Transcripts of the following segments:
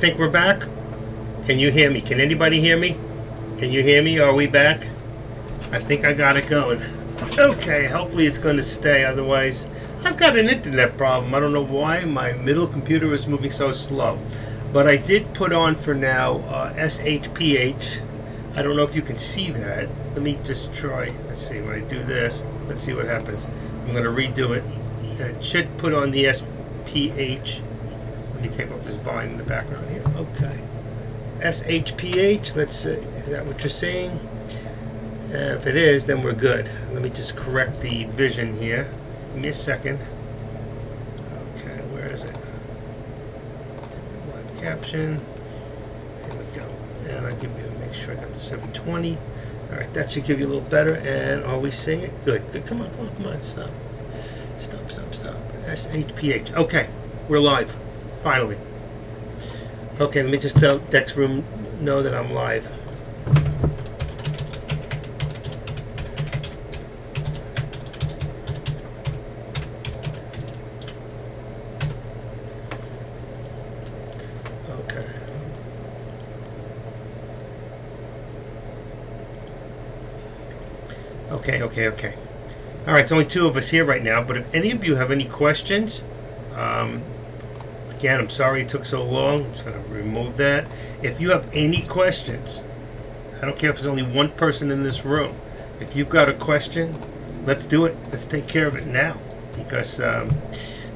think we're back. Can you hear me? Can anybody hear me? Can you hear me? Are we back? I think I got it going. Okay, hopefully it's going to stay. Otherwise, I've got an internet problem. I don't know why my middle computer is moving so slow. But I did put on for now SHPH. I don't know if you can see that. Let me just try. Let's see. When I do this, let's see what happens. I'm going to redo it. And it should put on the SPH. Let me take off this volume in the background here. Okay. SHPH. Let's see. Is that what you're saying? If it is, then we're good. Let me just correct the vision here. Give me a second. Okay, where is it? Live caption. Here we go. And I'll give you, make sure I got the 720. All right, that should give you a little better. And are we seeing it? Good, good. Come on, come on, come on. Stop. Stop, stop, stop. SHPH. Okay, we're live. Finally. Okay, let me just tell Dex Room know that I'm live. Okay. All right, it's only two of us here right now, but if any of you have any questions, again, I'm sorry it took so long. I'm just going to remove that. If you have any questions, I don't care if there's only one person in this room. If you've got a question, let's do it. Let's take care of it now. Because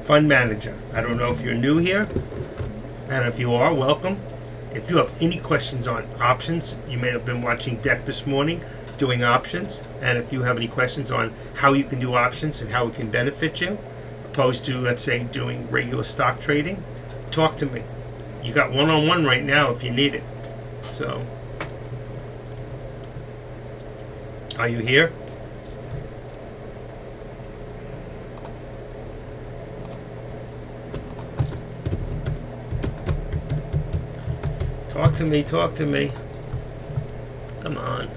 Fund Manager, I don't know if you're new here, and if you are, welcome. If you have any questions on options, you may have been watching Deck this morning doing options, and if you have any questions on how you can do options and how it can benefit you, opposed to, let's say, doing regular stock trading, talk to me. You got one-on-one right now if you need it. So, are you here? Talk to me, talk to me. Come on.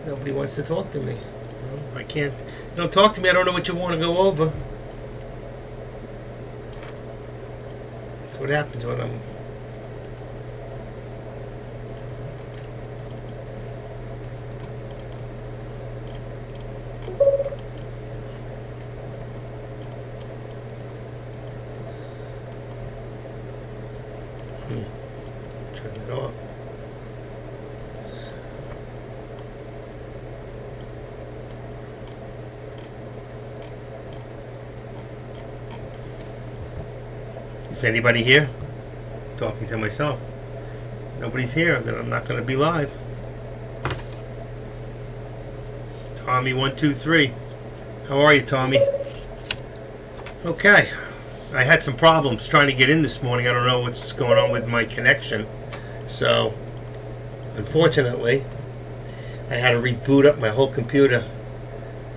Nobody wants to talk to me. I can't. You don't talk to me. I don't know what you want to go over. That's what happens when I'm. Turn it off. Is anybody here? Talking to myself. Nobody's here, then I'm not going to be live. Tommy 123. How are you, Tommy? Okay. I had some problems trying to get in this morning. I don't know what's going on with my connection. So, unfortunately, I had to reboot up my whole computer.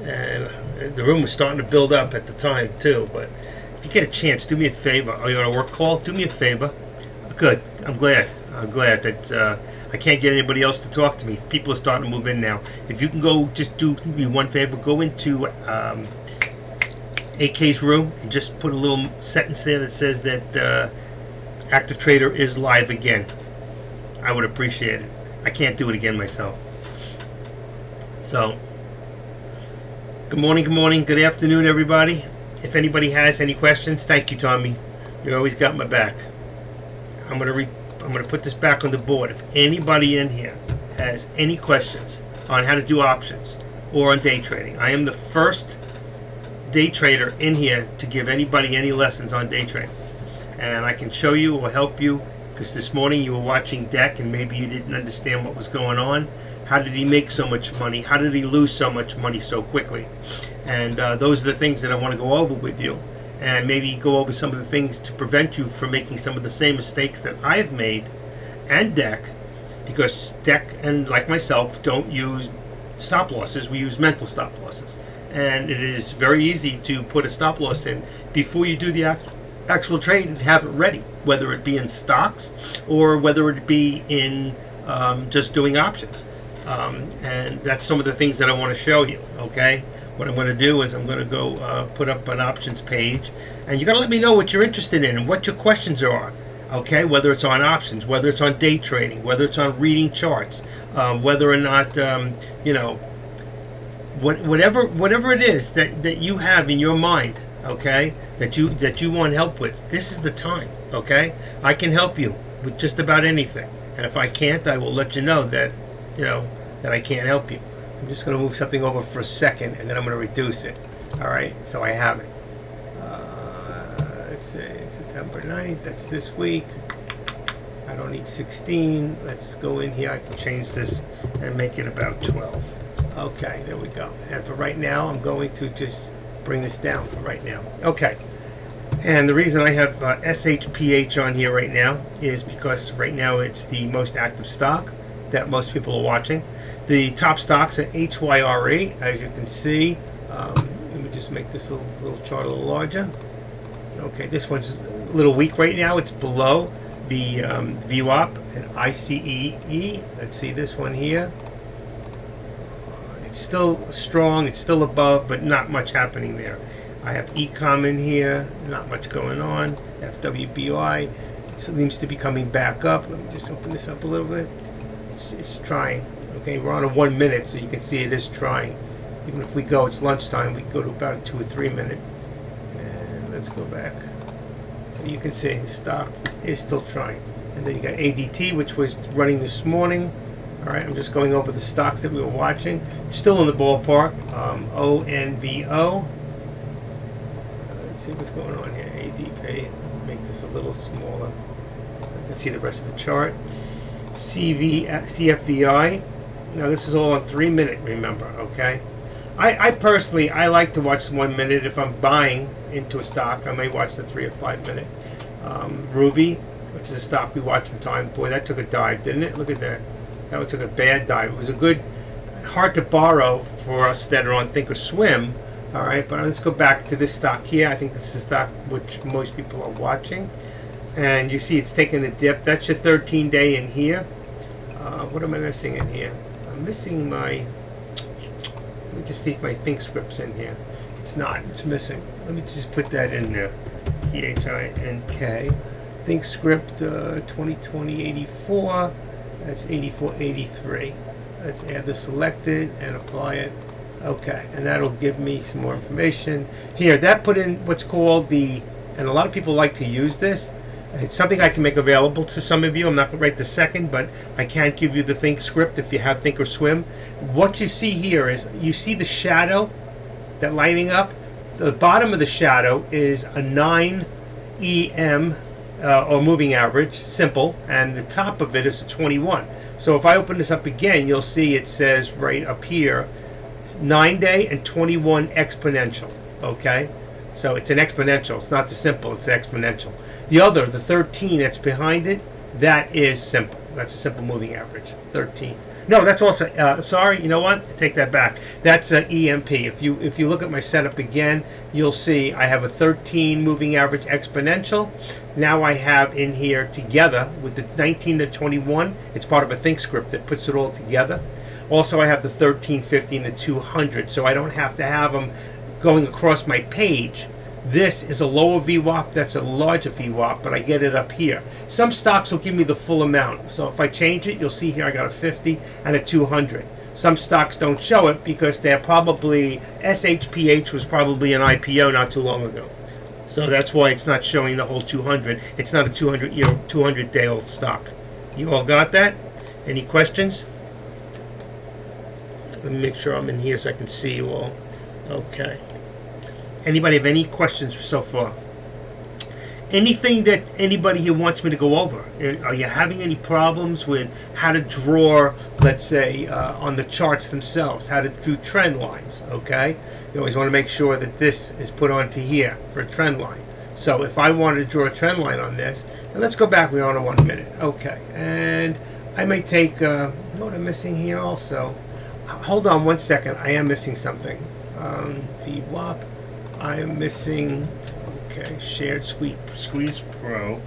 And the room was starting to build up at the time, too. But if you get a chance, do me a favor. Are you on a work call? Do me a favor. Good. I'm glad that I can't get anybody else to talk to me. People are starting to move in now. If you can go, just do me one favor. Go into AK's room and just put a little sentence there that says that Active Trader is live again. I would appreciate it. I can't do it again myself. So, good morning, good afternoon, everybody. If anybody has any questions, thank you, Tommy. You always got my back. I'm gonna put this back on the board. If anybody in here has any questions on how to do options or on day trading, I am the first day trader in here to give anybody any lessons on day trading, and I can show you or help you, because this morning you were watching Deck and maybe you didn't understand what was going on. How did he make so much money? How did he lose so much money so quickly? And those are the things that I want to go over with you, and maybe go over some of the things to prevent you from making some of the same mistakes that I've made, and Deck, because Deck and like myself don't use stop losses. We use mental stop losses. And it is very easy to put a stop loss in before you do the actual trade and have it ready, whether it be in stocks or whether it be in just doing options. And that's some of the things that I want to show you, okay? what I'm going to do is I'm going to go put up an options page, and you're going to let me know what you're interested in and what your questions are. Okay, whether it's on options, whether it's on day trading, whether it's on reading charts, whether or not whatever it is that you have in your mind, okay, that you want help with. This is the time, okay? I can help you with just about anything, and if I can't, I will let you know that I can't help you. I'm just going to move something over for a second, and then I'm going to reduce it. All right, so I have it. Let's say September 9th. That's this week. I don't need 16. Let's go in here. I can change this and make it about 12. Okay, there we go. And for right now, I'm going to just bring this down for right now. Okay. And the reason I have SHPH on here right now is because right now it's the most active stock that most people are watching. The top stocks are HYRE, as you can see. Let me just make this little chart a little larger. Okay, this one's a little weak right now. It's below the VWAP and ICEE. Let's see this one here. It's still strong. It's still above, but not much happening there. I have Ecom in here. Not much going on. FWBI. It seems to be coming back up. Let me just open this up a little bit. It's trying. Okay, we're on a 1 minute, so you can see it is trying. Even if we go, it's lunchtime, we go to about a 2 or 3 minute. And let's go back. So you can see the stock is still trying. And then you got ADT, which was running this morning. All right, I'm just going over the stocks that we were watching. It's still in the ballpark. ONVO. Let's see what's going on here. ADP. Make this a little smaller so I can see the rest of the chart. CFVI. Now this is all on 3 minute, remember, okay? I personally, I like to watch 1 minute. If I'm buying into a stock, I may watch the 3 or 5 minute. Ruby, which is a stock we watch from time. Boy, that took a dive, didn't it? Look at that. That one took a bad dive. It was a good, hard to borrow for us that are on Thinkorswim. All right, but let's go back to this stock here. I think this is a stock which most people are watching. And you see it's taking a dip. That's your 13-day in here. What am I missing in here? I'm missing my... Let me just see if my ThinkScript's in here. It's not. It's missing. Let me just put that in there. THINK. ThinkScript 2020-84. That's 8483. Let's add the selected and apply it. Okay, and that'll give me some more information. Here, that put in what's called the... And a lot of people like to use this. It's something I can make available to some of you. I'm not going to write the second, but I can't give you the ThinkScript if you have Thinkorswim. What you see here is, you see the shadow, that lining up? The bottom of the shadow is a 9 EM, or moving average, simple, and the top of it is a 21. So if I open this up again, you'll see it says right up here, 9-day and 21 exponential, okay? So it's an exponential. It's not the simple, it's exponential. The other, the 13 that's behind it, that is simple. That's a simple moving average, 13. No, that's also, sorry, you know what? I take that back. That's an EMP. If you look at my setup again, you'll see I have a 13 moving average exponential. Now I have in here together with the 19 to 21, it's part of a ThinkScript that puts it all together. Also, I have the 1350 and the 200, so I don't have to have them going across my page. This is a lower VWAP, that's a larger VWAP, but I get it up here. Some stocks will give me the full amount. So if I change it, you'll see here I got a 50 and a 200. Some stocks don't show it because they're probably, SHPH was probably an IPO not too long ago. So that's why it's not showing the whole 200. It's not a 200-day old stock. You all got that? Any questions? Let me make sure I'm in here so I can see you all. Okay. Anybody have any questions so far? Anything that anybody here wants me to go over? Are you having any problems with how to draw, let's say, on the charts themselves, how to do trend lines, okay? You always want to make sure that this is put onto here for a trend line. So if I wanted to draw a trend line on this, and let's go back, we're on a 1 minute. Okay, and I may take, you know what I'm missing here also? Hold on 1 second, I am missing something. VWAP. I am missing, okay, shared squeeze pro,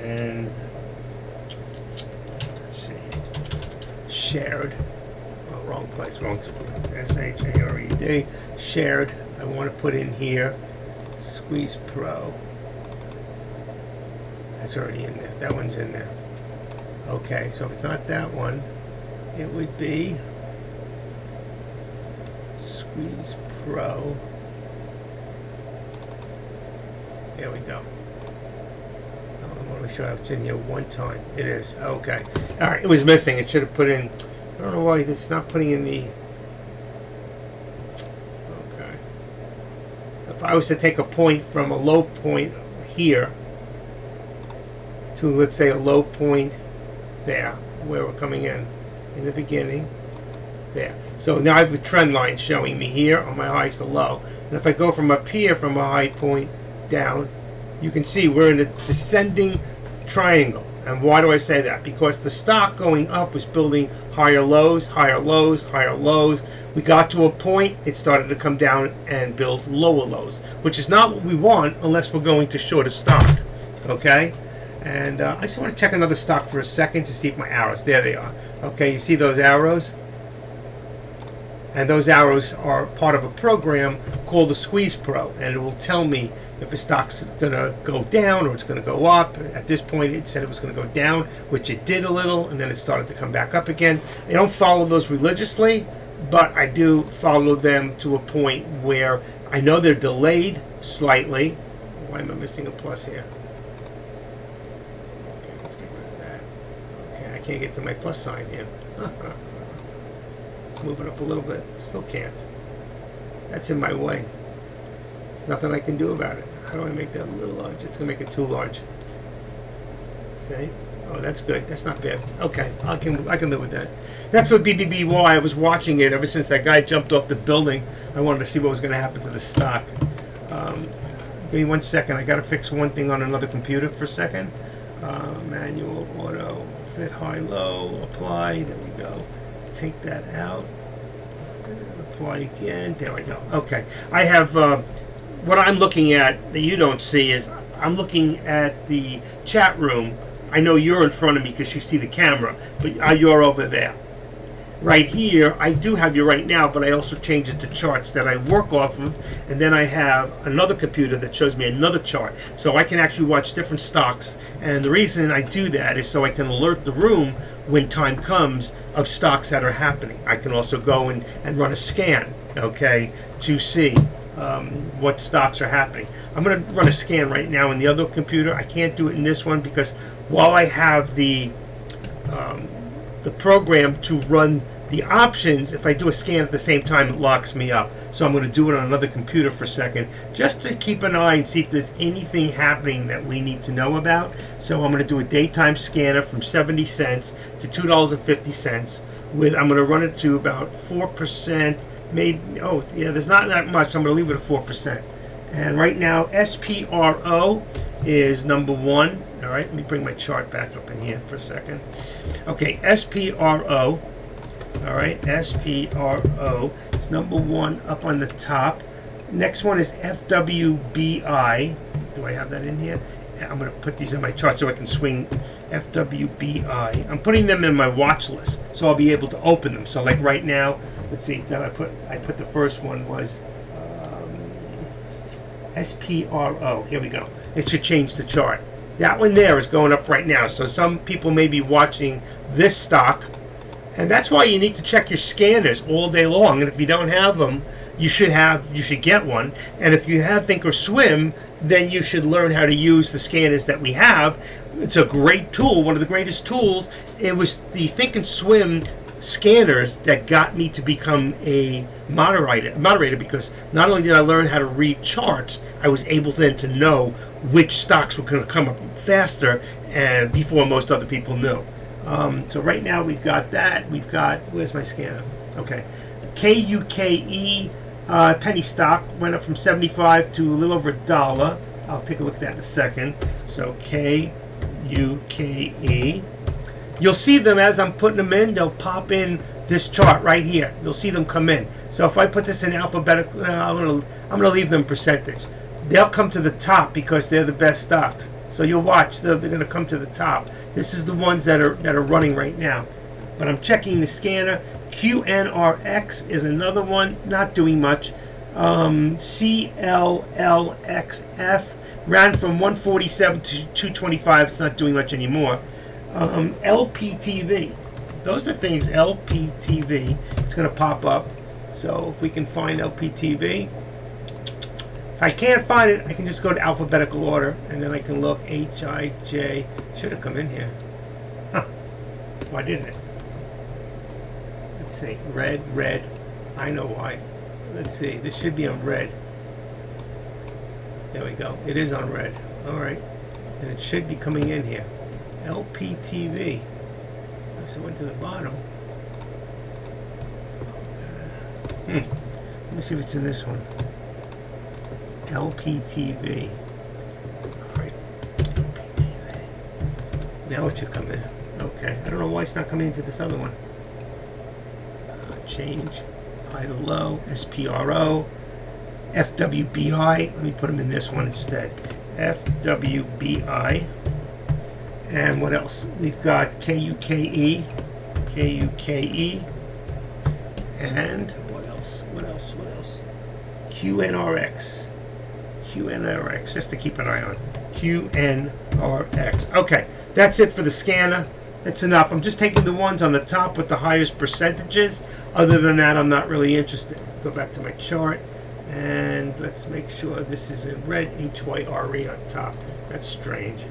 and let's see, shared, wrong place. Wrong. SHARED. Shared. I want to put in here. Squeeze Pro. That's already in there. That one's in there. Okay, so if it's not that one, it would be Squeeze Pro. There we go. I want to make sure it's in here one time. It is. Okay. All right. It was missing. It should have put in. I don't know why it's not putting in the. Okay. So if I was to take a point from a low point here to, let's say, a low point there, where we're coming in the beginning, there. So now I have a trend line showing me here on my highs to low. And if I go from up here, from a high point down, you can see we're in a descending triangle. And why do I say that? Because the stock going up was building higher lows, higher lows, higher lows. We got to a point, it started to come down and build lower lows, which is not what we want unless we're going to short a stock. Okay? And I just want to check another stock for a second to see if my arrows, there they are. Okay, you see those arrows? And those arrows are part of a program called the Squeeze Pro, and it will tell me if a stock's going to go down or it's going to go up. At this point, it said it was going to go down, which it did a little, and then it started to come back up again. I don't follow those religiously, but I do follow them to a point where I know they're delayed slightly. Why am I missing a plus here? Okay, let's get rid of that. Okay, I can't get to my plus sign here. Move it up a little bit. Still can't. That's in my way. There's nothing I can do about it. How do I make that a little large? It's going to make it too large. See? Oh, that's good. That's not bad. Okay, I can live with that. That's what BBBY. I was watching it ever since that guy jumped off the building. I wanted to see what was going to happen to the stock. Give me 1 second. I got to fix one thing on another computer for a second. Manual, auto, fit, high, low, apply. There we go. Take that out. Apply again. There we go. Okay. I have what I'm looking at that you don't see is I'm looking at the chat room. I know you're in front of me because you see the camera, but you're over there. Right here, I do have you right now, but I also change it to charts that I work off of, and then I have another computer that shows me another chart. So I can actually watch different stocks, and the reason I do that is so I can alert the room when time comes of stocks that are happening. I can also go and run a scan, okay, to see what stocks are happening. I'm going to run a scan right now in the other computer. I can't do it in this one because while I have the program to run the options, if I do a scan at the same time, it locks me up. So I'm going to do it on another computer for a second, just to keep an eye and see if there's anything happening that we need to know about. So I'm going to do a daytime scanner from 70 cents to $2.50. I'm going to run it to about 4%, maybe. Oh, yeah, there's not that much. I'm going to leave it at 4%. And right now, SPRO is number one. All right, let me bring my chart back up in here for a second. Okay, SPRO. All right, SPRO. It's number one up on the top. Next one is FWBI. Do I have that in here? I'm going to put these in my chart so I can swing FWBI. I'm putting them in my watch list, so I'll be able to open them. So like right now, let's see, I put the first one was SPRO. Here we go. It should change the chart. That one there is going up right now. So some people may be watching this stock, and that's why you need to check your scanners all day long. And if you don't have them, you should get one. And if you have Thinkorswim, then you should learn how to use the scanners that we have. It's a great tool, one of the greatest tools. It was the Thinkorswim scanners that got me to become a moderator, because not only did I learn how to read charts, I was able then to know which stocks were going to come up faster and before most other people knew. So right now we've got that. We've got, where's my scanner? Okay, KUKE penny stock went up from 75 to a little over $1. I'll take a look at that in a second. So KUKE. You'll see them as I'm putting them in. They'll pop in this chart right here. You'll see them come in. So if I put this in alphabetical, I'm gonna leave them percentage. They'll come to the top because they're the best stocks. So you'll watch. They're gonna come to the top. This is the ones that are running right now. but I'm checking the scanner. QNRX is another one, not doing much. CLLXF ran from 147 to 225. It's not doing much anymore. LPTV, those are things. LPTV, it's going to pop up. So if we can find LPTV, if I can't find it, I can just go to alphabetical order, and then I can look. HIJ should have come in here. Huh? Why didn't it? Let's see. Red. I know why. Let's see. This should be on red. There we go. It is on red. All right. And it should be coming in here. LPTV. So it went to the bottom. Let me see if it's in this one. LPTV. All right. LPTV. Now it should come in. Okay. I don't know why it's not coming into this other one. Change. High to low. SPRO. FWBI. Let me put them in this one instead. FWBI. And what else? We've got KUKE. KUKE. And what else? QNRX, just to keep an eye on. QNRX. Okay, that's it for the scanner. That's enough. I'm just taking the ones on the top with the highest percentages. Other than that, I'm not really interested. Go back to my chart, and let's make sure this is in red. HYRE on top. That's strange.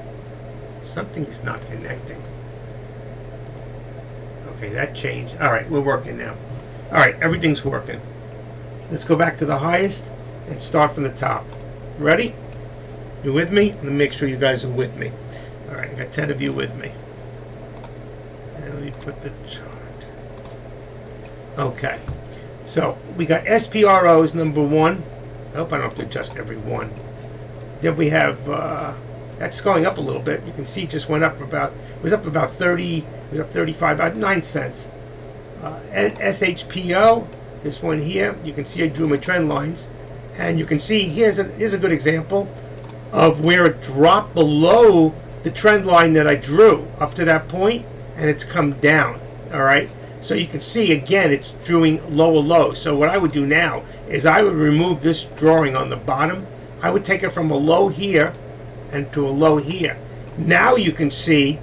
Something is not connecting. Okay, that changed. All right, we're working now. All right, everything's working. Let's go back to the highest and start from the top. Ready? You with me? Let me make sure you guys are with me. All right, I got 10 of you with me. And let me put the chart. Okay, so we got SPROs number 1. I hope I don't have to adjust every one. Then we have that's going up a little bit. You can see it just went up about. It was up about 30. It was up 35, about 9 cents. And SHPO, this one here, you can see I drew my trend lines, and you can see here's a good example of where it dropped below the trend line that I drew up to that point, and it's come down. All right, so you can see again it's drawing lower low. So what I would do now is I would remove this drawing on the bottom. I would take it from a low here and to a low here. Now you can see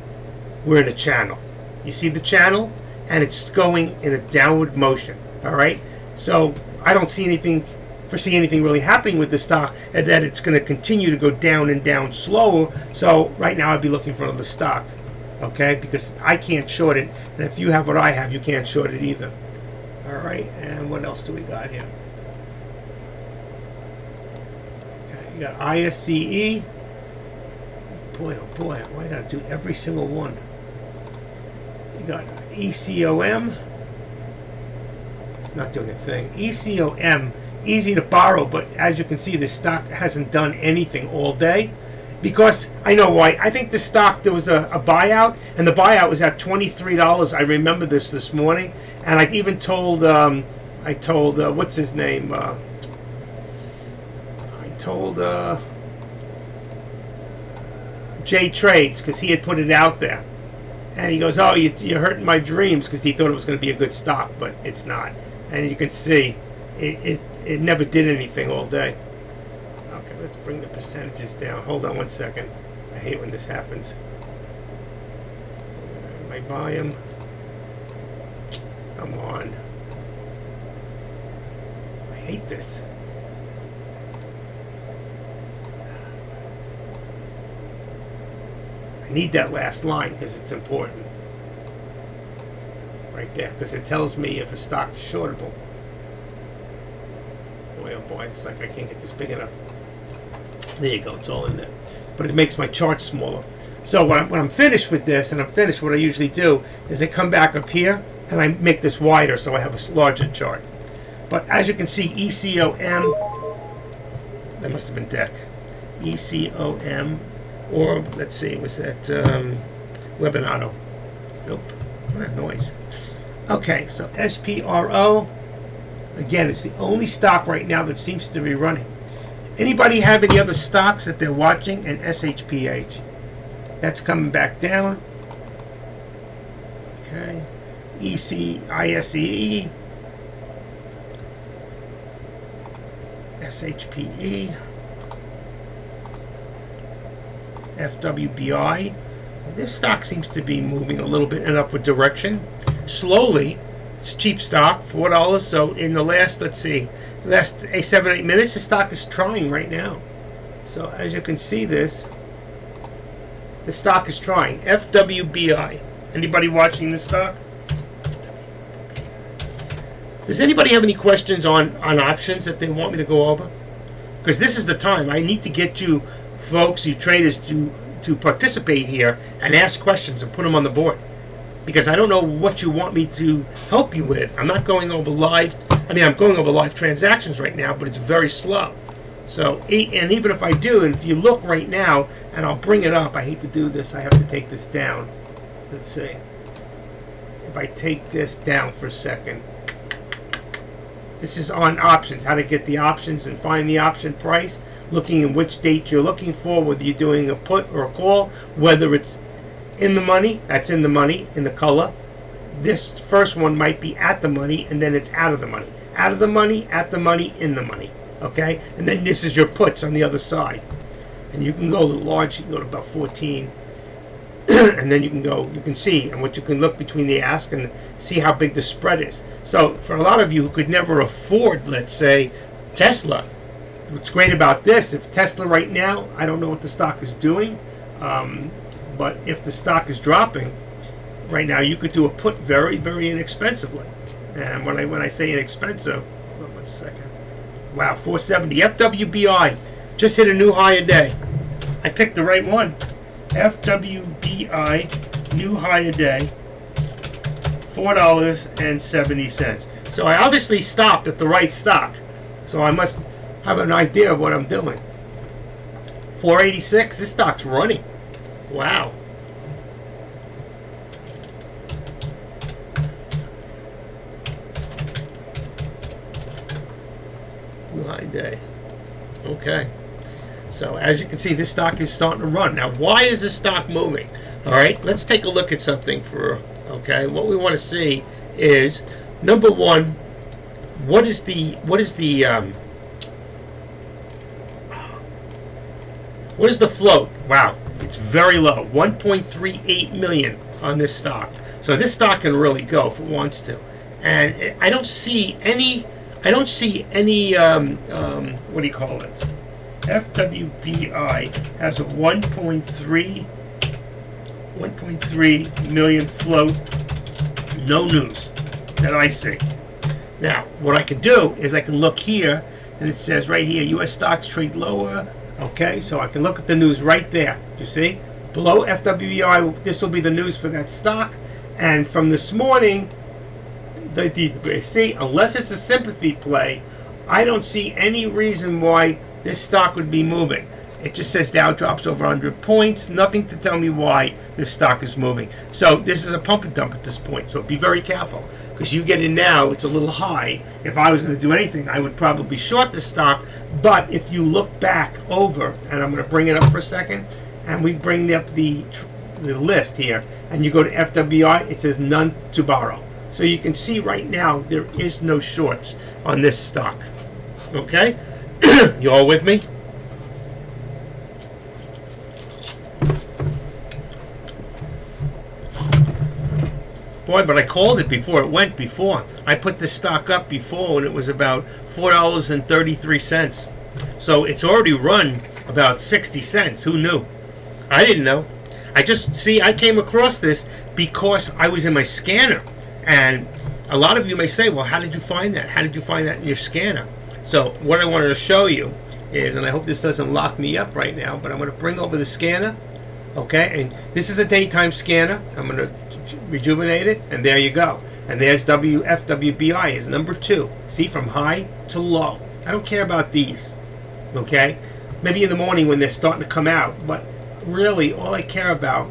we're in a channel. You see the channel? And it's going in a downward motion. All right, so I don't foresee anything really happening with the stock, and that it's going to continue to go down and down slower. So right now I'd be looking for the stock, okay, because I can't short it, and if you have what I have, you can't short it either. All right, and what else do we got here? Okay, you got ISCE. Boy, oh boy, why I got to do every single one? You got ECOM. It's not doing a thing. ECOM, easy to borrow, but as you can see, the stock hasn't done anything all day. Because I know why. I think the stock, there was a buyout, and the buyout was at $23. I remember this morning, and I even told what's his name? I told J Trades, because he had put it out there. And he goes, oh, you're hurting my dreams, because he thought it was going to be a good stock, but it's not. And you can see, it never did anything all day. Okay, let's bring the percentages down. Hold on one second. I hate when this happens. My volume. Come on. I hate this. I need that last line because it's important. Right there, because it tells me if a stock is shortable. Boy, oh boy, it's like I can't get this big enough. There you go, it's all in there. But it makes my chart smaller. So when I'm finished with this, and I'm finished, what I usually do is I come back up here, and I make this wider so I have a larger chart. But as you can see, ECOM, that must have been DEC. ECOM, or let's see, was that Webinato? Nope, what noise. Okay, so SPRO, again, it's the only stock right now that seems to be running. Anybody have any other stocks that they're watching? And SHPH, that's coming back down. Okay, ECISE, SHPE, FWBI. This stock seems to be moving a little bit in an upward direction. Slowly. It's cheap stock, $4. So in the last, let's see, last 7-8 minutes, the stock is trying right now. So as you can see this, the stock is trying. FWBI. Anybody watching this stock? Does anybody have any questions on options that they want me to go over? Because this is the time. I need to get you folks, you traders, to participate here and ask questions and put them on the board. Because I don't know what you want me to help you with. I'm not going over live. I'm going over live transactions right now, but it's very slow. So, and even if I do, and if you look right now, and I'll bring it up. I hate to do this. I have to take this down. Let's see. If I take this down for a second. This is on options, how to get the options and find the option price, looking at which date you're looking for, whether you're doing a put or a call, whether it's in the money, that's in the money, in the color. This first one might be at the money, and then it's out of the money. Out of the money, at the money, in the money. Okay? And then this is your puts on the other side. And you can go large, you can go to about 14. And then you can see, and what you can look between the ask and see how big the spread is. So for a lot of you who could never afford, let's say, Tesla, what's great about this, if Tesla right now, I don't know what the stock is doing, but if the stock is dropping right now, you could do a put very, very inexpensively. And when I say inexpensive, hold on 1 second. Wow, 470. FWBI just hit a new high a day. I picked the right one. FWBI, new high a day, $4.70. So I obviously stopped at the right stock. So I must have an idea of what I'm doing. 486, this stock's running. Wow. New high day. Okay. So as you can see, this stock is starting to run. Now, why is this stock moving? All right, let's take a look at something what we want to see is, number one, what is the float? Wow, it's very low, 1.38 million on this stock. So this stock can really go if it wants to. And I don't see any what do you call it? FWBI has a 1.3 million float. No news that I see. Now, what I can do is I can look here, and it says right here, U.S. stocks trade lower. Okay, so I can look at the news right there. You see? Below FWBI, this will be the news for that stock. And from this morning, see, unless it's a sympathy play, I don't see any reason why this stock would be moving. It just says Dow drops over 100 points. Nothing to tell me why this stock is moving. So this is a pump and dump at this point. So be very careful. Because you get in now, it's a little high. If I was going to do anything, I would probably short this stock. But if you look back over, and I'm going to bring it up for a second, and we bring up the list here, and you go to FWI, it says none to borrow. So you can see right now, there is no shorts on this stock. Okay? You all with me? Boy, but I called it before it went before. I put this stock up before when it was about $4.33. So it's already run about 60 cents. Who knew? I didn't know. I came across this because I was in my scanner. And a lot of you may say, well, how did you find that? How did you find that in your scanner? So what I wanted to show you is, and I hope this doesn't lock me up right now, but I'm going to bring over the scanner. Okay, and this is a daytime scanner. I'm going to rejuvenate it, and there you go. And there's FWBI is number 2. See, from high to low. I don't care about these. Okay, maybe in the morning when they're starting to come out, but really all I care about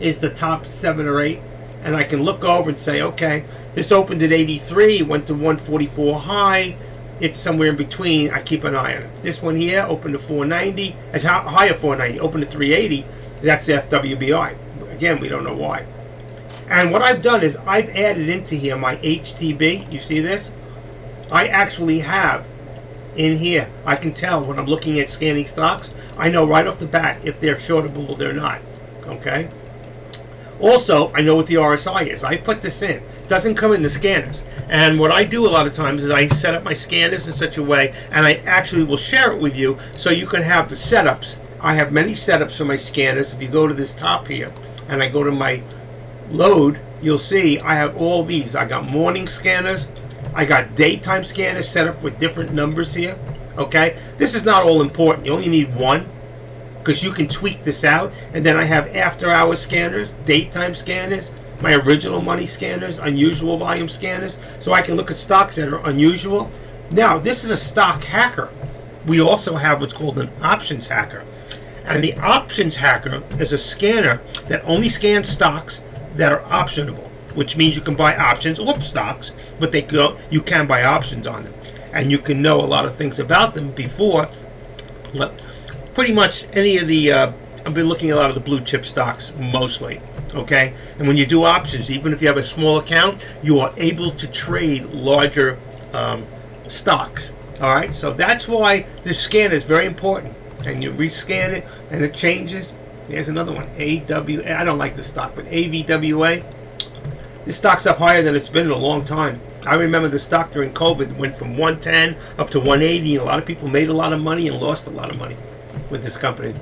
is the top 7 or 8. And I can look over and say, okay, this opened at 83, went to 144 high. It's somewhere in between. I keep an eye on it. This one here opened to 490. It's higher 490. Opened to 380. That's the FWBI. Again, we don't know why. And what I've done is I've added into here my HTB. You see this? I actually have in here. I can tell when I'm looking at scanning stocks. I know right off the bat if they're shortable or they're not. Okay? Also, I know what the RSI is. I put this in. It doesn't come in the scanners. And what I do a lot of times is I set up my scanners in such a way, and I actually will share it with you so you can have the setups. I have many setups for my scanners. If you go to this top here, and I go to my load, you'll see I have all these. I got morning scanners. I got daytime scanners set up with different numbers here. Okay? This is not all important. You only need one, because you can tweak this out. And then I have after-hours scanners, daytime scanners, my original money scanners, unusual volume scanners, so I can look at stocks that are unusual. Now, this is a stock hacker. We also have what's called an options hacker. And the options hacker is a scanner that only scans stocks that are optionable, which means you can buy options or stocks, but you can buy options on them. And you can know a lot of things about them before. Pretty much any of the, I've been looking at a lot of the blue chip stocks mostly, okay? And when you do options, even if you have a small account, you are able to trade larger stocks, all right? So that's why this scan is very important. And you rescan it, and it changes. Here's another one, AWA. I don't like this stock, but AVWA. This stock's up higher than it's been in a long time. I remember the stock during COVID went from 110 up to 180, and a lot of people made a lot of money and lost a lot of money with this company.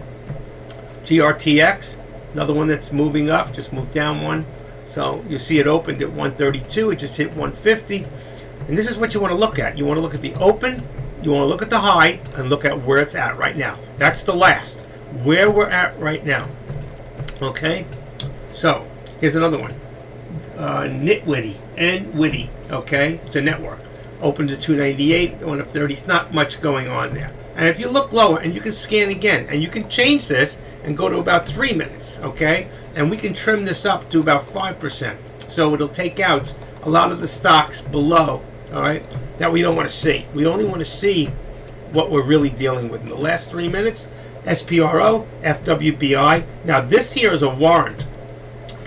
GRTX, another one that's moving up, just moved down one. So you see it opened at 132, it just hit 150. And this is what you want to look at. You want to look at the open, you want to look at the high, and look at where it's at right now. That's the last, where we're at right now. Okay? So, here's another one. Nitwitty, okay? It's a network. Opened at 298, going up 30. It's not much going on there. And if you look lower, and you can scan again, and you can change this and go to about 3 minutes, okay? And we can trim this up to about 5%. So it'll take out a lot of the stocks below, all right, that we don't want to see. We only want to see what we're really dealing with in the last 3 minutes. SPRO, FWBI. Now this here is a warrant,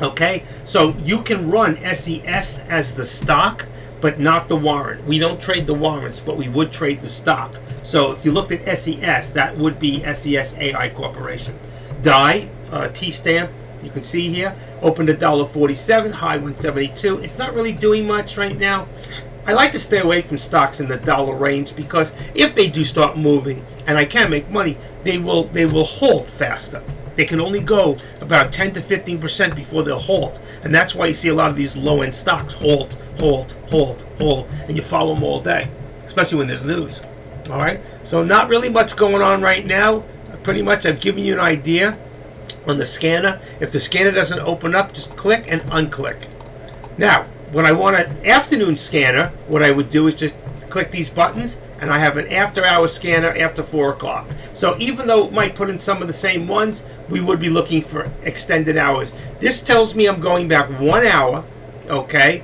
okay? So you can run SES as the stock, but not the warrant. We don't trade the warrants, but we would trade the stock. So if you looked at SES, that would be SES AI Corporation. DIE, T-stamp, you can see here, opened at $1.47, high 172. It's not really doing much right now. I like to stay away from stocks in the dollar range because if they do start moving and I can make money, they will halt faster. They can only go about 10 to 15% before they'll halt. And that's why you see a lot of these low-end stocks halt, and you follow them all day, especially when there's news. All right? So not really much going on right now. Pretty much I've given you an idea on the scanner. If the scanner doesn't open up, just click and unclick. Now, when I want an afternoon scanner, what I would do is just click these buttons, and I have an after-hour scanner after 4 o'clock. So even though it might put in some of the same ones, we would be looking for extended hours. This tells me I'm going back 1 hour, okay,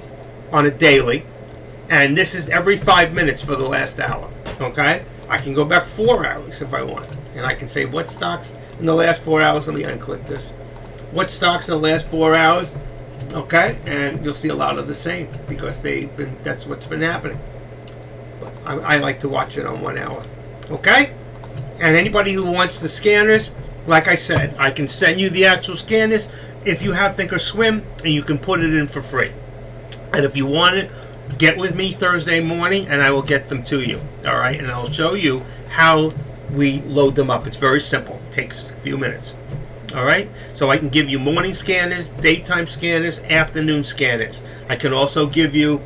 on a daily, and this is every 5 minutes for the last hour, okay? I can go back 4 hours if I want, and I can say what stocks in the last 4 hours. Let me unclick this. What stocks in the last 4 hours, okay? And you'll see a lot of the same because that's what's been happening. I like to watch it on 1 hour. Okay? And anybody who wants the scanners, like I said, I can send you the actual scanners if you have Thinkorswim, and you can put it in for free. And if you want it, get with me Thursday morning, and I will get them to you. All right? And I'll show you how we load them up. It's very simple. It takes a few minutes. All right? So I can give you morning scanners, daytime scanners, afternoon scanners. I can also give you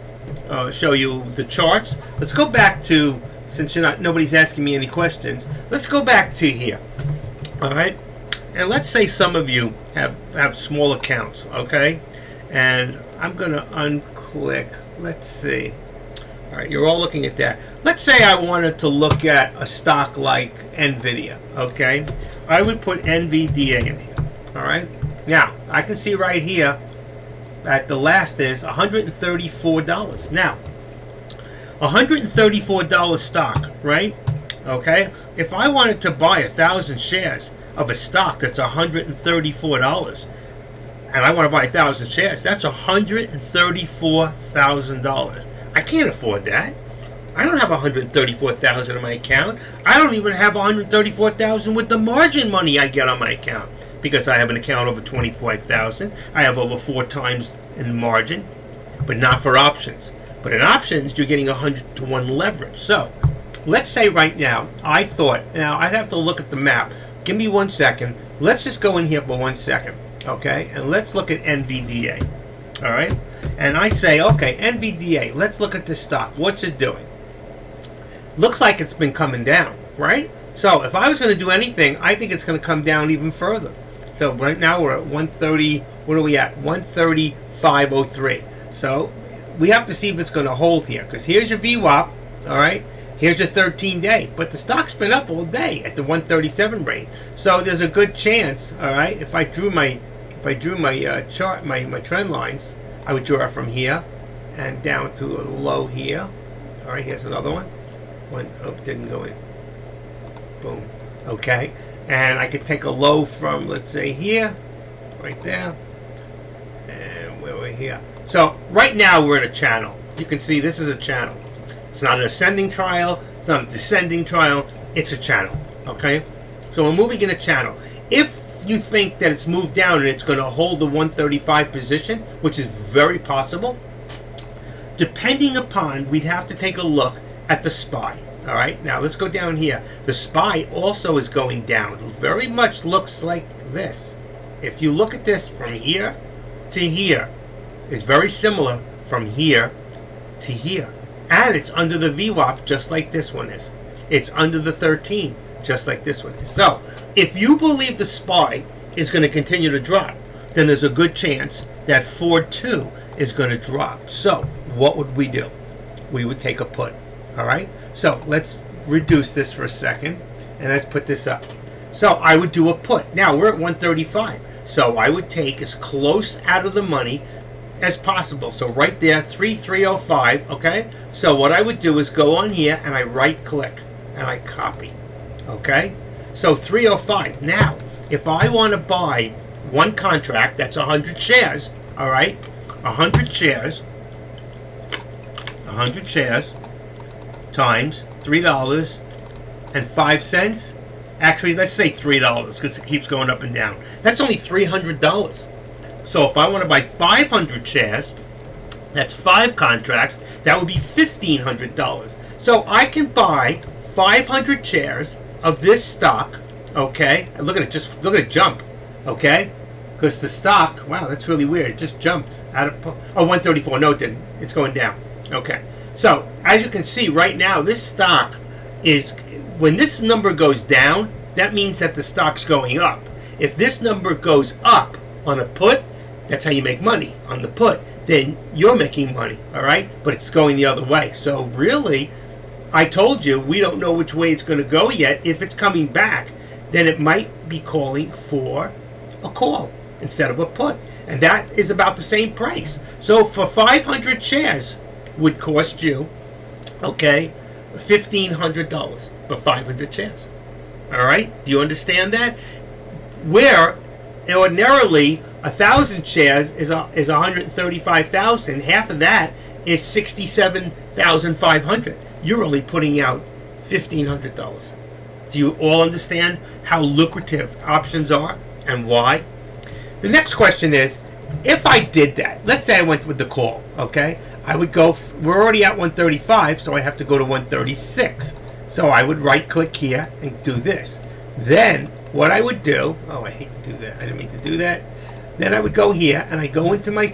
show you the charts. Let's go back to, since nobody's asking me any questions, let's go back to here. All right, and let's say some of you have small accounts, okay, and I'm gonna unclick. Let's see. All right, you're all looking at that. Let's say I wanted to look at a stock like NVIDIA, okay. I would put NVDA in here. All right, now I can see right here at the last is $134. Now, $134 stock, right? Okay? If I wanted to buy 1,000 shares of a stock that's $134, and I want to buy 1,000 shares, that's $134,000. I can't afford that. I don't have $134,000 in my account. I don't even have $134,000 with the margin money I get on my account, because I have an account over $25,000. I have over 4 times in margin, but not for options. But in options, you're getting 100 to 1 leverage. So let's say right now, now I'd have to look at the map. Give me 1 second. Let's just go in here for 1 second, okay? And let's look at NVDA, all right? And I say, okay, NVDA, let's look at this stock. What's it doing? Looks like it's been coming down, right? So if I was going to do anything, I think it's going to come down even further. So right now we're at 130, what are we at? 135.03. So we have to see if it's going to hold here, because here's your VWAP, all right? Here's your 13-day, but the stock's been up all day at the 137 range. So there's a good chance, all right? If I drew my chart, my trend lines, I would draw it from here and down to a low here. All right, here's another one. Didn't go in. Boom. Okay, and I could take a low from, let's say, here, right there, and where we're here. So right now we're in a channel. You can see this is a channel. It's not an ascending trial. It's not a descending trial. It's a channel. Okay? So we're moving in a channel. If you think that it's moved down and it's going to hold the 135 position, which is very possible, depending upon, we'd have to take a look at the SPY. All right? Now let's go down here. The SPY also is going down. It very much looks like this. If you look at this from here to here, it's very similar from here to here. And it's under the VWAP just like this one is. It's under the 13 just like this one is. So if you believe the SPY is going to continue to drop, then there's a good chance that Ford 2 is going to drop. So what would we do? We would take a put. All right? So let's reduce this for a second, and let's put this up. So I would do a put. Now we're at 135. So I would take as close out of the money as possible. So right there, 3,305, okay? So what I would do is go on here and I right click and I copy, okay? So 305. Now, if I want to buy one contract, that's 100 shares, all right? 100 shares times $3.05. Actually, let's say $3 because it keeps going up and down. That's only $300. So if I want to buy 500 shares, that's 5 contracts, that would be $1,500. So I can buy 500 shares of this stock, okay? And look at it jump, okay? Because the stock, wow, that's really weird. It just jumped out of, 134. No, it didn't. It's going down. Okay. So as you can see right now, this stock is, when this number goes down, that means that the stock's going up. If this number goes up on a put, that's how you make money on the put. Then you're making money, all right? But it's going the other way. So really, I told you, we don't know which way it's going to go yet. If it's coming back, then it might be calling for a call instead of a put. And that is about the same price. So for 500 shares would cost you, okay, $1,500 for 500 shares. All right? Do you understand that? Where ordinarily 1,000 shares is 135,000. Half of that is 67,500. You're only putting out $1,500. Do you all understand how lucrative options are and why? The next question is, if I did that, let's say I went with the call, okay? I would go, we're already at 135, so I have to go to 136. So I would right click here and do this. Then what I would do, I hate to do that. I didn't mean to do that. Then I would go here and I go into my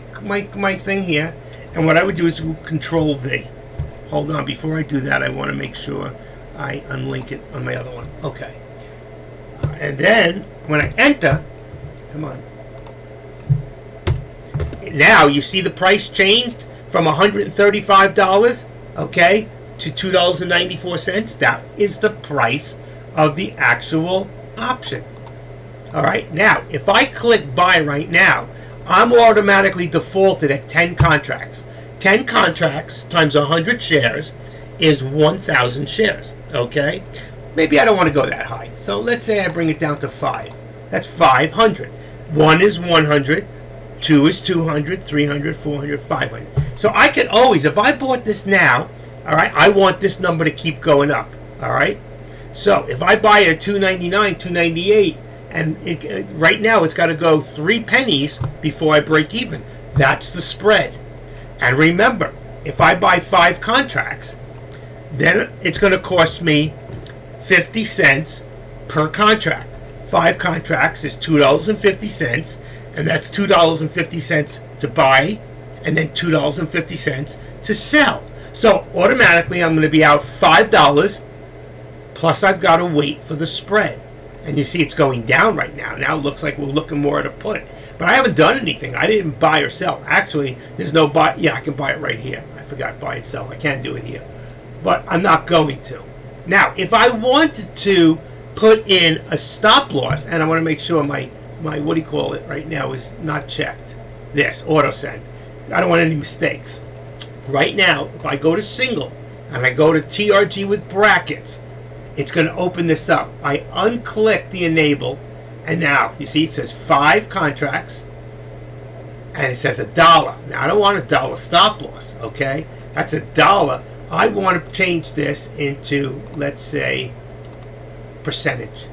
thing here, and what I would do is Control V. Hold on, before I do that, I want to make sure I unlink it on my other one. Okay. And then when I enter, come on. Now you see the price changed from $135, okay, to $2.94. That is the price of the actual option. All right, now if I click buy right now, I'm automatically defaulted at 10 contracts. 10 contracts times 100 shares is 1,000 shares, okay? Maybe I don't want to go that high. So let's say I bring it down to 5. That's 500. 1 is 100. 2 is 200, 300, 400, 500. So I could always, if I bought this now, all right, I want this number to keep going up, all right? So if I buy it at 299, 298, and right now it's got to go 3 pennies before I break even. That's the spread. And remember, if I buy 5 contracts, then it's going to cost me 50 cents per contract. 5 contracts is $2.50, and that's $2.50 to buy, and then $2.50 to sell. So automatically I'm going to be out $5, plus I've got to wait for the spread. And you see it's going down right now. Now it looks like we're looking more at a put. But I haven't done anything. I didn't buy or sell. Actually, there's no buy. Yeah, I can buy it right here. I forgot buy and sell. I can do it here. But I'm not going to. Now, if I wanted to put in a stop loss, and I want to make sure my what do you call it right now is not checked. This, auto send. I don't want any mistakes. Right now, if I go to single, and I go to TRG with brackets, it's going to open this up. I unclick the enable, and now, you see it says 5 contracts, and it says $1. Now, I don't want $1 stop loss, okay? That's $1. I want to change this into, let's say, percentage.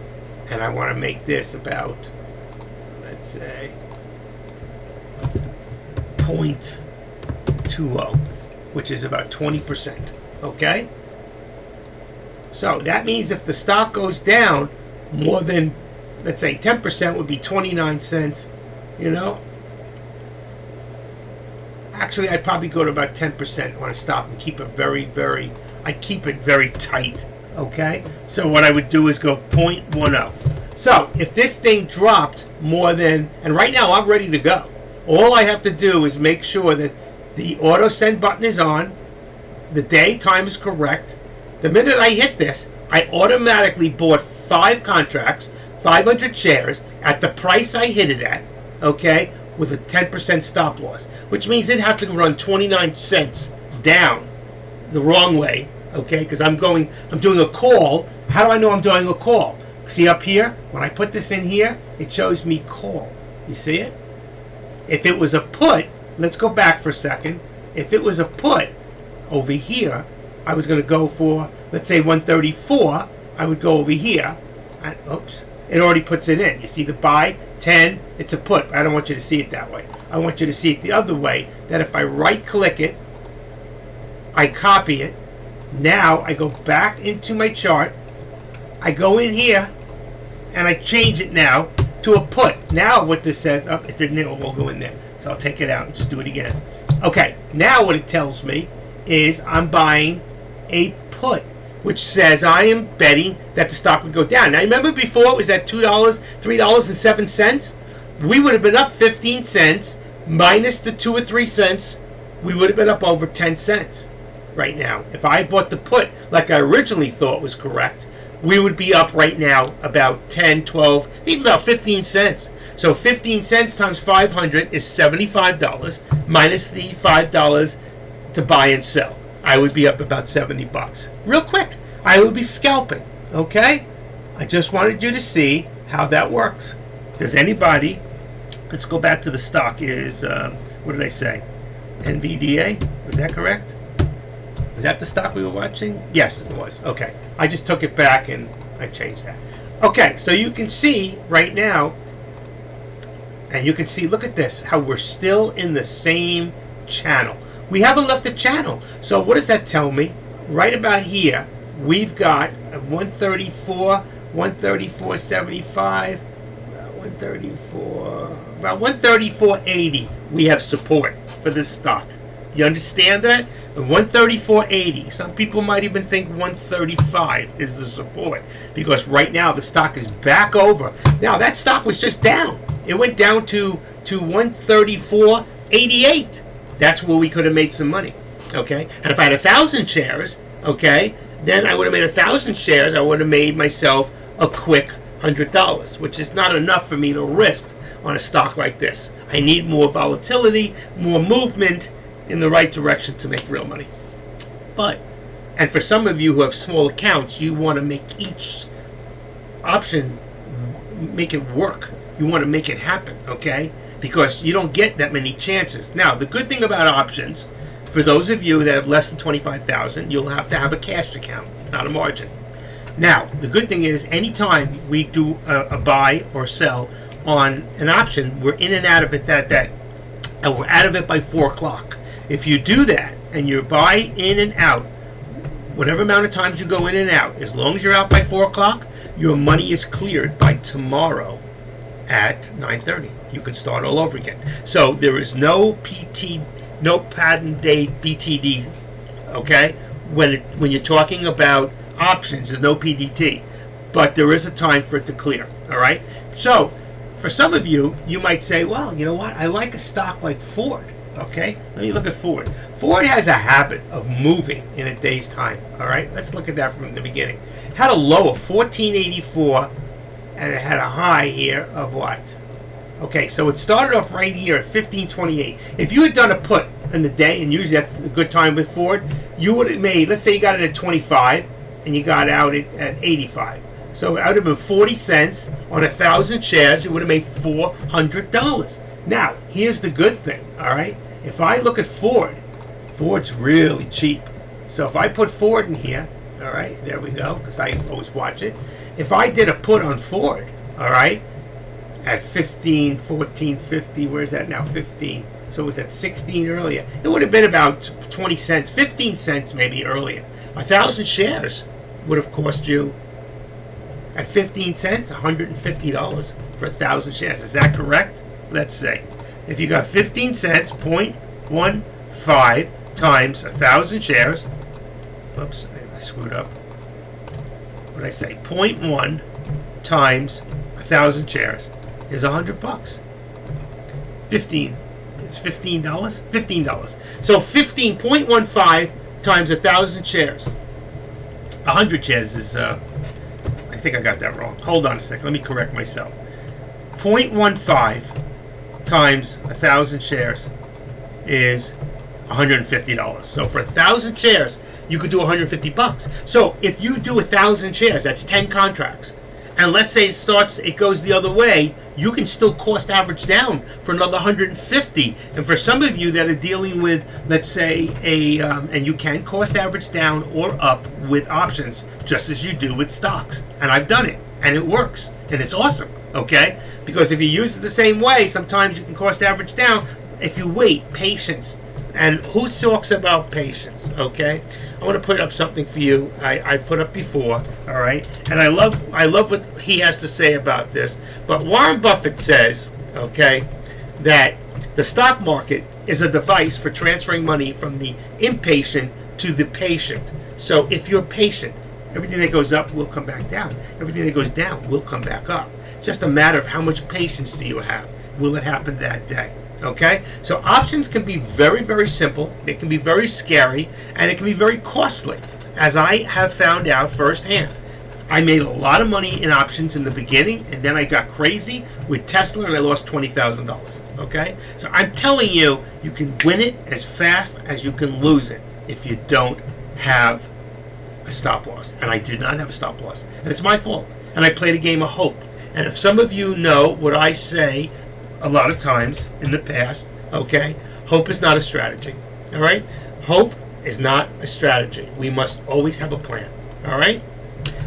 And I want to make this about, let's say, 0.20, which is about 20%, okay? So that means if the stock goes down more than, let's say, 10% would be 29 cents, you know. Actually, I'd probably go to about 10% on a stop and keep it I'd keep it very tight, okay? So what I would do is go 0.10. So if this thing dropped more than, and right now I'm ready to go. All I have to do is make sure that the auto send button is on, the day time is correct. The minute I hit this, I automatically bought 5 contracts, 500 shares at the price I hit it at, okay, with a 10% stop loss, which means it'd have to run 29 cents down the wrong way, okay, because I'm doing a call. How do I know I'm doing a call? See up here, when I put this in here, it shows me call. You see it? If it was a put, let's go back for a second. If it was a put over here, I was going to go for, let's say 134, I would go over here, and, oops, it already puts it in. You see the buy, 10, it's a put. I don't want you to see it that way. I want you to see it the other way, that if I right-click it, I copy it, now I go back into my chart, I go in here, and I change it now to a put. Now what this says, oh, it didn't, it will go in there. So I'll take it out and just do it again. Okay, now what it tells me is I'm buying a put, which says I am betting that the stock would go down. Now, remember before it was at $2, $3.07? We would have been up 15 cents minus the 2 or 3 cents. We would have been up over 10 cents right now. If I bought the put like I originally thought was correct, we would be up right now about 10, 12, even about 15 cents. So 15 cents times 500 is $75 minus the $5 to buy and sell. I would be up about $70. Real quick, I would be scalping, okay? I just wanted you to see how that works. Does anybody, let's go back to the stock, is, what did I say? NVDA, was that correct? Was that the stock we were watching? Yes, it was. Okay, I just took it back and I changed that. Okay, so you can see right now, and you can see, look at this, how we're still in the same channel. We haven't left the channel. So what does that tell me? Right about here, we've got 134, 134.75, 134, about 134.80. We have support for this stock. You understand that? 134.80. Some people might even think 135 is the support, because right now the stock is back over. Now that stock was just down. It went down to 134.88. That's where we could have made some money, okay? And if I had 1,000 shares, okay, then I would have made 1,000 shares. I would have made myself a quick $100, which is not enough for me to risk on a stock like this. I need more volatility, more movement in the right direction to make real money. But, and for some of you who have small accounts, you want to make each option, make it work. You want to make it happen, okay? Because you don't get that many chances. Now, the good thing about options, for those of you that have less than $25,000, you'll have to have a cash account, not a margin. Now, the good thing is, anytime we do a buy or sell on an option, we're in and out of it that day. And we're out of it by 4 o'clock. If you do that, and you buy in and out, whatever amount of times you go in and out, as long as you're out by 4 o'clock, your money is cleared by tomorrow at 9:30. You can start all over again. So there is no patent date BTD, okay? When you're talking about options, there's no PDT, but there is a time for it to clear, all right? So for some of you, you might say, well, you know what? I like a stock like Ford, okay? Let me look at Ford. Ford has a habit of moving in a day's time, all right? Let's look at that from the beginning. It had a low of 1484, and it had a high here of what? Okay, so it started off right here at 1528. If you had done a put in the day, and usually that's a good time with Ford, you would have made, let's say you got it at 25, and you got out at 85. So it would have been 40 cents on 1,000 shares. You would have made $400. Now, here's the good thing, all right? If I look at Ford, Ford's really cheap. So if I put Ford in here, all right, there we go, because I always watch it. If I did a put on Ford, all right, at 15, 14, 50, where's that now? 15. So it was at 16 earlier. It would have been about 20 cents, 15 cents maybe earlier. 1,000 shares would have cost you, at 15 cents, $150 for 1,000 shares. Is that correct? Let's say. If you got 15 cents, 0.15 times 1,000 shares. Oops, I screwed up. What did I say? 0.1 times 1,000 shares is $100. 15. It's $15? $15. So 15.15 times 1,000 shares. 100 shares is, I think I got that wrong. Hold on a second. Let me correct myself. 0.15 times 1,000 shares is $150. So for 1,000 shares, you could do $150. So if you do 1,000 shares, that's 10 contracts. And let's say it goes the other way, you can still cost average down for another $150. And for some of you that are dealing with, let's say, and you can cost average down or up with options, just as you do with stocks. And I've done it, and it works, and it's awesome, okay? Because if you use it the same way, sometimes you can cost average down. If you wait, patience. And who talks about patience, okay? I want to put up something for you I put up before, all right? And I love what he has to say about this. But Warren Buffett says, okay, that the stock market is a device for transferring money from the impatient to the patient. So if you're patient, everything that goes up will come back down. Everything that goes down will come back up. It's just a matter of how much patience do you have. Will it happen that day? Okay, so options can be very, very simple. They can be very scary, and it can be very costly, as I have found out firsthand. I made a lot of money in options in the beginning, and then I got crazy with Tesla, and I lost $20,000. Okay, so I'm telling you, you can win it as fast as you can lose it if you don't have a stop loss. And I did not have a stop loss, and it's my fault. And I played a game of hope. And if some of you know what I say a lot of times in the past, okay, hope is not a strategy, all right? Hope is not a strategy. We must always have a plan, all right?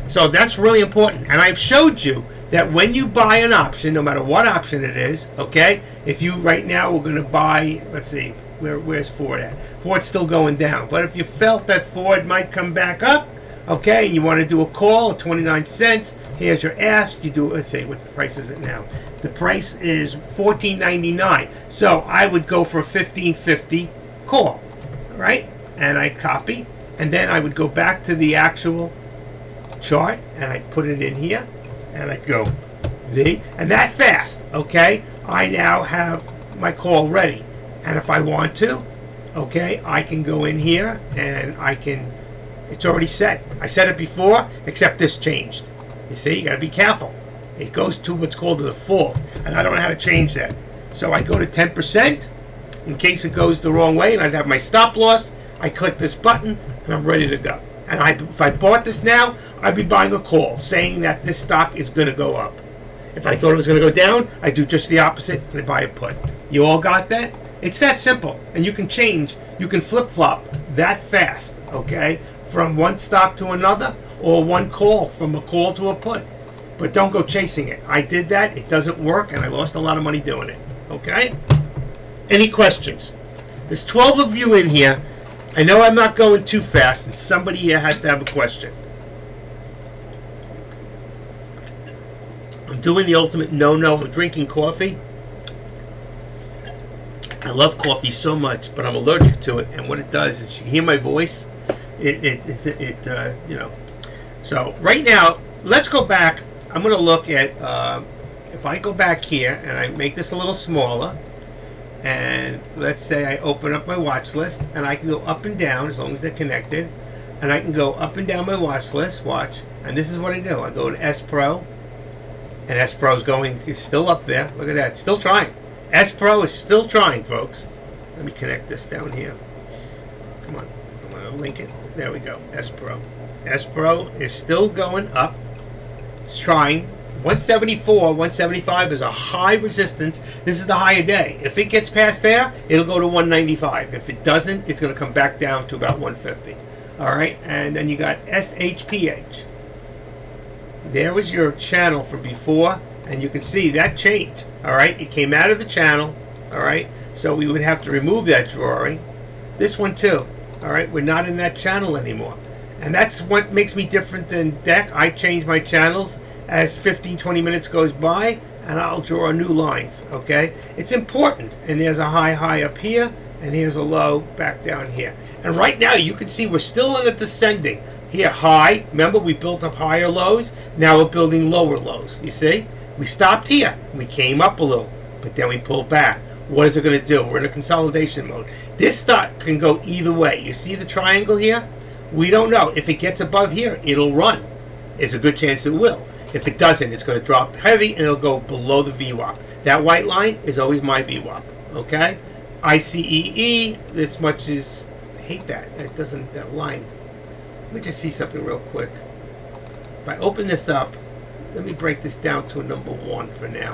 So that's really important. And I've showed you that when you buy an option, no matter what option it is, okay, if you right now we're going to buy, let's see, where's Ford at? Ford's still going down. But if you felt that Ford might come back up, okay, you want to do a call at 29 cents. Here's your ask. You do, let's see, what price is it now? The price is $14.99. So I would go for a $15.50 call, right? And I copy, and then I would go back to the actual chart, and I put it in here, and I go V, and that fast, okay? I now have my call ready, and if I want to, okay, I can go in here, and I can. It's already set. I said it before, except this changed. You see, you got to be careful. It goes to what's called the default, and I don't know how to change that. So I go to 10% in case it goes the wrong way, and I have my stop loss. I click this button, and I'm ready to go. And if I bought this now, I'd be buying a call saying that this stock is going to go up. If I thought it was going to go down, I do just the opposite and I buy a put. You all got that? It's that simple. And you can change, you can flip-flop that fast, okay? From one stock to another, or one call, from a call to a put. But don't go chasing it. I did that. It doesn't work, and I lost a lot of money doing it. Okay? Any questions? There's 12 of you in here. I know I'm not going too fast, and somebody here has to have a question. I'm doing the ultimate no-no. I'm drinking coffee. I love coffee so much, but I'm allergic to it. And what it does is, you hear my voice. You know. So right now, let's go back. I'm going to look at, if I go back here and I make this a little smaller, and let's say I open up my watch list, and I can go up and down as long as they're connected, and I can go up and down my watch list, watch, and this is what I do. I go to S Pro, and S Pro is still up there. Look at that, it's still trying. S Pro is still trying, folks. Let me connect this down here. Come on, I'm going to link it. There we go, S Pro. S Pro is still going up. It's trying. 174, 175 is a high resistance. This is the high a day. If it gets past there, it'll go to 195. If it doesn't, it's going to come back down to about 150. All right, and then you got SHPH. There was your channel from before, and you can see that changed. All right, it came out of the channel. All right, so we would have to remove that drawing. This one too. All right, we're not in that channel anymore. And that's what makes me different than DEC. I change my channels as 15-20 minutes goes by, and I'll draw new lines, okay? It's important. And there's a high up here, and here's a low back down here. And right now, you can see we're still in a descending. Here, high. Remember, we built up higher lows. Now we're building lower lows, you see? We stopped here. We came up a little, but then we pulled back. What is it going to do? We're in a consolidation mode. This stock can go either way. You see the triangle here? We don't know. If it gets above here, it'll run. There's a good chance it will. If it doesn't, it's going to drop heavy and it'll go below the VWAP. That white line is always my VWAP. Okay? ICEE, this much is... I hate that. It doesn't... That line. Let me just see something real quick. If I open this up, let me break this down to a number 1 for now.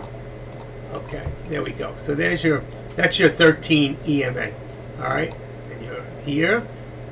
Okay. There we go. So there's your... That's your 13 EMA. Alright? And you're here.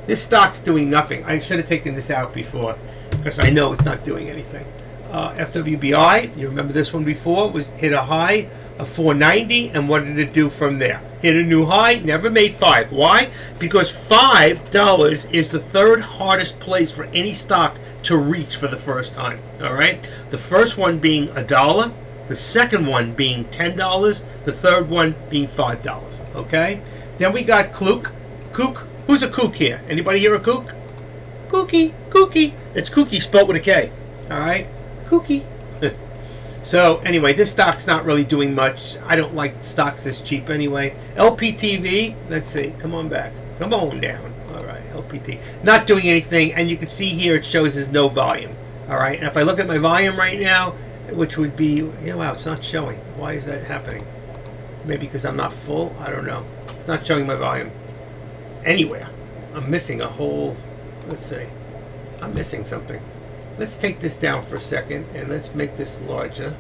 This stock's doing nothing. I should have taken this out before because I know it's not doing anything. FWBI, you remember this one before, was hit a high of 490, and what did it do from there? Hit a new high, never made 5. Why? Because $5 is the third hardest place for any stock to reach for the first time. All right? The first one being $1, the second one being $10, the third one being $5. Okay? Then we got Kook. Who's a kook here? Anybody here a kook? Kooky. It's kooky spelled with a K. Alright? Kooky. So, anyway, this stock's not really doing much. I don't like stocks this cheap anyway. LPTV, let's see. Come on back. Come on down. Alright, LPT. Not doing anything, and you can see here it shows there's no volume. Alright, and if I look at my volume right now, which would be... wow, it's not showing. Why is that happening? Maybe because I'm not full? I don't know. It's not showing my volume anywhere. I'm missing a whole... Let's see. I'm missing something. Let's take this down for a second and let's make this larger.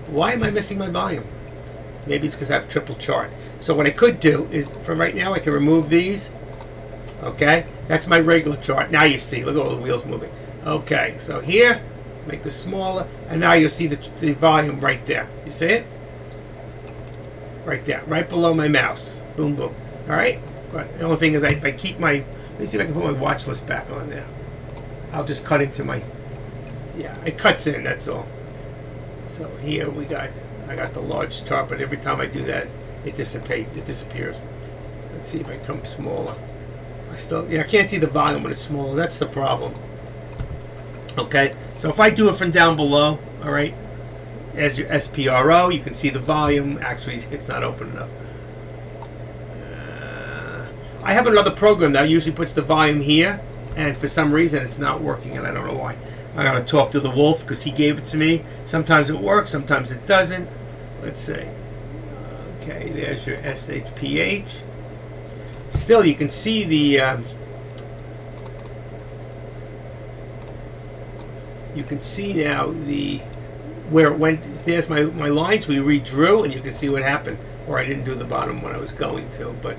Why am I missing my volume? Maybe it's because I have triple chart. So what I could do is, from right now, I can remove these. Okay? That's my regular chart. Now you see. Look at all the wheels moving. Okay. So here, make this smaller. And now you'll see the volume right there. You see it? Right there. Right below my mouse. Boom, boom. All right? But the only thing is, if I keep my... Let me see if I can put my watch list back on there. I'll just cut into my... Yeah, it cuts in, that's all. So here I got the large chart, but every time I do that, it disappears. Let's see if I come smaller. I can't see the volume when it's smaller. That's the problem. Okay, so if I do it from down below, all right, as your SPRO, you can see the volume. Actually, it's not open enough. I have another program that usually puts the volume here, and for some reason it's not working, and I don't know why. I gotta talk to the wolf because he gave it to me. Sometimes it works, sometimes it doesn't. Let's see. Okay, there's your SHPH. Still, you can see the... you can see now the where it went. There's my lines. We redrew, and you can see what happened. Or I didn't do the bottom when I was going to, but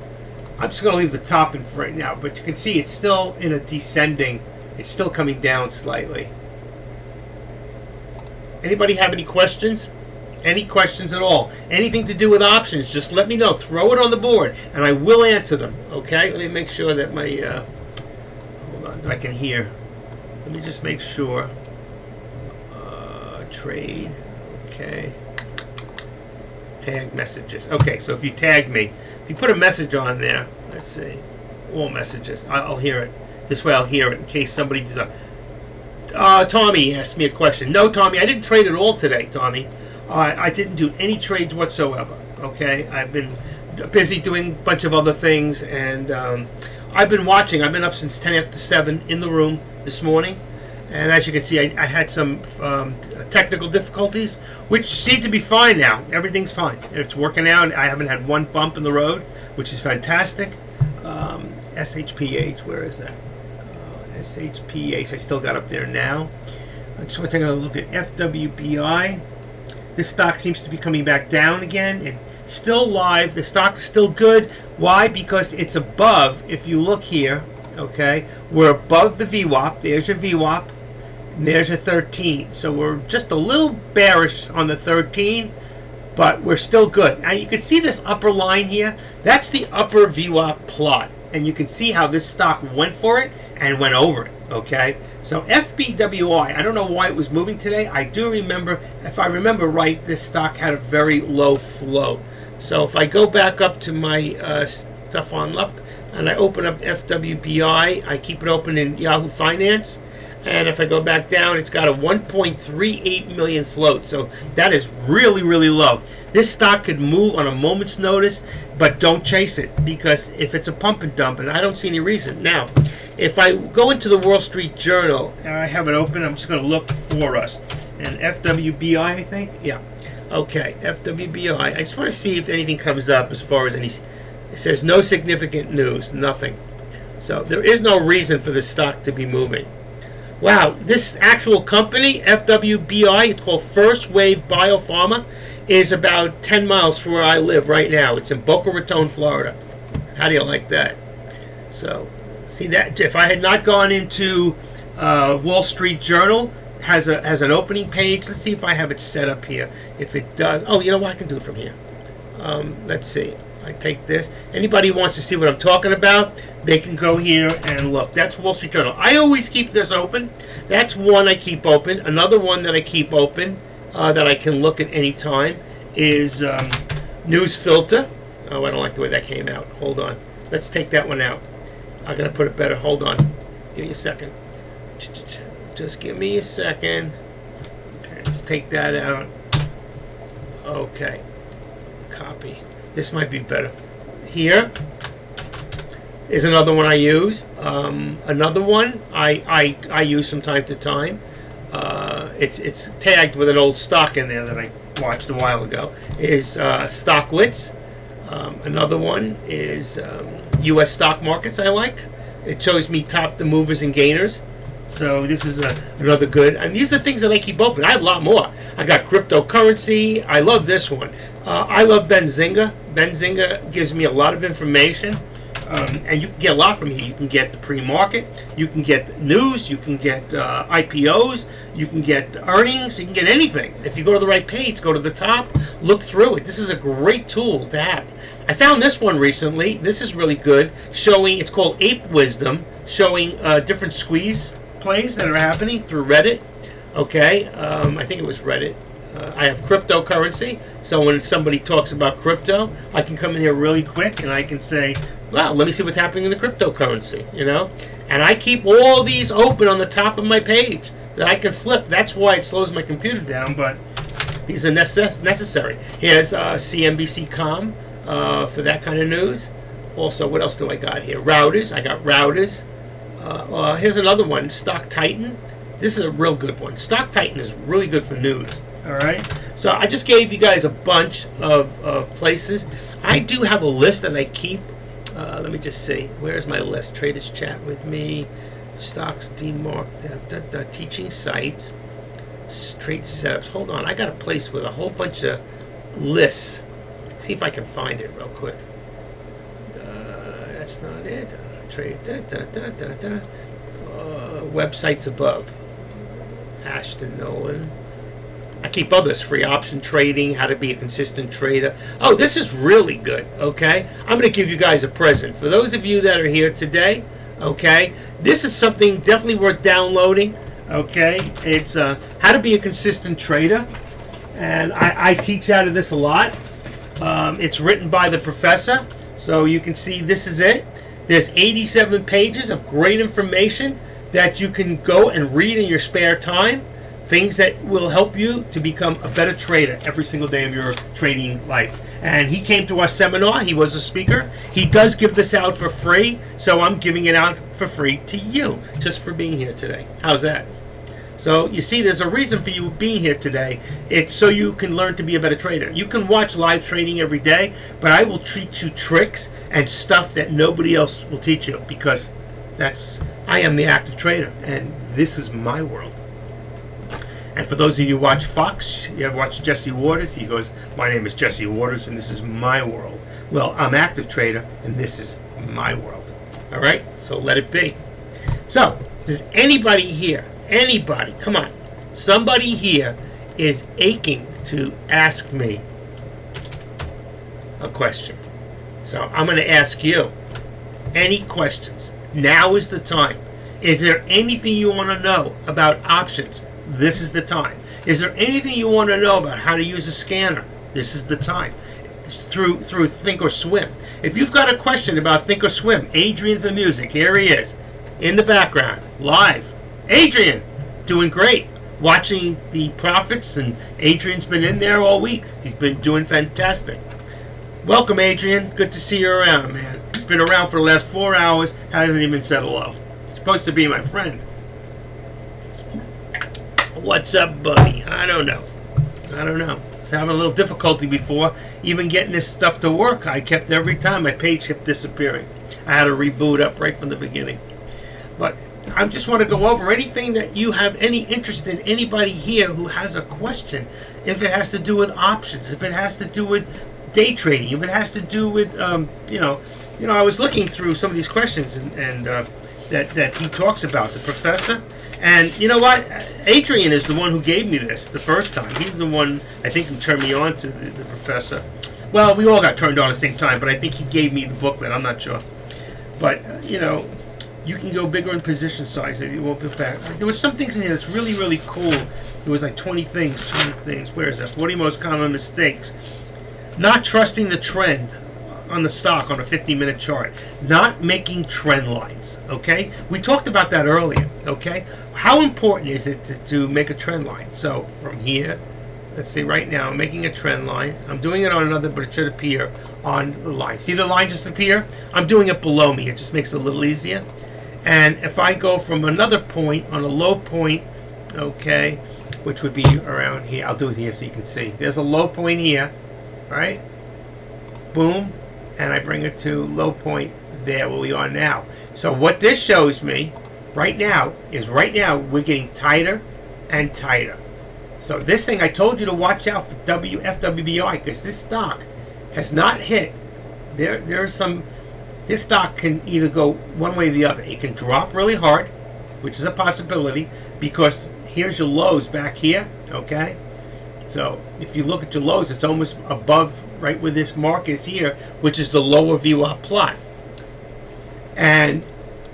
I'm just going to leave the top in for right now. But you can see it's still in a descending. It's still coming down slightly. Anybody have any questions? Any questions at all? Anything to do with options, just let me know. Throw it on the board, and I will answer them. Okay? Let me make sure that my... hold on, I can hear. Let me just make sure. Trade. Okay. Tag messages. Okay, so if you tag me, if you put a message on there, let's see. All messages. I'll hear it. This way I'll hear it in case somebody does a... Tommy asked me a question. No, Tommy, I didn't trade at all today, Tommy. I didn't do any trades whatsoever. Okay, I've been busy doing a bunch of other things, and I've been watching. I've been up since 10 after 7 in the room this morning, and as you can see, I had some technical difficulties, which seem to be fine now. Everything's fine. It's working out. I haven't had one bump in the road, which is fantastic. SHPH, where is that? SHPH, I still got up there now. I just want to take a look at FWBI. This stock seems to be coming back down again. It's still live. The stock is still good. Why? Because it's above. If you look here, okay, we're above the VWAP. There's your VWAP. And there's a 13. So we're just a little bearish on the 13, but we're still good. Now you can see this upper line here. That's the upper VWAP plot. And you can see how this stock went for it and went over it, okay? So FBWI, I don't know why it was moving today. I do remember, if I remember right, this stock had a very low flow. So if I go back up to my stuff on up and I open up FWBI, I keep it open in Yahoo Finance. And if I go back down, it's got a 1.38 million float. So that is really, really low. This stock could move on a moment's notice, but don't chase it, because if it's a pump and dump, and I don't see any reason. Now, if I go into the Wall Street Journal, and I have it open, I'm just going to look for us. And FWBI, I think? Yeah. Okay, FWBI. I just want to see if anything comes up as far as any... It says no significant news, nothing. So there is no reason for this stock to be moving. Wow, this actual company, FWBI, it's called First Wave Biopharma, is about 10 miles from where I live right now. It's in Boca Raton, Florida. How do you like that? So, see that? If I had not gone into Wall Street Journal, has an opening page. Let's see if I have it set up here. If it does, oh, you know what? I can do it from here. Let's see. I take this. Anybody who wants to see what I'm talking about, they can go here and look. That's Wall Street Journal. I always keep this open. That's one I keep open. Another one that I keep open that I can look at any time is News Filter. Oh, I don't like the way that came out. Hold on. Let's take that one out. I'm going to put it better. Hold on. Give me a second. Just give me a second. Okay, let's take that out. Okay. Copy. This might be better. Here is another one I use. Another one I use from time to time. It's tagged with an old stock in there that I watched a while ago. Is Stockwits. Another one is U.S. stock markets I like. It shows me the movers and gainers. So this is another good. And these are things that I keep open. I have a lot more. I got cryptocurrency. I love this one. I love Benzinga. Benzinga gives me a lot of information. And you can get a lot from here. You can get the pre-market. You can get news. You can get IPOs. You can get earnings. You can get anything. If you go to the right page, go to the top, look through it. This is a great tool to have. I found this one recently. This is really good. It's called Ape Wisdom, showing different squeeze plays that are happening through Reddit. Okay, I think it was Reddit. I have cryptocurrency, so when somebody talks about crypto, I can come in here really quick and I can say, well, let me see what's happening in the cryptocurrency, you know? And I keep all these open on the top of my page that I can flip. That's why it slows my computer down, but these are necessary. Here's CNBC.com for that kind of news. Also, what else do I got here? Routers. I got routers. Here's another one, Stock Titan. This is a real good one. Stock Titan is really good for news. All right. So I just gave you guys a bunch of places. I do have a list that I keep. Let me just see. Where's my list? Traders chat with me. Stocks demarked. Teaching sites. Trade setups. Hold on, I got a place with a whole bunch of lists. See if I can find it real quick. That's not it. Trade. Websites above. Ashton Nolan. I keep others. Free option trading. How to be a consistent trader. Oh, this is really good. Okay, I'm going to give you guys a present for those of you that are here today. Okay, this is something definitely worth downloading. Okay, it's how to be a consistent trader, and I teach out of this a lot. It's written by the professor, so you can see this is it. There's 87 pages of great information that you can go and read in your spare time. Things that will help you to become a better trader every single day of your trading life. And he came to our seminar. He was a speaker. He does give this out for free, so I'm giving it out for free to you just for being here today. How's that? So you see, there's a reason for you being here today. It's so you can learn to be a better trader. You can watch live trading every day, but I will teach you tricks and stuff that nobody else will teach you, because I am the active trader, and this is my world. And for those of you who watch Fox, you ever watch Jesse Waters? He goes, my name is Jesse Waters, and this is my world. Well, I'm active trader, and this is my world. All right? So let it be. So, does anybody here, come on, somebody here is aching to ask me a question. So I'm going to ask you any questions. Now is the time. Is there anything you want to know about options? This is the time. Is there anything you want to know about how to use a scanner? This is the time. Through Thinkorswim. If you've got a question about Thinkorswim, Adrian the Music, here he is, in the background, live. Adrian, doing great. Watching the profits, and Adrian's been in there all week. He's been doing fantastic. Welcome, Adrian. Good to see you around, man. He's been around for the last 4 hours, hasn't even said hello. He's supposed to be my friend. What's up, buddy? I don't know. I was having a little difficulty before even getting this stuff to work. I kept every time my page kept disappearing. I had to reboot up right from the beginning. But I just want to go over anything that you have any interest in. Anybody here who has a question, if it has to do with options, if it has to do with day trading, if it has to do with I was looking through some of these questions and that he talks about, the professor. And you know what? Adrian is the one who gave me this the first time. He's the one, I think, who turned me on to the professor. Well, we all got turned on at the same time, but I think he gave me the booklet. I'm not sure. But, you can go bigger in position size. You won't be back. There was some things in here that's really, really cool. There was like 20 things. Where is that? 40 most common mistakes. Not trusting the trend on the stock on a 50-minute chart. Not making trend lines, okay? We talked about that earlier, okay? How important is it to make a trend line? So from here, let's see, right now, I'm making a trend line. I'm doing it on another, but it should appear on the line. See the line just appear? I'm doing it below me. It just makes it a little easier. And if I go from another point on a low point, okay, which would be around here. I'll do it here so you can see. There's a low point here, right? Boom. And I bring it to low point there where we are now. So what this shows me right now is we're getting tighter and tighter. So this thing, I told you to watch out for FWBI, because this stock has not hit. There's some. This stock can either go one way or the other. It can drop really hard, which is a possibility, because here's your lows back here, okay? So if you look at your lows, it's almost above right where this mark is here, which is the lower VWAP plot. And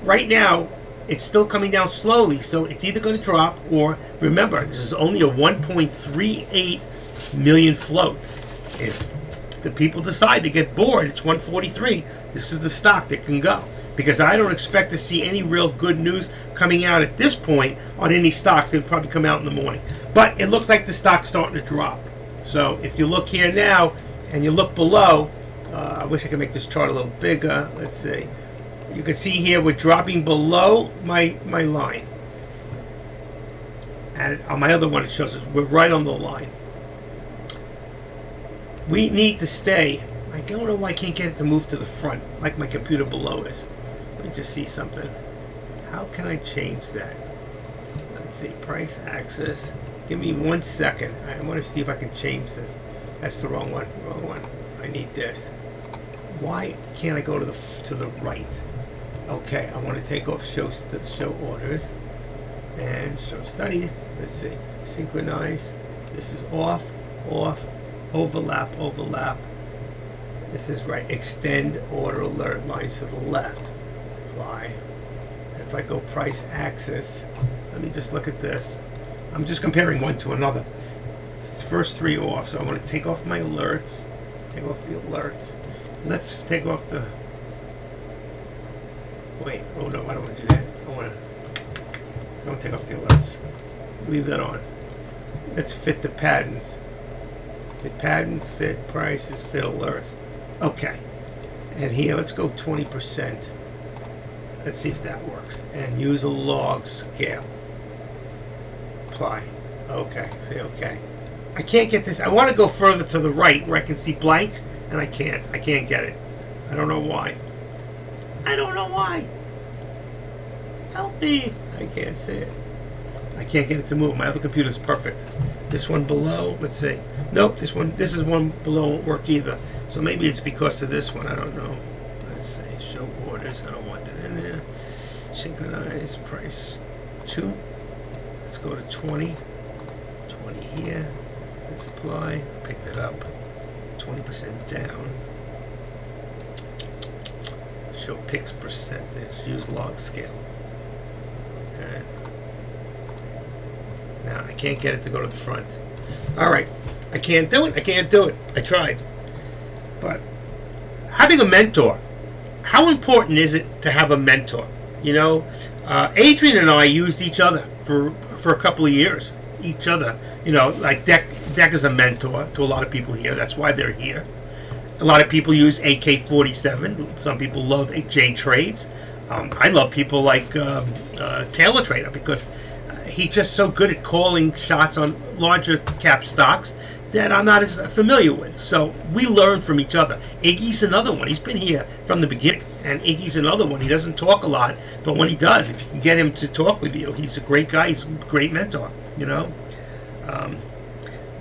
right now, it's still coming down slowly, so it's either going to drop or, remember, this is only a 1.38 million float. If the people decide to get bored, it's 143. This is the stock that can go. Because I don't expect to see any real good news coming out at this point on any stocks. They'll probably come out in the morning. But it looks like the stock's starting to drop. So if you look here now and you look below, I wish I could make this chart a little bigger. Let's see. You can see here we're dropping below my line. And on my other one it shows us we're right on the line. We need to stay. I don't know why I can't get it to move to the front like my computer below is. Let me just see something. How can I change that? Let's see. Price access. Give me 1 second. I want to see if I can change this. That's the wrong one. Wrong one. I need this. Why can't I go to the right? Okay, I want to take off show orders and show studies. Let's see. Synchronize. This is off, overlap. This is right. Extend order alert lines to the left. Apply. If I go price axis, let me just look at this. I'm just comparing one to another. First 3 off, so I want to take off my alerts. Take off the alerts. Let's take off the... Wait, oh no, I don't want to do that. I want to... Don't take off the alerts. Leave that on. Let's fit the patterns. Fit patterns, fit prices, fit alerts. Okay. And here, let's go 20%. Let's see if that works. And use a log scale. Apply. Okay. Say okay. I can't get this. I want to go further to the right where I can see blank, and I can't. I can't get it. I don't know why. I don't know why. Help me. I can't see it. I can't get it to move. My other computer is perfect. This one below, let's see. Nope, this is one below won't work either. So maybe it's because of this one. I don't know. Let's see. Show orders. I don't want that in there. Synchronize price 2. Let's go to 20. 20 here. Let's apply. Picked it up. 20% down. Show picks percentage. Use log scale. Okay. Now I can't get it to go to the front. All right. I can't do it. I tried. But having a mentor, how important is it to have a mentor? You know, Adrian and I used each other for a couple of years. Each other, you know, like Deck is a mentor to a lot of people here. That's why they're here. A lot of people use AK-47. Some people love J Trades. I love people like Taylor Trader because he's just so good at calling shots on larger cap stocks that I'm not as familiar with. So we learn from each other. Iggy's another one. He's been here from the beginning. And Iggy's another one. He doesn't talk a lot, but when he does, if you can get him to talk with you, he's a great guy. He's a great mentor, you know.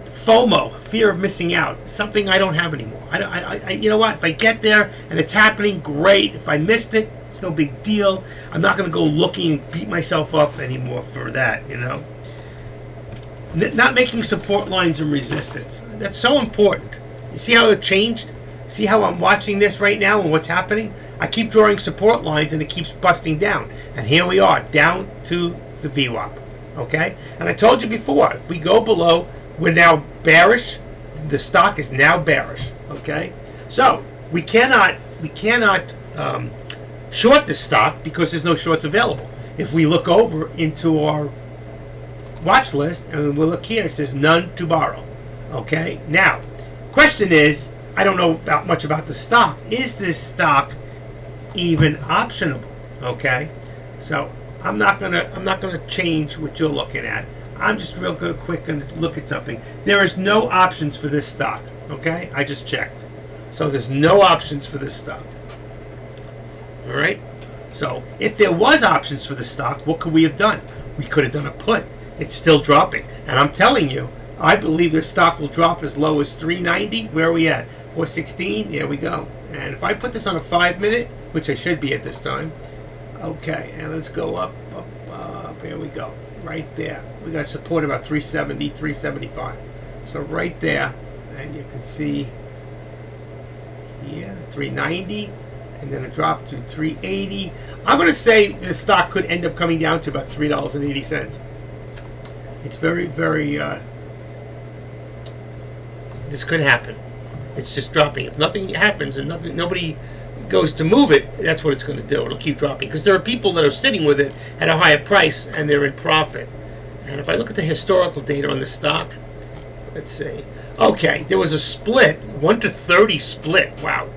FOMO, fear of missing out, something I don't have anymore. I you know what? If I get there and it's happening, great. If I missed it, it's no big deal. I'm not going to go looking and beat myself up anymore for that, you know. Not making support lines and resistance. That's so important. You see how it changed? See how I'm watching this right now and what's happening? I keep drawing support lines and it keeps busting down. And here we are, down to the VWAP. Okay? And I told you before, if we go below, we're now bearish. The stock is now bearish. Okay? So, we cannot short this stock because there's no shorts available. If we look over into our watch list and we'll look here, it says none to borrow. Okay? Now, question is, I don't know much about the stock. Is this stock even optionable? Okay? So, I'm not gonna change what you're looking at. I'm just real good, quick, going to look at something. There is no options for this stock. Okay, I just checked. So there's no options for this stock. All right. So if there was options for the stock, what could we have done? We could have done a put. It's still dropping, and I'm telling you, I believe this stock will drop as low as 390. Where are we at? 416. There we go. And if I put this on a 5-minute, which I should be at this time. Okay, and let's go up. Here we go. Right there. We got support about 370, 375. So right there, and you can see here, 390, and then a drop to 380. I'm going to say this stock could end up coming down to about $3.80. It's very, very, this could happen. It's just dropping. If nothing happens and nobody goes to move it, that's what it's going to do. It'll keep dropping because there are people that are sitting with it at a higher price and they're in profit. And if I look at the historical data on the stock, let's see. Okay, there was a split, 1-30 split. Wow,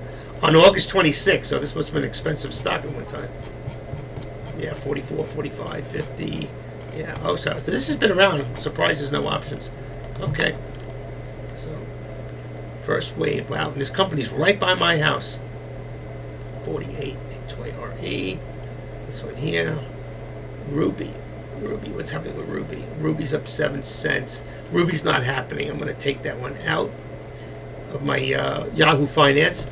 on August 26th. So this must have been an expensive stock at one time. Yeah, 44, 45, 50. Yeah. Oh, so this has been around. I'm surprised there's no options. Okay. So first wave. Wow, and this company's right by my house. 48 HYRE. This one here, Ruby. Ruby, what's happening with Ruby? Ruby's up 7 cents. Ruby's not happening. I'm going to take that one out of my Yahoo Finance.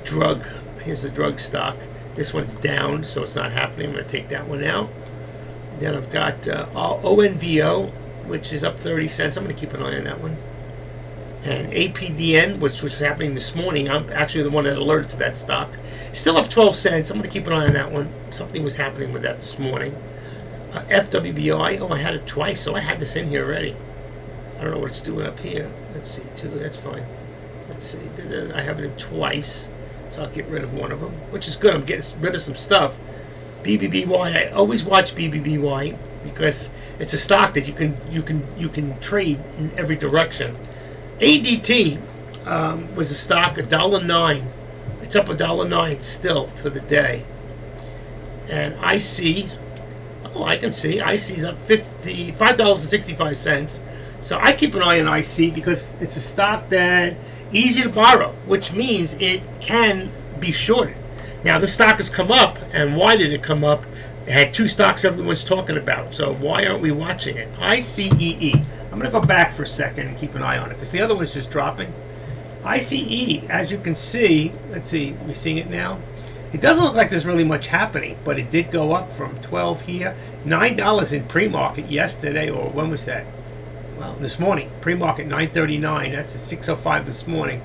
Drug, here's the drug stock. This one's down, so it's not happening. I'm going to take that one out. Then I've got ONVO, which is up 30 cents. I'm going to keep an eye on that one. And APDN, which was happening this morning. I'm actually the one that alerted to that stock. Still up 12 cents. I'm going to keep an eye on that one. Something was happening with that this morning. FWBI, oh, I had it twice, so I had this in here already. I don't know what it's doing up here. Let's see, two, that's fine. Let's see, I have it twice, so I'll get rid of one of them, which is good. I'm getting rid of some stuff. BBBY, I always watch BBBY because it's a stock that you can trade in every direction. ADT was a stock $1.09. It's up $1.09 still to the day. And IC, oh, I can see IC's up $5.65. So I keep an eye on IC because it's a stock that easy to borrow, which means it can be shorted. Now the stock has come up, and why did it come up? It had two stocks everyone's talking about. So why aren't we watching it? ICEE. I'm going to go back for a second and keep an eye on it because the other one's just dropping. ICE, as you can see, let's see, we're seeing it now. It doesn't look like there's really much happening, but it did go up from 12 here, $9 in pre-market yesterday, or when was that? Well, this morning, pre-market 9.39. That's at 6:05 this morning.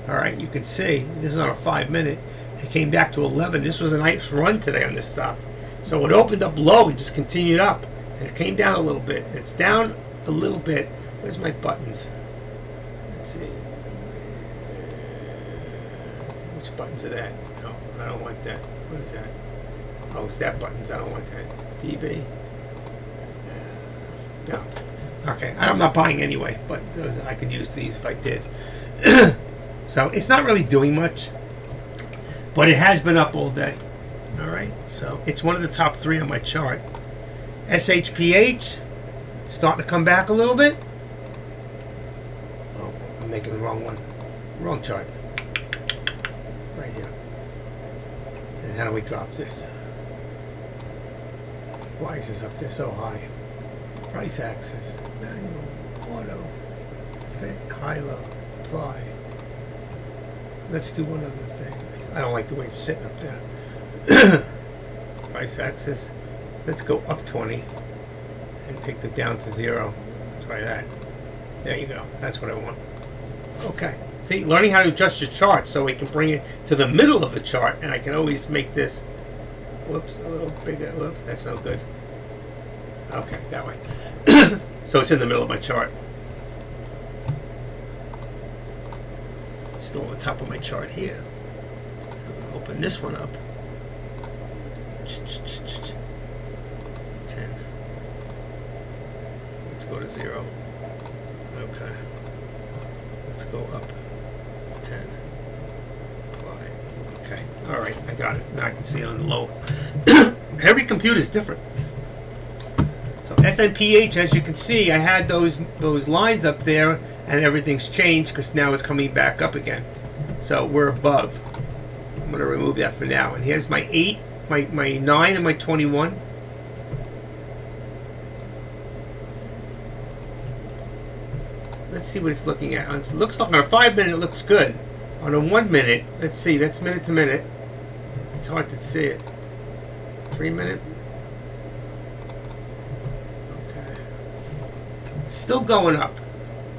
All right, you can see this is on a 5-minute. It came back to 11. This was a nice run today on this stock. So it opened up low and just continued up, and it came down a little bit. It's down a little bit. Where's my buttons? Let's see. Which buttons are that? No, I don't want that. What is that? Oh, it's that buttons. I don't want that. DB. No. Okay, I'm not buying anyway, but those, I could use these if I did. So it's not really doing much, but it has been up all day. All right, so it's one of the top 3 on my chart. SHPH starting to come back a little bit. Oh, I'm making the wrong one. Wrong chart. Right here. And how do we drop this? Why is this up there so high? Price axis, manual, auto, fit, high-low, apply. Let's do one other thing. I don't like the way it's sitting up there. Price axis. Let's go up 20 and take the down to 0. Try that. There you go. That's what I want. Okay. See, learning how to adjust your chart so we can bring it to the middle of the chart, and I can always make this, whoops, a little bigger. Whoops, that's no good. Okay, that way. So it's in the middle of my chart. Still on the top of my chart here. Open this one up. 10. Let's go to 0. Okay. Let's go up 10. Okay. All right. I got it. Now I can see it on the low. Every computer is different. So SNPH, as you can see, I had those lines up there, and everything's changed because now it's coming back up again. So we're above. I'm going to remove that for now. And here's my 8, my 9, and my 21. Let's see what it's looking at. It looks like on a 5-minute it looks good. On a 1-minute, let's see, that's minute to minute. It's hard to see it. 3-minute. Okay. Still going up.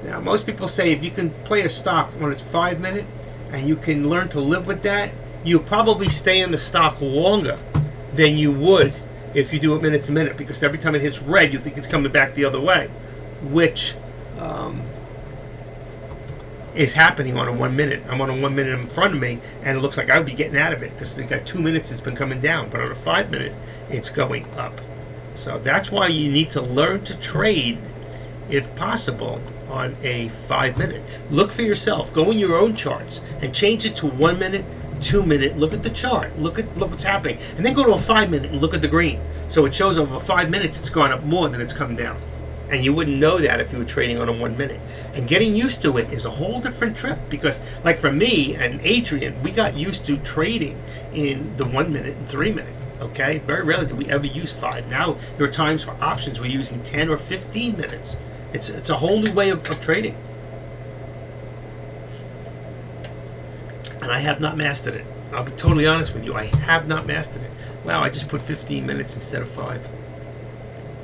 Now, most people say if you can play a stock when it's 5-minute and you can learn to live with that, you'll probably stay in the stock longer than you would if you do it minute to minute, because every time it hits red, you think it's coming back the other way, which is happening on a 1-minute. I'm on a 1-minute in front of me, and it looks like I would be getting out of it because they got 2 minutes it's been coming down, but on a 5-minute, it's going up. So that's why you need to learn to trade, if possible, on a 5-minute. Look for yourself. Go in your own charts and change it to 1-minute, 2-minute. Look at the chart. Look what's happening, and then go to a 5-minute and look at the green. So it shows over 5 minutes it's gone up more than it's come down. And you wouldn't know that if you were trading on a 1-minute. And getting used to it is a whole different trip, because like for me and Adrian, we got used to trading in the 1-minute and 3-minute. Okay, very rarely do we ever use 5. Now there are times for options we're using 10 or 15 minutes. It's a whole new way of trading, and I have not mastered it. I'll be totally honest with you. I have not mastered it. Wow, I just put 15 minutes instead of 5.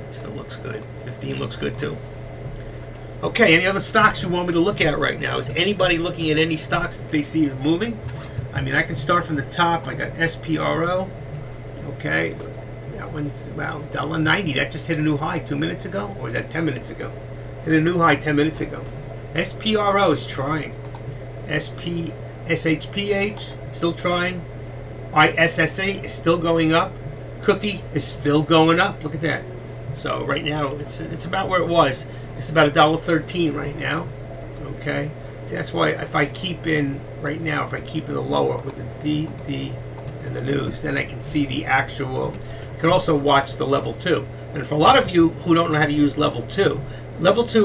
It still looks good. 15 looks good too. Okay, any other stocks you want me to look at right now? Is anybody looking at any stocks that they see is moving? I mean, I can start from the top. I got SPRO. Okay, that one's, wow, $1.90. That just hit a new high 2 minutes ago? Or was that 10 minutes ago? Hit a new high 10 minutes ago. SPRO is trying. SHPH, still trying. ISSA is still going up. Cookie is still going up. Look at that. So right now, it's about where it was. It's about $1.13 right now. Okay, so that's why if I keep in right now, if I keep in the lower with the D, and the news, then I can see the actual. You can also watch the level 2. And for a lot of you who don't know how to use level 2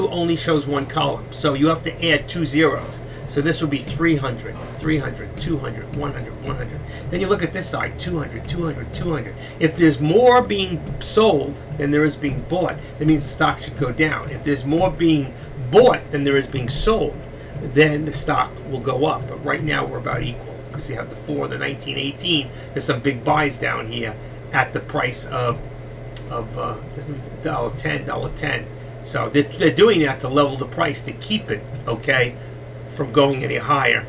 only shows one column. So you have to add 2 zeros. So this would be 300, 300, 200, 100, 100. Then you look at this side, 200, 200, 200. If there's more being sold than there is being bought, that means the stock should go down. If there's more being bought than there is being sold, then the stock will go up. But right now we're about equal, because you have the 4, the 1918. There's some big buys down here at the price of $1.10, $1.10. So they're doing that to level the price to keep it, okay, from going any higher.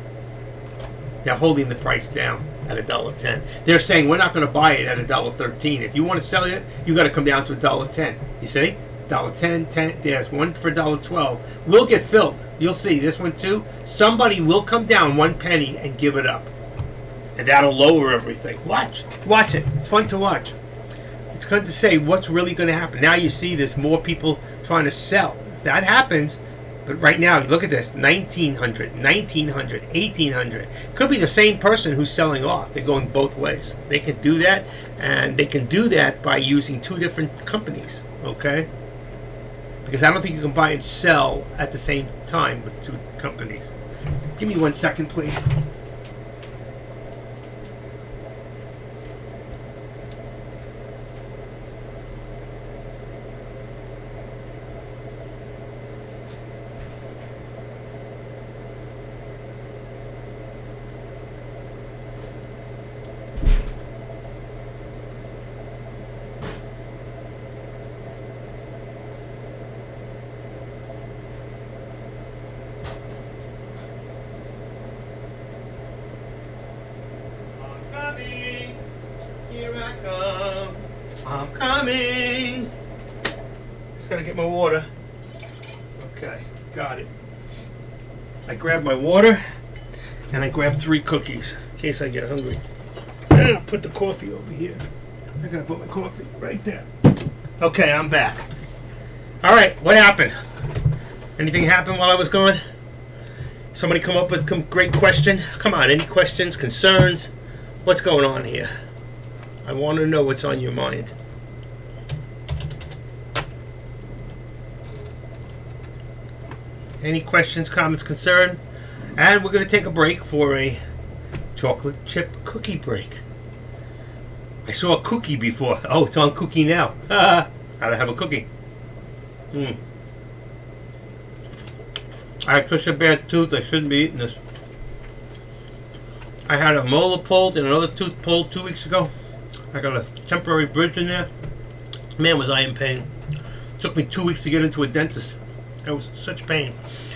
They're holding the price down at $1.10. They're saying we're not going to buy it at $1.13. If you want to sell it, you got to come down to $1.10. You see, $1.10, 10. There's one for $1.12. We'll get filled. You'll see this one too. Somebody will come down 1 penny and give it up, and that'll lower everything. Watch it. It's fun to watch. It's good to say what's really going to happen. Now you see there's more people trying to sell. If that happens, but right now, look at this, 1900, 1900, 1800. Could be the same person who's selling off. They're going both ways. They can do that, and they can do that by using 2 different companies, okay? Because I don't think you can buy and sell at the same time with 2 companies. Give me 1 second, please. I'm coming. Just gotta get my water. Okay, got it. I grabbed my water and I grabbed 3 cookies in case I get hungry. And I'll put the coffee over here. I gotta put my coffee right there. Okay, I'm back. Alright, what happened? Anything happen while I was gone? Somebody come up with some great question? Come on, any questions, concerns? What's going on here? I want to know what's on your mind. Any questions, comments, concern? And we're going to take a break for a chocolate chip cookie break. I saw a cookie before. Oh, it's on cookie now. How to have a cookie. I have such a bad tooth, I shouldn't be eating this. I had a molar pulled and another tooth pulled 2 weeks ago. I got a temporary bridge in there. Man, was I in pain. It took me 2 weeks to get into a dentist. It was such pain.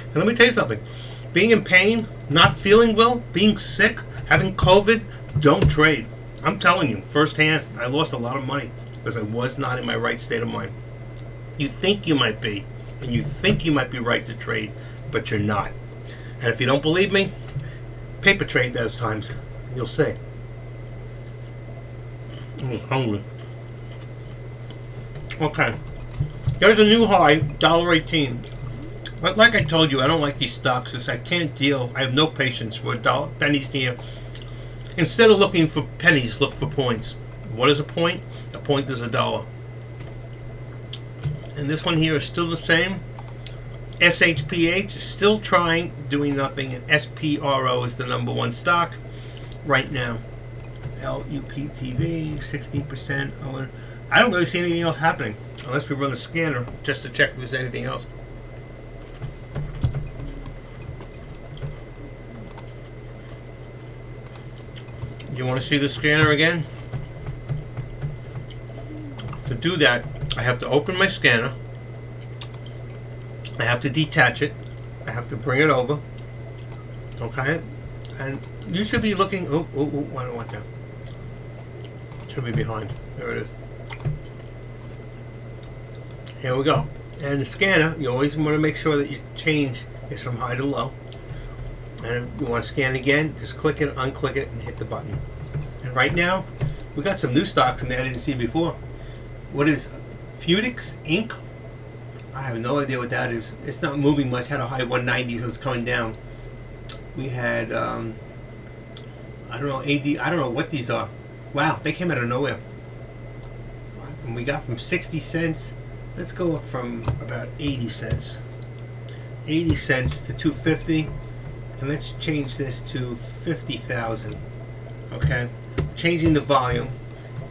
And let me tell you something. Being in pain, not feeling well, being sick, having COVID, don't trade. I'm telling you, firsthand, I lost a lot of money because I was not in my right state of mind. You think you might be, and you think you might be right to trade, but you're not. And if you don't believe me, paper trade those times. You'll see. I'm hungry. Okay. There's a new high, $1.18. But like I told you, I don't like these stocks because I can't deal. I have no patience for pennies here. Instead of looking for pennies, look for points. What is a point? A point is $1. And this one here is still the same. SHPH is still trying, doing nothing, and SPRO is the #1 stock right now. LUPTV, 16%. Oh, I don't really see anything else happening unless we run the scanner just to check if there's anything else. You want to see the scanner again? To do that, I have to open my scanner. I have to detach it. I have to bring it over. Okay? And you should be looking... Oh, I don't want that. Should be behind. There it is. Here we go. And the scanner, you always want to make sure that your change is from high to low. And if you want to scan again, just click it, unclick it, and hit the button. And right now, we got some new stocks in there I didn't see before. What is Fudix Inc.? I have no idea what that is. It's not moving much. Had a high 190, so it's coming down. We had, I don't know, I don't know what these are. Wow, they came out of nowhere. And we got from 60 cents. Let's go up from about 80 cents. 80 cents to 250. And let's change this to 50,000. Okay? Changing the volume.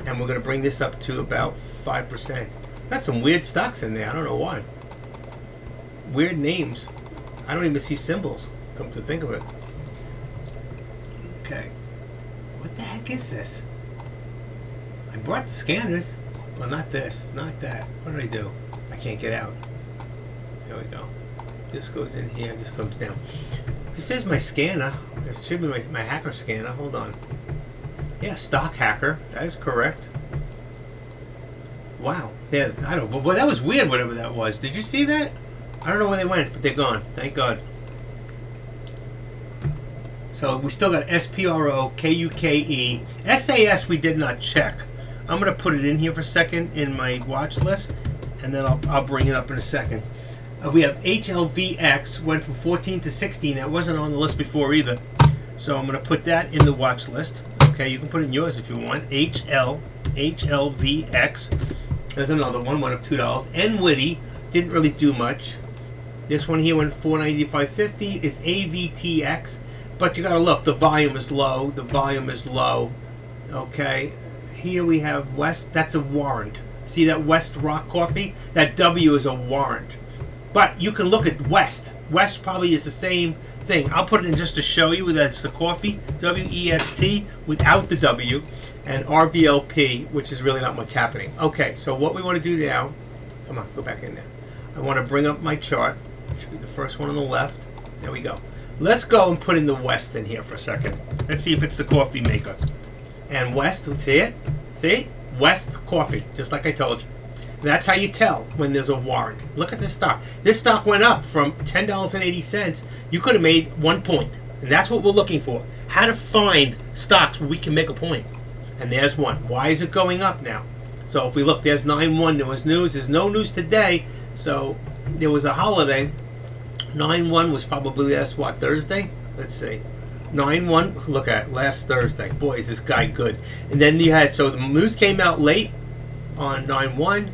And we're going to bring this up to about 5%. Got some weird stocks in there. I don't know why. Weird names. I don't even see symbols, come to think of it. Okay. What the heck is this? I brought the scanners. Well, not this. Not that. What did I do? I can't get out. There we go. This goes in here. This comes down. This is my scanner. This should be my hacker scanner. Hold on. Yeah, stock hacker. That is correct. Wow. Yeah, I don't know. Well, that was weird, whatever that was. Did you see that? I don't know where they went, but they're gone. Thank God. So we still got SPRO, KUKE. SAS we did not check. I'm going to put it in here for a second in my watch list, and then I'll bring it up in a second. We have HLVX, went from 14 to 16. That wasn't on the list before either. So I'm going to put that in the watch list. Okay, you can put it in yours if you want. HLVX. There's another one, went up $2. NWITY didn't really do much. This one here went $4.95.50. It's AVTX, but you got to look. The volume is low. The volume is low. Okay, here we have West. That's a warrant. See that West Rock Coffee? That W is a warrant. But you can look at West. West probably is the same thing. I'll put it in just to show you that it's the coffee, WEST, without the W, and RVLP, which is really not much happening. Okay, so what we want to do now, come on, go back in there. I want to bring up my chart. Should be the first one on the left. There we go. Let's go and put in the West in here for a second. Let's see if it's the coffee maker. And West, see it? See? West Coffee, just like I told you. That's how you tell when there's a warrant. Look at this stock. This stock went up from $10.80. You could have made 1 point. And that's what we're looking for. How to find stocks where we can make a point. And there's one. Why is it going up now? So if we look, there's 9-1. There was news. There's no news today. So there was a holiday. 9-1 was probably last, what, Thursday? Let's see. 9-1. Look at it, last Thursday. Boy, is this guy good. And then you had, so the news came out late on 9-1.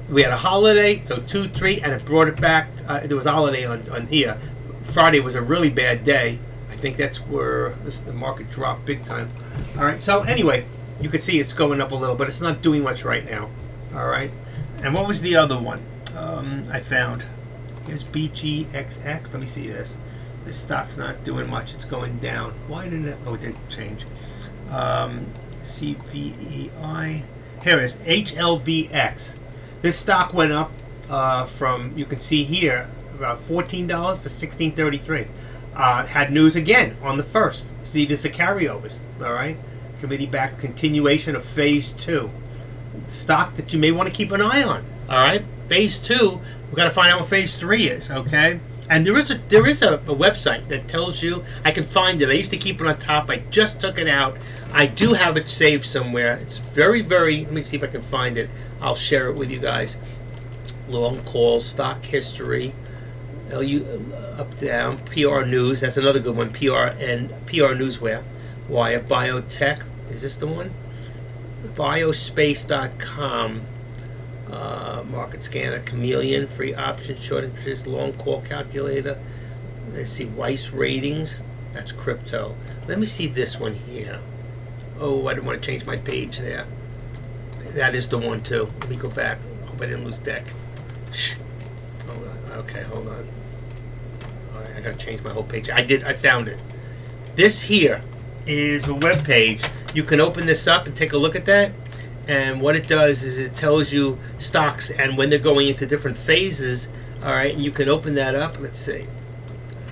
We had a holiday, so 2-3, and it brought it back. There was a holiday on here. Friday was a really bad day. I think that's where the market dropped big time. All right, so anyway, you can see it's going up a little, but it's not doing much right now. All right, and what was the other one I found? Here's BGXX. Let me see this. This stock's not doing much. It's going down. Why didn't it? Oh, it did change. CVEI. Here it is, HLVX. This stock went up from, you can see here, about $14 to $16.33. Had news again on the 1st. See, this is carryovers, all right? Committee-backed continuation of Phase 2. Stock that you may want to keep an eye on, all right? Phase 2, we've got to find out what Phase 3 is, okay? And there is a website that tells you. I can find it. I used to keep it on top. I just took it out. I do have it saved somewhere. It's very, very, let me see if I can find it. I'll share it with you guys. Long calls, stock history, LU up down, PR news. That's another good one. PR Newsware. Wire Biotech. Is this the one? Biospace.com. Market scanner, chameleon, free option, short interest, long call calculator. Let's see, Weiss ratings. That's crypto. Let me see this one here. Oh, I didn't want to change my page there. That is the one too. Let me go back. Hope I didn't lose deck. Shh. Hold on. Okay, hold on. All right, I gotta change my whole page. I found it. This here is a web page. You can open this up and take a look at that. And what it does is it tells you stocks and when they're going into different phases. All right, and you can open that up. Let's see.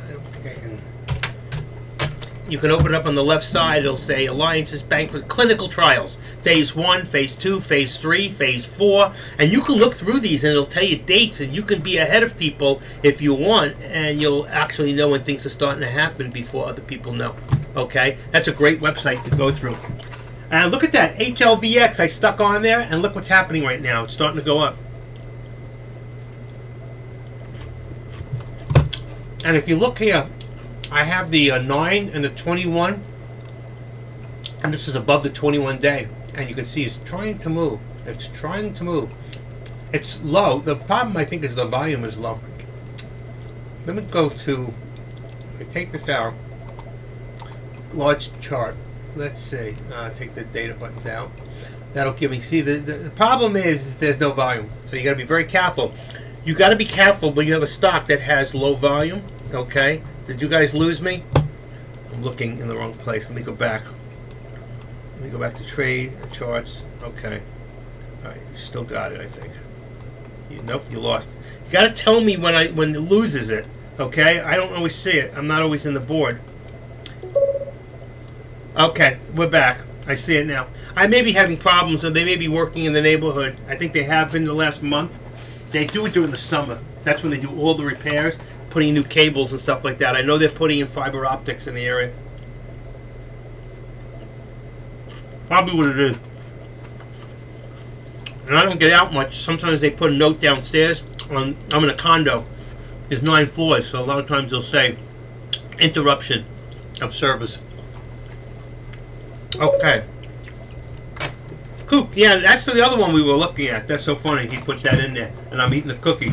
I don't think I can. You can open it up on the left side. It'll say Alliances Bank for clinical trials. Phase 1, Phase 2, Phase 3, Phase 4. And you can look through these and it'll tell you dates. And you can be ahead of people if you want. And you'll actually know when things are starting to happen before other people know. Okay? That's a great website to go through. And look at that. HLVX. I stuck on there. And look what's happening right now. It's starting to go up. And if you look here, I have the 9 and the 21, and this is above the 21 day, and you can see it's trying to move. It's trying to move. It's low. The problem, I think, is the volume is low. Let me go to, I take this out, large chart. Let's see. Take the data buttons out. That'll give me, see, the problem is there's no volume, so you got to be very careful. You got to be careful when you have a stock that has low volume. Okay, did you guys lose me? I'm looking in the wrong place. Let me go back. Let me go back to trade charts. Okay, all right, you still got it, I think. Nope, you lost. You got to tell me when it loses it. Okay, I don't always see it. I'm not always in the board. Okay, we're back. I see it now. I may be having problems, or they may be working in the neighborhood. I think they have been the last month. They do it during the summer. That's when they do all the repairs, putting in new cables and stuff like that. I know they're putting in fiber optics in the area. Probably what it is. And I don't get out much. Sometimes they put a note downstairs. I'm in a condo. There's 9 floors, so a lot of times they'll say interruption of service. Okay. Kook, yeah, that's the other one we were looking at. That's so funny. He put that in there, and I'm eating the cookie.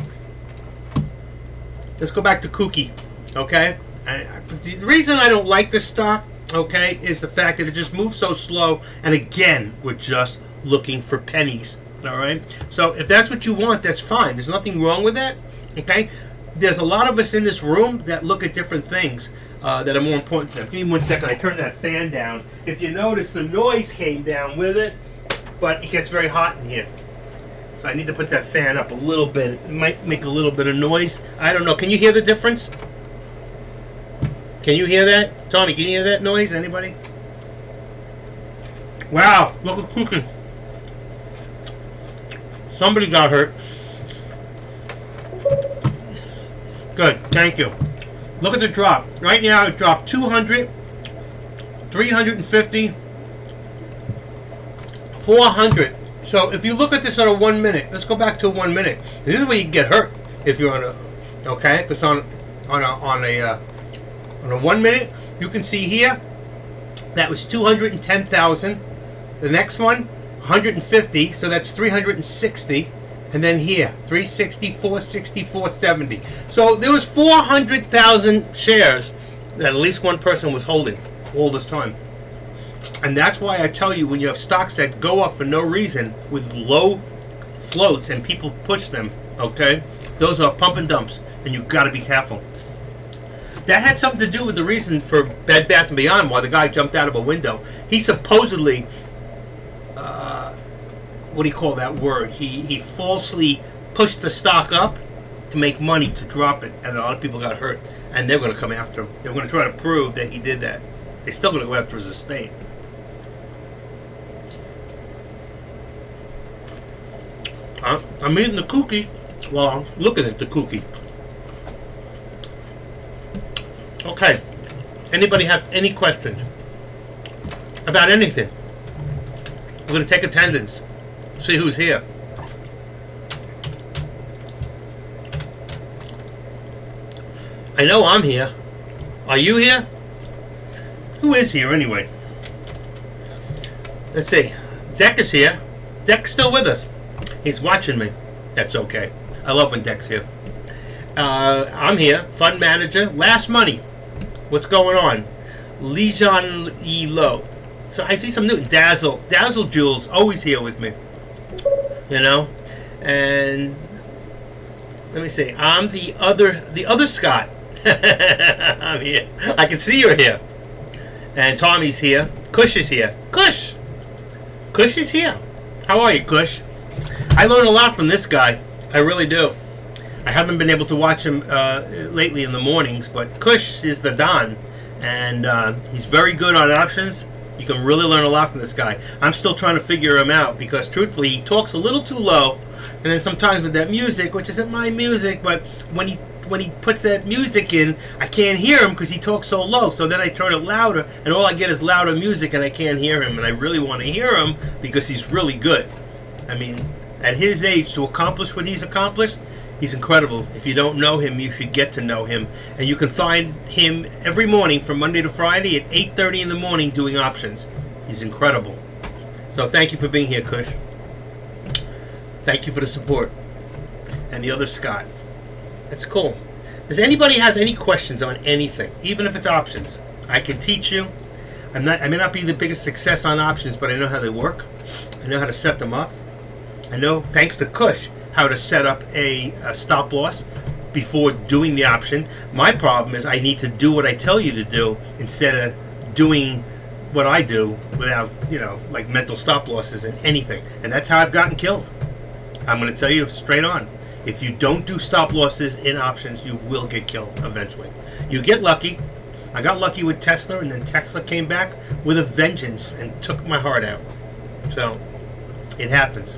Let's go back to Kooky, okay? The reason I don't like this stock, okay, is the fact that it just moves so slow, and again, we're just looking for pennies, all right? So if that's what you want, that's fine. There's nothing wrong with that, okay? There's a lot of us in this room that look at different things that are more important to them. Give me 1 second. I turned that fan down. If you notice, the noise came down with it, but it gets very hot in here. So I need to put that fan up a little bit. It might make a little bit of noise. I don't know. Can you hear the difference? Can you hear that? Tommy, can you hear that noise? Anybody? Wow, look at cooking. Somebody got hurt. Good, thank you. Look at the drop. Right now it dropped 200, 350, 400. So if you look at this on a 1 minute, let's go back to 1 minute. This is where you get hurt if you're on a, okay? Because on a 1 minute, you can see here that was 210,000. The next one, 150. So that's 360. And then here, 360, 460, 470. So there was 400,000 shares that at least one person was holding all this time. And that's why I tell you, when you have stocks that go up for no reason with low floats and people push them, okay, those are pump and dumps, and you've got to be careful. That had something to do with the reason for Bed Bath & Beyond, why the guy jumped out of a window. He supposedly, what do you call that word? He falsely pushed the stock up to make money to drop it, and a lot of people got hurt, and they're going to come after him. They're going to try to prove that he did that. They're still going to go after his estate. I'm eating the cookie while I'm looking at the cookie. Okay. Anybody have any questions about anything? We're going to take attendance. See who's here. I know I'm here. Are you here? Who is here anyway? Let's see. Deck is here. Deck's still with us. He's watching me. That's okay. I love when Deck's here. I'm here. Fund manager. Last money. What's going on? Lijon E. Low. So I see some new Dazzle Jewels always here with me. You know, and let me see. I'm the other Scott. I'm here. I can see you're here. And Tommy's here. Kush is here. Kush is here. How are you, Kush? I learn a lot from this guy. I really do. I haven't been able to watch him lately in the mornings, but Kush is the Don, and he's very good on options. You can really learn a lot from this guy. I'm still trying to figure him out because, truthfully, he talks a little too low, and then sometimes with that music, which isn't my music, but when he puts that music in, I can't hear him because he talks so low. So then I turn it louder, and all I get is louder music, and I can't hear him. And I really want to hear him because he's really good. I mean, at his age, to accomplish what he's accomplished, he's incredible. If you don't know him, you should get to know him. And you can find him every morning from Monday to Friday at 8:30 in the morning doing options. He's incredible. So thank you for being here, Kush. Thank you for the support. And the other Scott. That's cool. Does anybody have any questions on anything, even if it's options? I can teach you. I may not be the biggest success on options, but I know how they work. I know how to set them up. I know, thanks to Kush, how to set up a stop loss before doing the option. My problem is I need to do what I tell you to do instead of doing what I do without, like mental stop losses and anything. And that's how I've gotten killed. I'm going to tell you straight on. If you don't do stop losses in options, you will get killed eventually. You get lucky. I got lucky with Tesla, and then Tesla came back with a vengeance and took my heart out. So, it happens.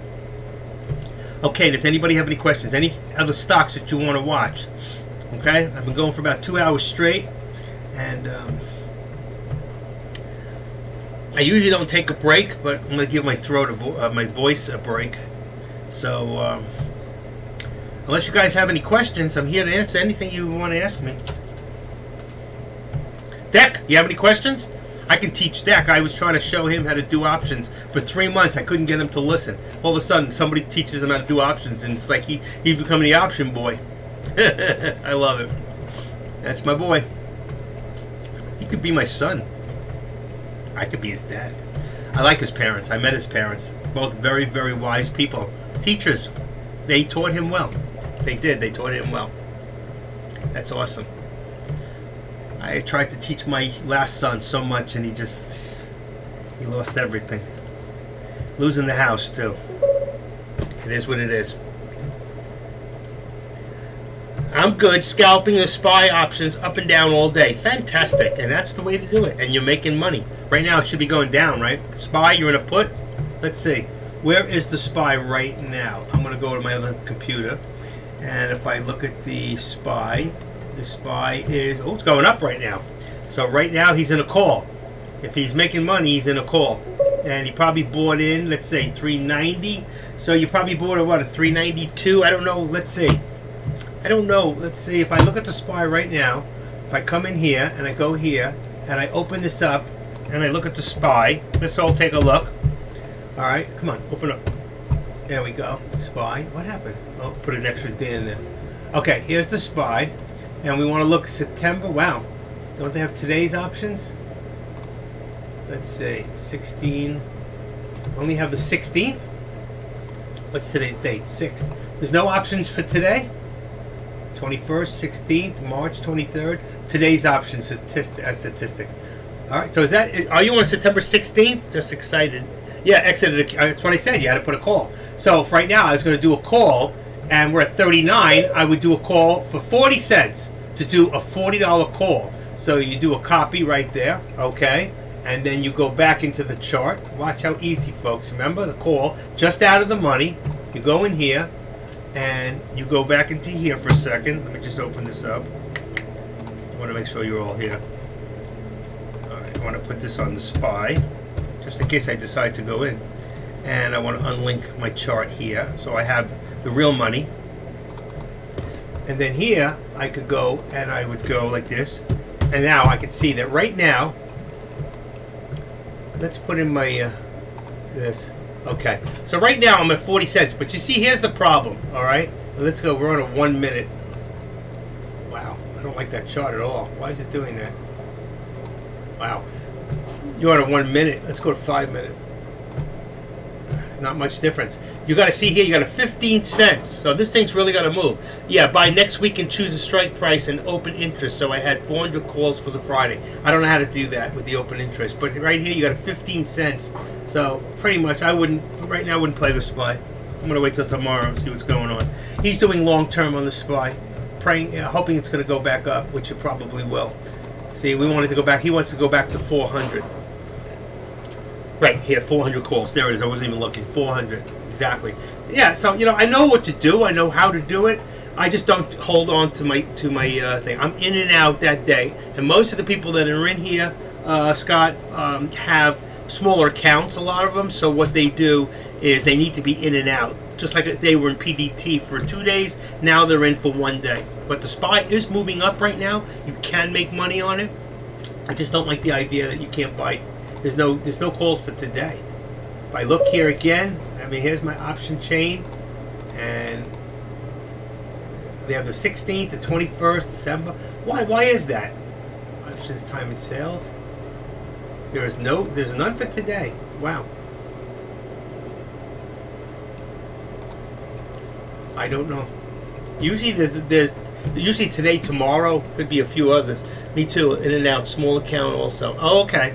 Okay, does anybody have any questions? Any other stocks that you want to watch? Okay, I've been going for about 2 hours straight, and I usually don't take a break, but I'm going to give my my voice a break. So, unless you guys have any questions, I'm here to answer anything you want to ask me. Deck, you have any questions? I can teach Deck. I was trying to show him how to do options for 3 months. I couldn't get him to listen. All of a sudden, somebody teaches him how to do options, and it's like he's becoming the option boy. I love it. That's my boy. He could be my son. I could be his dad. I like his parents. I met his parents. Both very, very wise people. Teachers. They taught him well. They did. They taught him well. That's awesome. I tried to teach my last son so much, and he lost everything. Losing the house, too. It is what it is. I'm good. Scalping the SPY options up and down all day. Fantastic. And that's the way to do it. And you're making money. Right now, it should be going down, right? SPY, you're in a put. Let's see. Where is the SPY right now? I'm going to go to my other computer. And if I look at the SPY is, it's going up right now. So right now he's in a call. If he's making money, he's in a call. And he probably bought in, let's say, 390. So you probably bought at what, a 392? I don't know. Let's see. I don't know. Let's see. If I look at the SPY right now, if I come in here and I go here and I open this up and I look at the SPY, let's all take a look. All right, come on, open up. There we go. SPY. What happened? Oh, put an extra D in there. Okay, here's the SPY. And we want to look at September. Wow. Don't they have today's options? Let's say 16. Only have the 16th? What's today's date? 6th. There's no options for today? 21st, 16th, March 23rd. Today's options statistics. All right. So is that? Are you on September 16th? Just excited. Yeah, exited. That's what I said. You had to put a call. So if right now I was going to do a call, and we're at 39, I would do a call for 40 cents to do a $40 call. So you do a copy right there, okay? And then you go back into the chart. Watch how easy, folks. Remember the call, just out of the money. You go in here, and you go back into here for a second. Let me just open this up. I want to make sure you're all here. All right, I want to put this on the SPY, just in case I decide to go in. And I want to unlink my chart here. So I have the real money. And then here, I could go, and I would go like this. And now I can see that right now, let's put in my, this. Okay. So right now, I'm at 40 cents. But you see, here's the problem, all right? Let's go. We're on a 1 minute. Wow. I don't like that chart at all. Why is it doing that? Wow. You want a 1 minute? Let's go to 5 minute. Not much difference. You got to see here. You got a 15 cents. So this thing's really got to move. Yeah. Buy next week and choose a strike price and open interest. So I had 400 calls for the Friday. I don't know how to do that with the open interest, but right here you got a 15 cents. So pretty much, I wouldn't right now. I wouldn't play the SPY. I'm gonna wait till tomorrow and see what's going on. He's doing long term on the SPY, praying, hoping it's gonna go back up, which it probably will. See, we wanted to go back. He wants to go back to 400. Right here, 400 calls. There it is. I wasn't even looking. 400 exactly. Yeah. So I know what to do. I know how to do it. I just don't hold on to my thing. I'm in and out that day, and most of the people that are in here, Scott, have smaller accounts. A lot of them. So what they do is they need to be in and out. Just like if they were in PDT for 2 days, now they're in for 1 day. But the SPY is moving up right now. You can make money on it. I just don't like the idea that you can't buy. There's no calls for today. If I look here again, I mean, here's my option chain, and they have the 16th, the 21st, December. Why is that? Options, time, and sales. There's none for today. Wow. I don't know. Usually usually today, tomorrow, could be a few others. Me too, in and out, small account also. Oh, okay.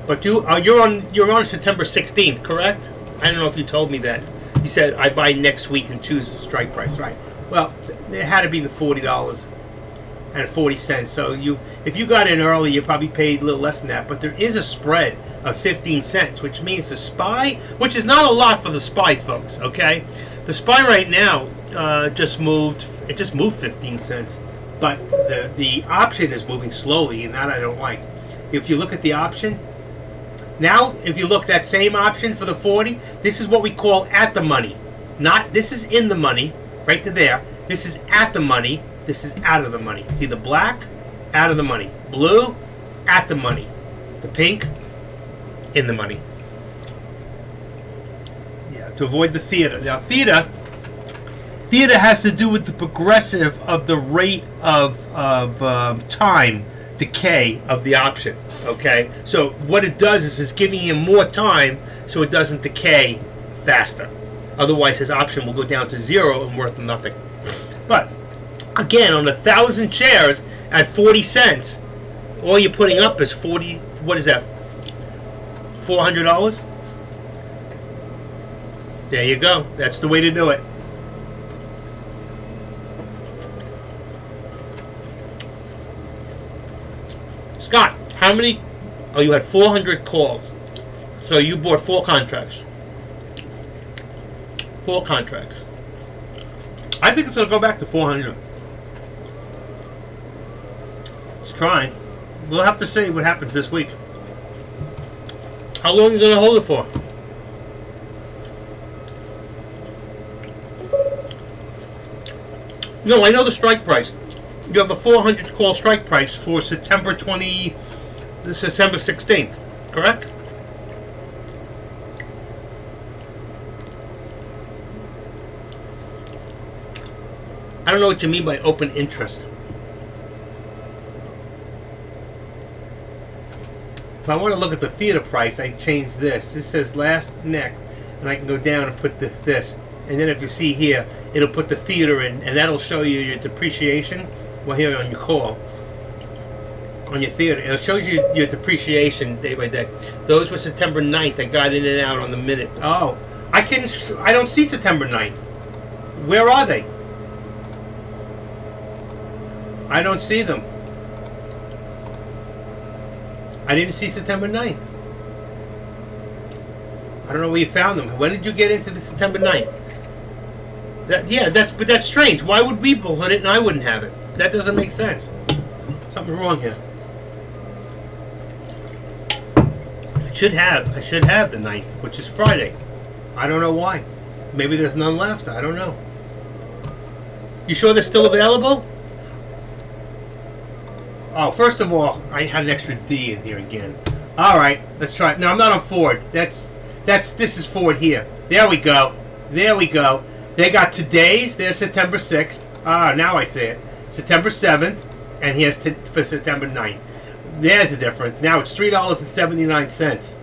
But you're on September 16th, correct? I don't know if you told me that. You said I buy next week and choose the strike price, right? Well, it had to be the $40 and 40 cents. So if you got in early, you probably paid a little less than that. But there is a spread of 15 cents, which means the SPY, which is not a lot for the SPY, folks. Okay, the SPY right now just moved 15 cents, but the option is moving slowly, and that I don't like. If you look at the option. Now, if you look that same option for the 40, this is what we call at the money. This is in the money, right to there. This is at the money. This is out of the money. See the black? Out of the money. Blue? At the money. The pink? In the money. Yeah, to avoid the theta. Now, theta has to do with the progressive of the rate of time decay of the option. Okay, so what it does is it's giving him more time so it doesn't decay faster. Otherwise, his option will go down to 0 and worth nothing. But again, on 1,000 shares at 40 cents, all you're putting up is 40. What is that? $400. There you go. That's the way to do it. Scott, how many? Oh, you had 400 calls. So you bought 4 contracts. 4 contracts. I think it's going to go back to 400. It's trying. We'll have to see what happens this week. How long are you going to hold it for? No, I know the strike price. You have a 400 call strike price for September 16th, correct? I don't know what you mean by open interest. If I want to look at the theater price, I change this. This says last, next, and I can go down and put this. And then if you see here, it'll put the theater in, and that'll show you your depreciation. Well, here on your call, on your theater, it shows you your depreciation day by day. Those were September 9th. I got in and out on the minute. Oh, I don't see September 9th. Where are they? I don't see them. I didn't see September 9th. I don't know where you found them. When did you get into the September 9th? But that's strange. Why would we put it and I wouldn't have it? That doesn't make sense. Something's wrong here. I should have the 9th, which is Friday. I don't know why. Maybe there's none left. I don't know. You sure they're still available? Oh, first of all, I had an extra D in here again. All right, let's try it. No, I'm not on Ford. This is Ford here. There we go. There we go. They got today's. There's September 6th. Ah, now I see it. September 7th, and here's for September 9th. There's the difference. Now it's $3.79,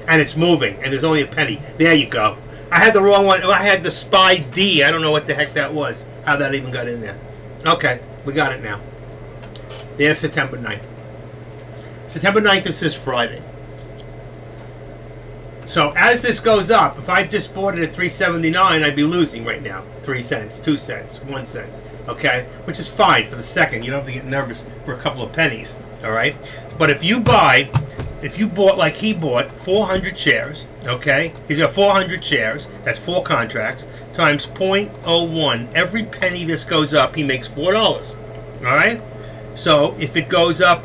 and it's moving, and there's only a penny. There you go. I had the wrong one. I had the SPY D. I don't know what the heck that was. How that even got in there. Okay, we got it now. There's September 9th. September 9th is this Friday. So as this goes up, if I just bought it at $3.79, I'd be losing right now 3 cents, 2 cents, 1 cent. Okay, which is fine for the second. You don't have to get nervous for a couple of pennies. All right, but if you bought like he bought 400 shares. Okay, he's got 400 shares. That's 4 contracts times 0.01. Every penny this goes up, he makes $4. All right. So if it goes up,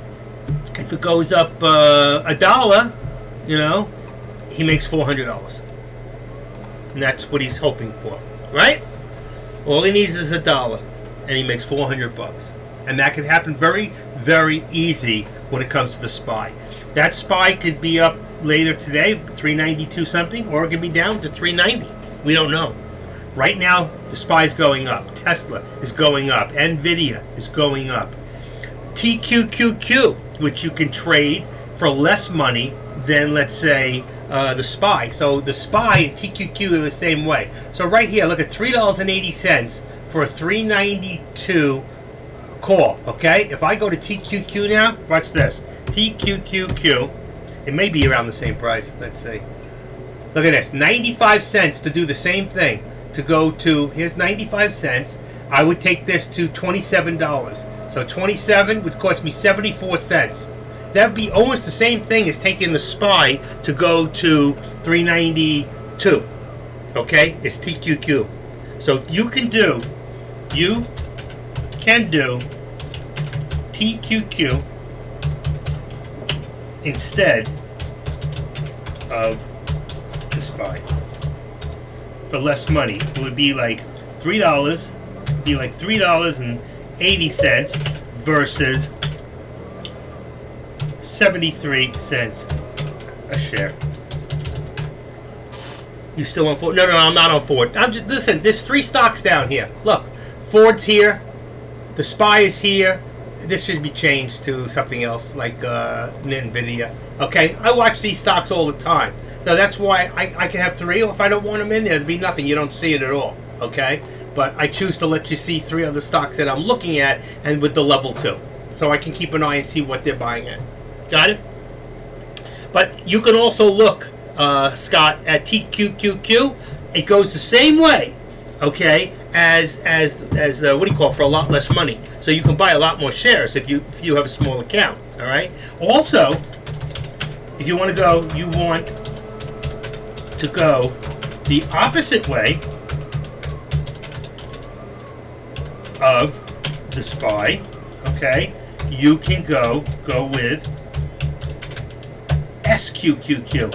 $1, you know, he makes $400, and that's what he's hoping for, right? All he needs is $1, and he makes $400, and that could happen very, very easy when it comes to the SPY. That SPY could be up later today, 392 something, or it could be down to 390. We don't know. Right now, the SPY is going up. Tesla is going up. Nvidia is going up. TQQQ, which you can trade for less money than, let's say, the SPY. So the SPY and TQQ are the same way. So right here, look at $3.80 for a 392 call. Okay, if I go to TQQ now, watch this. TQQQ, it may be around the same price. Let's see. Look at this, 95 cents to do the same thing. To go to, here's 95 cents. I would take this to $27. So 27 would cost me 74 cents. That would be almost the same thing as taking the SPY to go to 392. Okay, it's TQQ. So you can do TQQ instead of the SPY for less money. It would be like $3, be like $3.80 versus 73 cents a share. You still on Ford? No, I'm not on Ford. I'm just, listen, there's 3 stocks down here. Look, Ford's here, the SPY is here. This should be changed to something else like Nvidia. Okay, I watch these stocks all the time, so that's why I can have 3. Or if I don't want them in there, there'd be nothing. You don't see it at all. Okay, but I choose to let you see 3 other stocks that I'm looking at, and with the level 2, so I can keep an eye and see what they're buying at. Got it? But you can also look, Scott, at TQQQ. It goes the same way, okay, as what do you call it, for a lot less money. So you can buy a lot more shares if you have a small account. All right. Also, if you want to go, the opposite way of the SPY. Okay, you can go with SQQQ.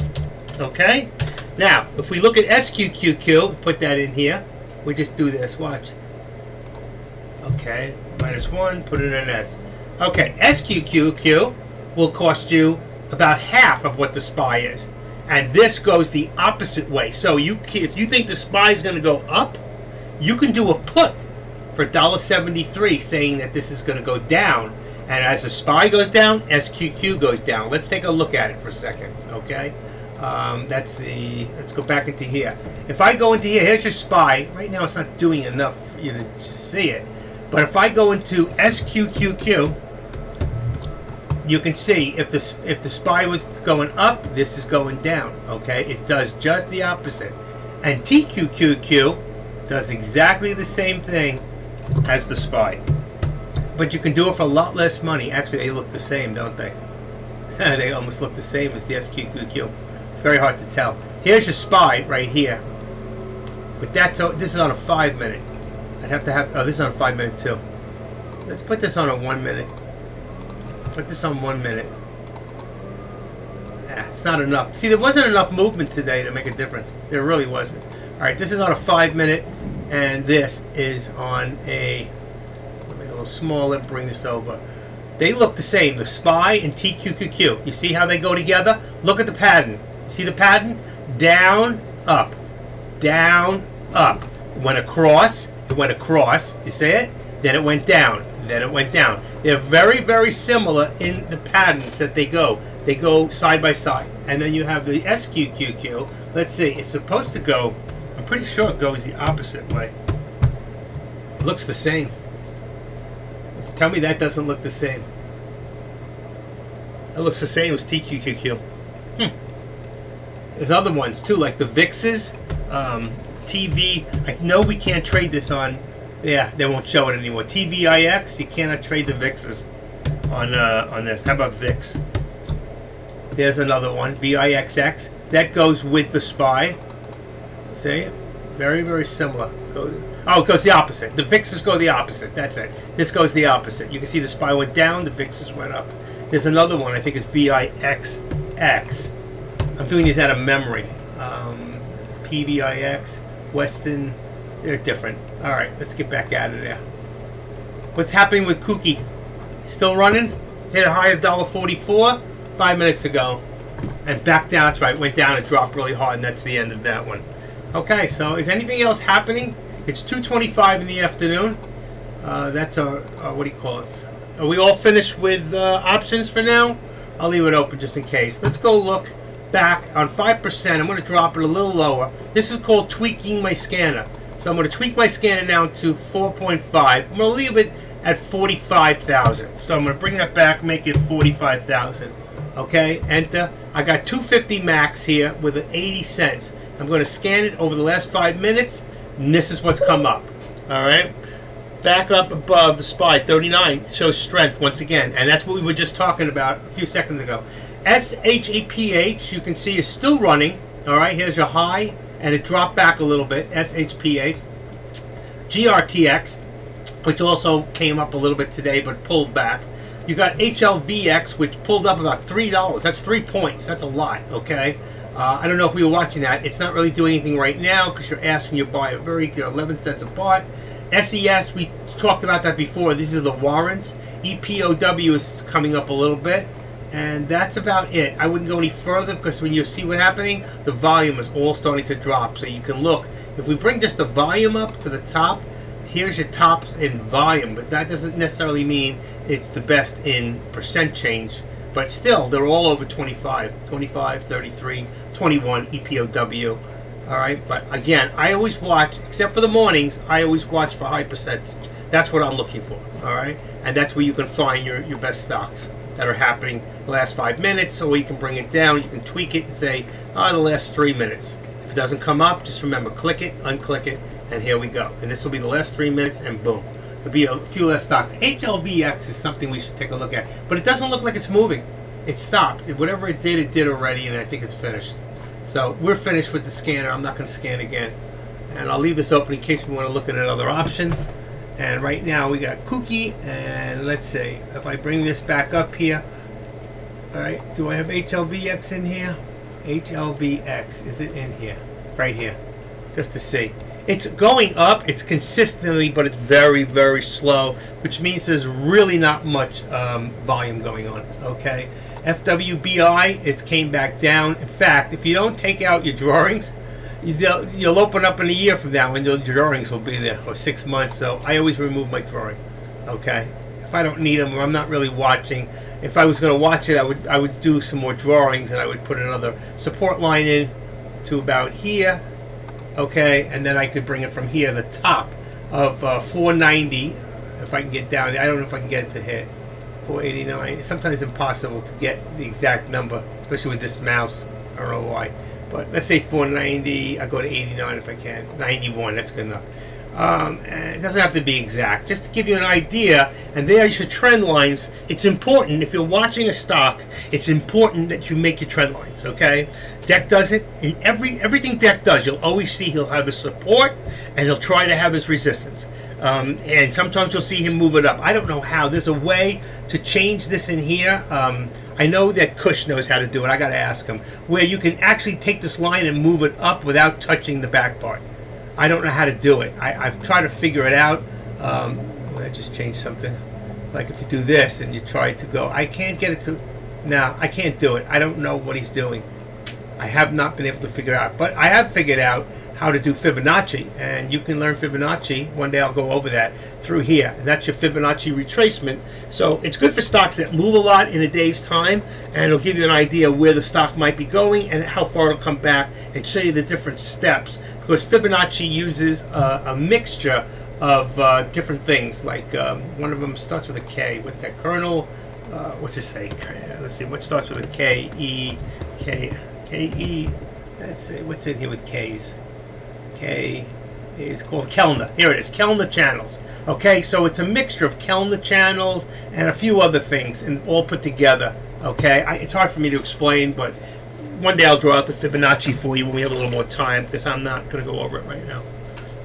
Okay? Now, if we look at SQQQ, put that in here, we just do this, watch. Okay, -1, put it in S. Okay, SQQQ will cost you about half of what the SPY is. And this goes the opposite way. So if you think the SPY is going to go up, you can do a put for $1.73 saying that this is going to go down. And as the SPY goes down, SQQ goes down. Let's take a look at it for a second, okay? Let's go back into here. If I go into here, here's your SPY. Right now it's not doing enough for you to see it. But if I go into SQQQ, you can see if the SPY was going up, this is going down, okay? It does just the opposite. And TQQQ does exactly the same thing as the SPY. But you can do it for a lot less money. Actually, they look the same, don't they? They almost look the same as the SQQQ. It's very hard to tell. Here's your SPY right here. But this is on a 5-minute. I'd have to have... Oh, this is on a 5-minute too. Let's put this on a 1-minute. Put this on 1 minute. It's not enough. See, there wasn't enough movement today to make a difference. There really wasn't. Alright, this is on a 5-minute. And this is on a... Let me make it a little smaller and bring this over. They look the same. The SPY and TQQQ. You see how they go together? Look at the pattern. You see the pattern? Down, up. Down, up. It went across. It went across. You see it? Then it went down. then it went down. They're very, very similar in the patterns that they go. They go side by side. And then you have the SQQQ. Let's see, it's supposed to go, I'm pretty sure it goes the opposite way. It looks the same. Tell me that doesn't look the same. It looks the same as TQQQ. There's other ones too, like the VIXs, TV. I know we can't trade this on. Yeah, they won't show it anymore. TVIX, you cannot trade the VIXs on this. How about VIX? There's another one, VIXX. That goes with the SPY. See? Very, very similar. Oh, it goes the opposite. The VIXs go the opposite. That's it. This goes the opposite. You can see the SPY went down, the VIXs went up. There's another one, I think it's VIXX. I'm doing these out of memory. PVIX, Weston, they're different. All right, let's get back out of there. What's happening with Kooky? Still running? Hit a high of $1.44 5 minutes ago. And back down, that's right, went down and dropped really hard, and that's the end of that one. Okay, so is anything else happening? It's 2:25 in the afternoon. That's our, what do you call it? Are we all finished with options for now? I'll leave it open just in case. Let's go look back on 5%. I'm going to drop it a little lower. This is called tweaking my scanner. So I'm going to tweak my scanner down to 4.5. I'm going to leave it at 45,000. So I'm going to bring that back, make it 45,000. Okay, enter. I got 250 max here with an 80 cents. I'm going to scan it over the last 5 minutes, and this is what's come up. All right. Back up above the SPY, 39, shows strength once again. And that's what we were just talking about a few seconds ago. SHPH, you can see, is still running. All right, here's your high, and it dropped back a little bit, SHPH. GRTX, which also came up a little bit today, but pulled back. You got HLVX, which pulled up about $3. That's 3 points. That's a lot, okay? I don't know if we were watching that. It's not really doing anything right now because you're asking you to buy a very good 11 cents apart. SES, we talked about that before. These are the warrants. EPOW is coming up a little bit. And that's about it. I wouldn't go any further because when you see what's happening, the volume is all starting to drop. So you can look. If we bring just the volume up to the top, here's your tops in volume. But that doesn't necessarily mean it's the best in percent change. But still, they're all over 25, 33, 21 EPOW. All right, but again, I always watch, except for the mornings, I always watch for high percentage. That's what I'm looking for, all right? And that's where you can find your best stocks that are happening the last 5 minutes, or you can bring it down, you can tweak it and say, the last 3 minutes. If it doesn't come up, just remember, click it, unclick it, and here we go. And this will be the last 3 minutes, and boom. There'll be a few less stocks. HLVX is something we should take a look at, but it doesn't look like it's moving. It stopped. Whatever it did already, and I think it's finished. So we're finished with the scanner. I'm not going to scan again. And I'll leave this open in case we want to look at another option. And right now we got Kooky. And let's see. If I bring this back up here. Alright. Do I have HLVX in here? HLVX. Is it in here? Right here. Just to see. It's going up. It's consistently, but it's very, very slow. Which means there's really not much volume going on. Okay. FWBI, it came back down. In fact, if you don't take out your drawings, you'll open up in a year from now and your drawings will be there, or 6 months. So I always remove my drawing. Okay, if I don't need them or I'm not really watching, if I was going to watch it, I would do some more drawings and I would put another support line in to about here. Okay, and then I could bring it from here, the top of 490. If I can get down, I don't know if I can get it to hit 489. It's sometimes impossible to get the exact number, especially with this mouse. I don't know why. But let's say 490. I go to 89 if I can. 91, that's good enough. And it doesn't have to be exact. Just to give you an idea, and there's your trend lines. It's important, if you're watching a stock, it's important that you make your trend lines, okay? Deck does it. In everything Deck does, you'll always see he'll have his support, and he'll try to have his resistance. And sometimes you'll see him move it up. I don't know how. There's a way to change this in here. I know that Kush knows how to do it. I got to ask him. Where you can actually take this line and move it up without touching the back part. I don't know how to do it. I've tried to figure it out. I just changed something. Like if you do this and you try to go, I can't get it to. No, I can't do it. I don't know what he's doing. I have not been able to figure out. But I have figured out how to do Fibonacci, and you can learn Fibonacci. One day I'll go over that through here, and that's your Fibonacci retracement. So it's good for stocks that move a lot in a day's time, and it'll give you an idea where the stock might be going and how far it'll come back, and show you the different steps, because Fibonacci uses a mixture of different things. Like one of them starts with a K. What's that? Kernel. What's it say? Let's see. What starts with a K? E. K. K. E. Let's see. What's in here with K's? K is called Kellner. Here it is. Kellner channels. Okay, so it's a mixture of Kellner channels and a few other things, and all put together. Okay, it's hard for me to explain, but one day I'll draw out the Fibonacci for you when we have a little more time, because I'm not going to go over it right now.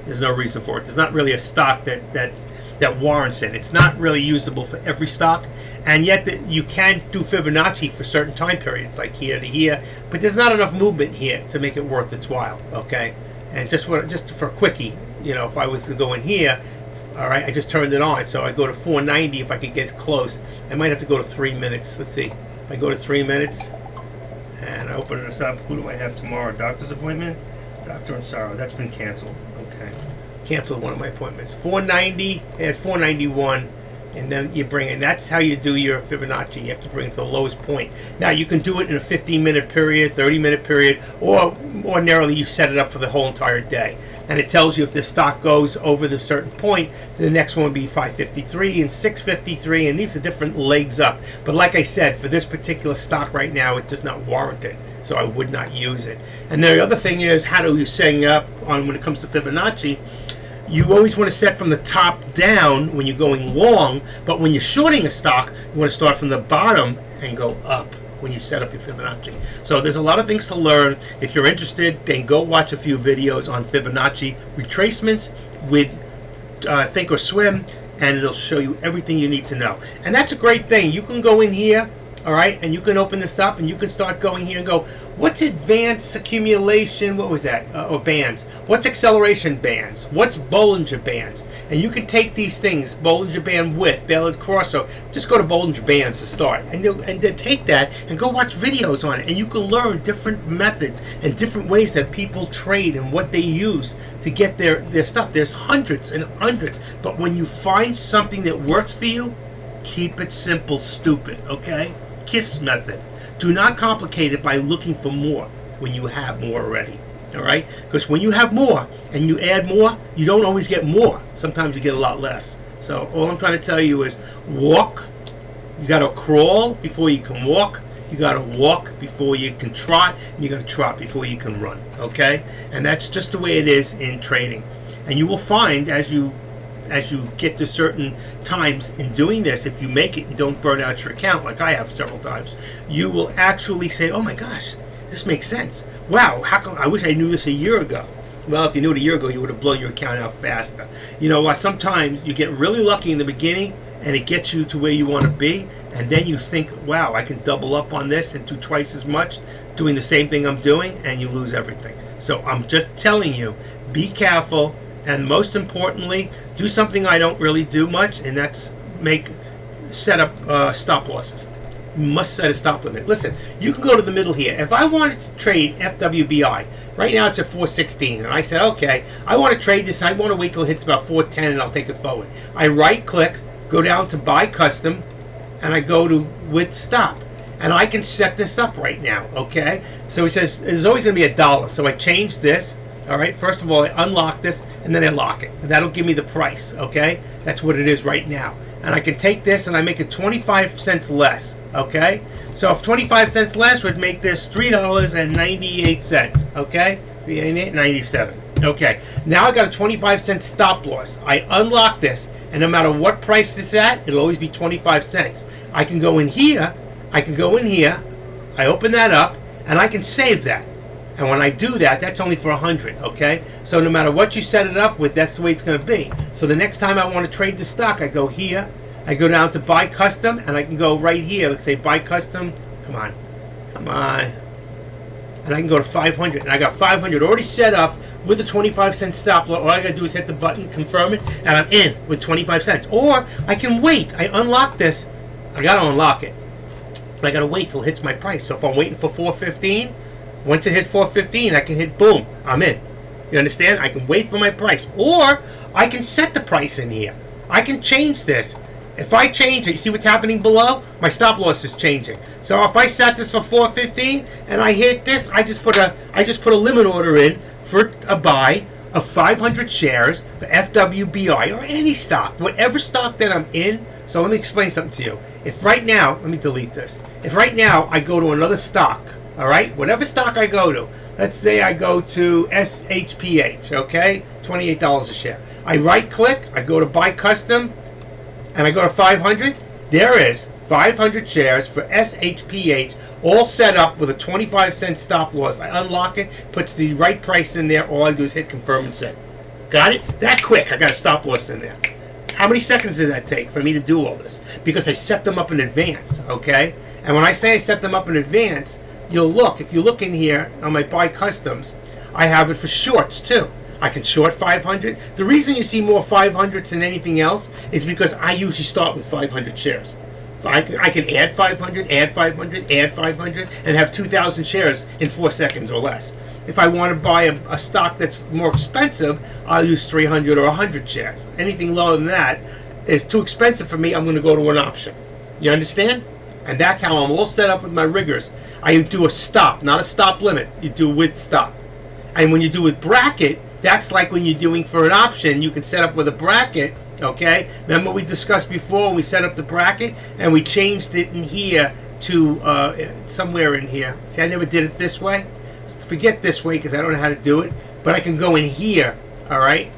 There's no reason for it. There's not really a stock that warrants it. It's not really usable for every stock, and yet you can do Fibonacci for certain time periods, like here to here, but there's not enough movement here to make it worth its while. Okay, and just for a quickie, if I was to go in here, all right, I just turned it on, so I go to 490 if I could get close. I might have to go to 3 minutes. Let's see. If I go to 3 minutes and I open this up, who do I have tomorrow? Doctor's appointment? Doctor and Sorrow. That's been canceled. Okay. Canceled one of my appointments. 490, there's 491, and then you bring in, that's how you do your Fibonacci. You have to bring it to the lowest point. Now, you can do it in a 15-minute period, 30-minute period, or ordinarily you set it up for the whole entire day. And it tells you if the stock goes over the certain point, the next one would be 553 and 653, and these are different legs up. But like I said, for this particular stock right now, it does not warrant it, so I would not use it. And the other thing is, how do you set up on when it comes to Fibonacci? You always want to set from the top down when you're going long, but when you're shorting a stock, you want to start from the bottom and go up when you set up your Fibonacci. So there's a lot of things to learn. If you're interested, then go watch a few videos on Fibonacci retracements with Think or Swim, and it'll show you everything you need to know. And that's a great thing. You can go in here, all right, and you can open this up and you can start going here and go, what's advanced accumulation, what was that, or bands? What's acceleration bands? What's Bollinger Bands? And you can take these things, Bollinger Band width, Ballard Crossover, just go to Bollinger Bands to start. And then take that and go watch videos on it. And you can learn different methods and different ways that people trade and what they use to get their stuff. There's hundreds and hundreds. But when you find something that works for you, keep it simple, stupid, okay? KISS method. Do not complicate it by looking for more when you have more already. All right? Because when you have more and you add more, you don't always get more. Sometimes you get a lot less. So all I'm trying to tell you is walk. You got to crawl before you can walk. You got to walk before you can trot. And you got to trot before you can run. Okay? And that's just the way it is in trading. And you will find as you get to certain times in doing this, if you make it and don't burn out your account like I have several times, you will actually say, oh my gosh, this makes sense. Wow, how come I wish I knew this a year ago? Well, if you knew it a year ago, you would have blown your account out faster. You know, sometimes you get really lucky in the beginning and it gets you to where you want to be, and then you think, wow, I can double up on this and do twice as much doing the same thing I'm doing, and you lose everything. So I'm just telling you, be careful. And most importantly, do something I don't really do much, and that's set up stop losses. You must set a stop limit. Listen, you can go to the middle here. If I wanted to trade FWBI, right now it's at 416, and I said, okay, I want to trade this. I want to wait till it hits about 410, and I'll take it forward. I right-click, go down to Buy Custom, and I go to With Stop. And I can set this up right now, okay? So he says there's always going to be $1. So I change this. All right, first of all, I unlock this, and then I lock it. So that'll give me the price, okay? That's what it is right now. And I can take this, and I make it 25 cents less, okay? So if 25 cents less would make this $3.98, okay? 97. Okay, now I got a 25 cent stop loss. I unlock this, and no matter what price it's at, it'll always be 25 cents. I can go in here, I open that up, and I can save that. And when I do that, that's only for 100, okay? So no matter what you set it up with, that's the way it's going to be. So the next time I want to trade the stock, I go here, I go down to Buy Custom, and I can go right here. Let's say Buy Custom. Come on. And I can go to 500, and I got 500 already set up with a 25 cent stop loss. All I got to do is hit the button, confirm it, and I'm in with 25 cents. Or I can wait. I unlock this. I got to unlock it. But I got to wait till it hits my price. So if I'm waiting for 415, once it hits 415, I can hit boom, I'm in. You understand? I can wait for my price. Or I can set the price in here. I can change this. If I change it, you see what's happening below? My stop loss is changing. So if I set this for 415 and I hit this, I just put a limit order in for a buy of 500 shares for FWBI or any stock, whatever stock that I'm in. So let me explain something to you. If right now, let me delete this. If right now I go to another stock, all right, whatever stock I go to, let's say I go to SHPH, okay, $28 a share. I right click, I go to buy custom, and I go to 500. There is 500 shares for SHPH, all set up with a 25-cent stop loss. I unlock it, puts the right price in there. All I do is hit confirm and send. Got it? That quick. I got a stop loss in there. How many seconds did that take for me to do all this? Because I set them up in advance, okay? And when I say I set them up in advance, you'll look. If you look in here on my buy customs, I have it for shorts too. I can short 500. The reason you see more 500s than anything else is because I usually start with 500 shares. I can add 500, add 500, add 500, and have 2,000 shares in 4 seconds or less. If I want to buy a stock that's more expensive, I'll use 300 or 100 shares. Anything lower than that is too expensive for me. I'm going to go to an option. You understand? And that's how I'm all set up with my riggers. I do a stop, not a stop limit. You do with stop. And when you do with bracket, that's like when you're doing for an option, you can set up with a bracket, okay? Remember we discussed before when we set up the bracket and we changed it in here to somewhere in here. See, I never did it this way. Forget this way because I don't know how to do it. But I can go in here, all right?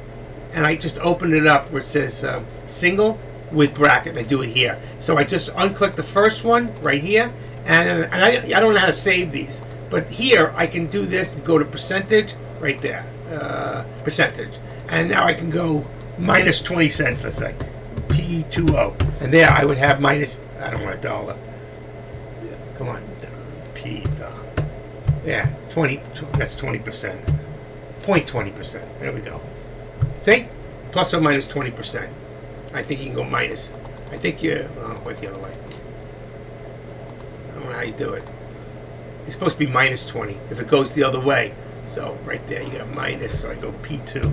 And I just open it up where it says single with bracket. I do it here. So I just unclick the first one right here. And I don't know how to save these. But here I can do this and go to percentage right there. Percentage, and now I can go minus 20 cents, let's say P20, and there I would have minus, I don't want a dollar, come on, P, yeah, 20, that's 20%, 0.20%, there we go, see, plus or minus 20%, I think you can go minus, I think you, wait the other way, I don't know how you do it, it's supposed to be minus 20, if it goes the other way. So right there you got minus, so I go P2.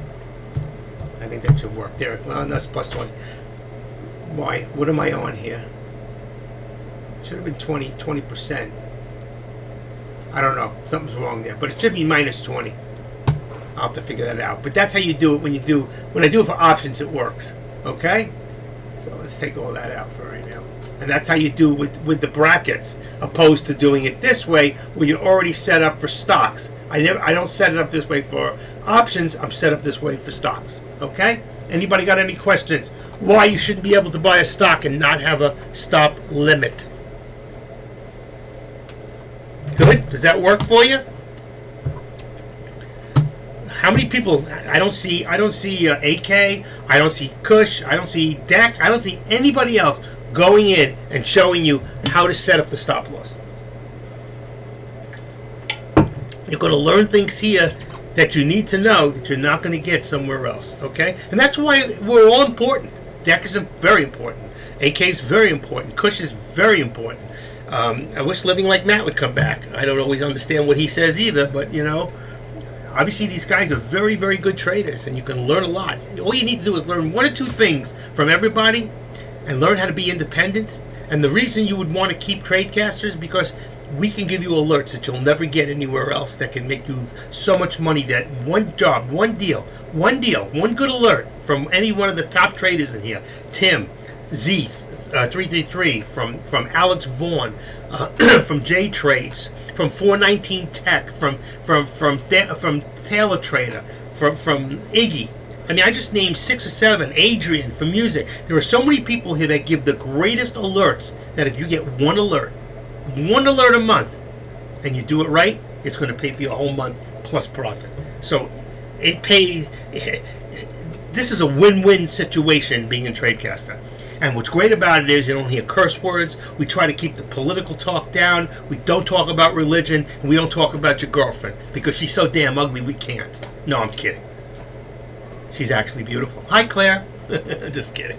I think that should work there. Well, that's plus 20. Why? What am I on here? Should have been 20%. I don't know. Something's wrong there. But it should be minus 20. I'll have to figure that out. But that's how you do it when I do it for options, it works. Okay? So let's take all that out for right now. And that's how you do with the brackets, opposed to doing it this way where you're already set up for stocks. I don't set it up this way for options. I'm set up this way for stocks. Okay? Anybody got any questions? Why you shouldn't be able to buy a stock and not have a stop limit? Good? Does that work for you? How many people? I don't see AK. I don't see Kush. I don't see Deck. I don't see anybody else going in and showing you how to set up the stop loss. You're going to learn things here that you need to know that you're not going to get somewhere else, okay? And that's why we're all important. Deck is very important. AK is very important. Kush is very important. I wish Living Like Matt would come back. I don't always understand what he says either, but, you know, obviously these guys are very, very good traders, and you can learn a lot. All you need to do is learn 1 or 2 things from everybody and learn how to be independent. And the reason you would want to keep Tradecasters is because we can give you alerts that you'll never get anywhere else that can make you so much money that one job, one deal, one good alert from any one of the top traders in here. Tim, Z, 333, from Alex Vaughn, from J Trades, from 419 Tech, from Taylor Trader, from Iggy. I mean, I just named 6 or 7. Adrian from music. There are so many people here that give the greatest alerts that if you get one alert a month, and you do it right, it's going to pay for your whole month plus profit. So it pays. This is a win-win situation being a Tradecaster. And what's great about it is you don't hear curse words. We try to keep the political talk down. We don't talk about religion. And we don't talk about your girlfriend because she's so damn ugly we can't. No, I'm kidding. She's actually beautiful. Hi, Claire. Just kidding.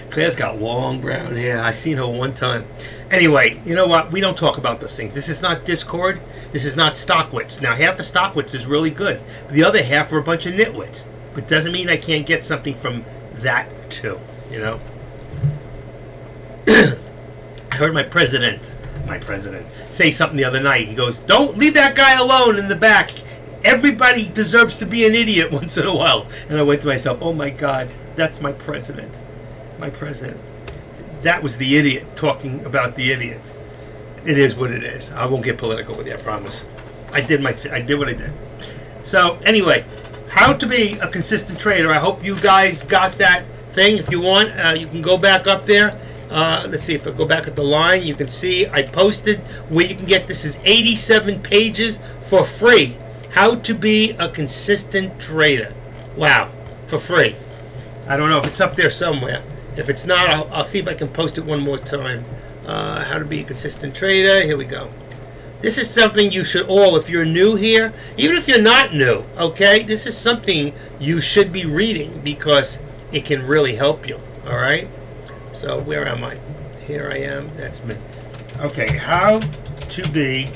Claire's got long brown hair. I seen her one time. Anyway, you know what? We don't talk about those things. This is not Discord. This is not Stockwits. Now, half the Stockwits is really good. The other half are a bunch of nitwits. But doesn't mean I can't get something from that too, you know? I heard my president, say something the other night. He goes, "Don't leave that guy alone in the back. Everybody deserves to be an idiot once in a while." And I went to myself, oh my God, that's my president. My president. That was the idiot talking about the idiot. It is what it is. I won't get political with you, I promise. I did what I did. So anyway, how to be a consistent trader. I hope you guys got that thing. If you want, you can go back up there. Let's see if I go back at the line. You can see I posted where you can get this is 87 pages for free. How to be a consistent trader. Wow, for free. I don't know if it's up there somewhere. If it's not, I'll see if I can post it one more time. How to be a consistent trader. Here we go. This is something you should all, if you're new here, even if you're not new, okay, this is something you should be reading because it can really help you, all right? So where am I? Here I am. That's me. Okay, how to be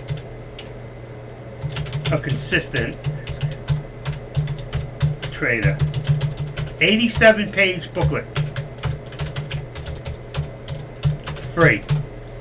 a consistent trader. 87-page booklet. Free.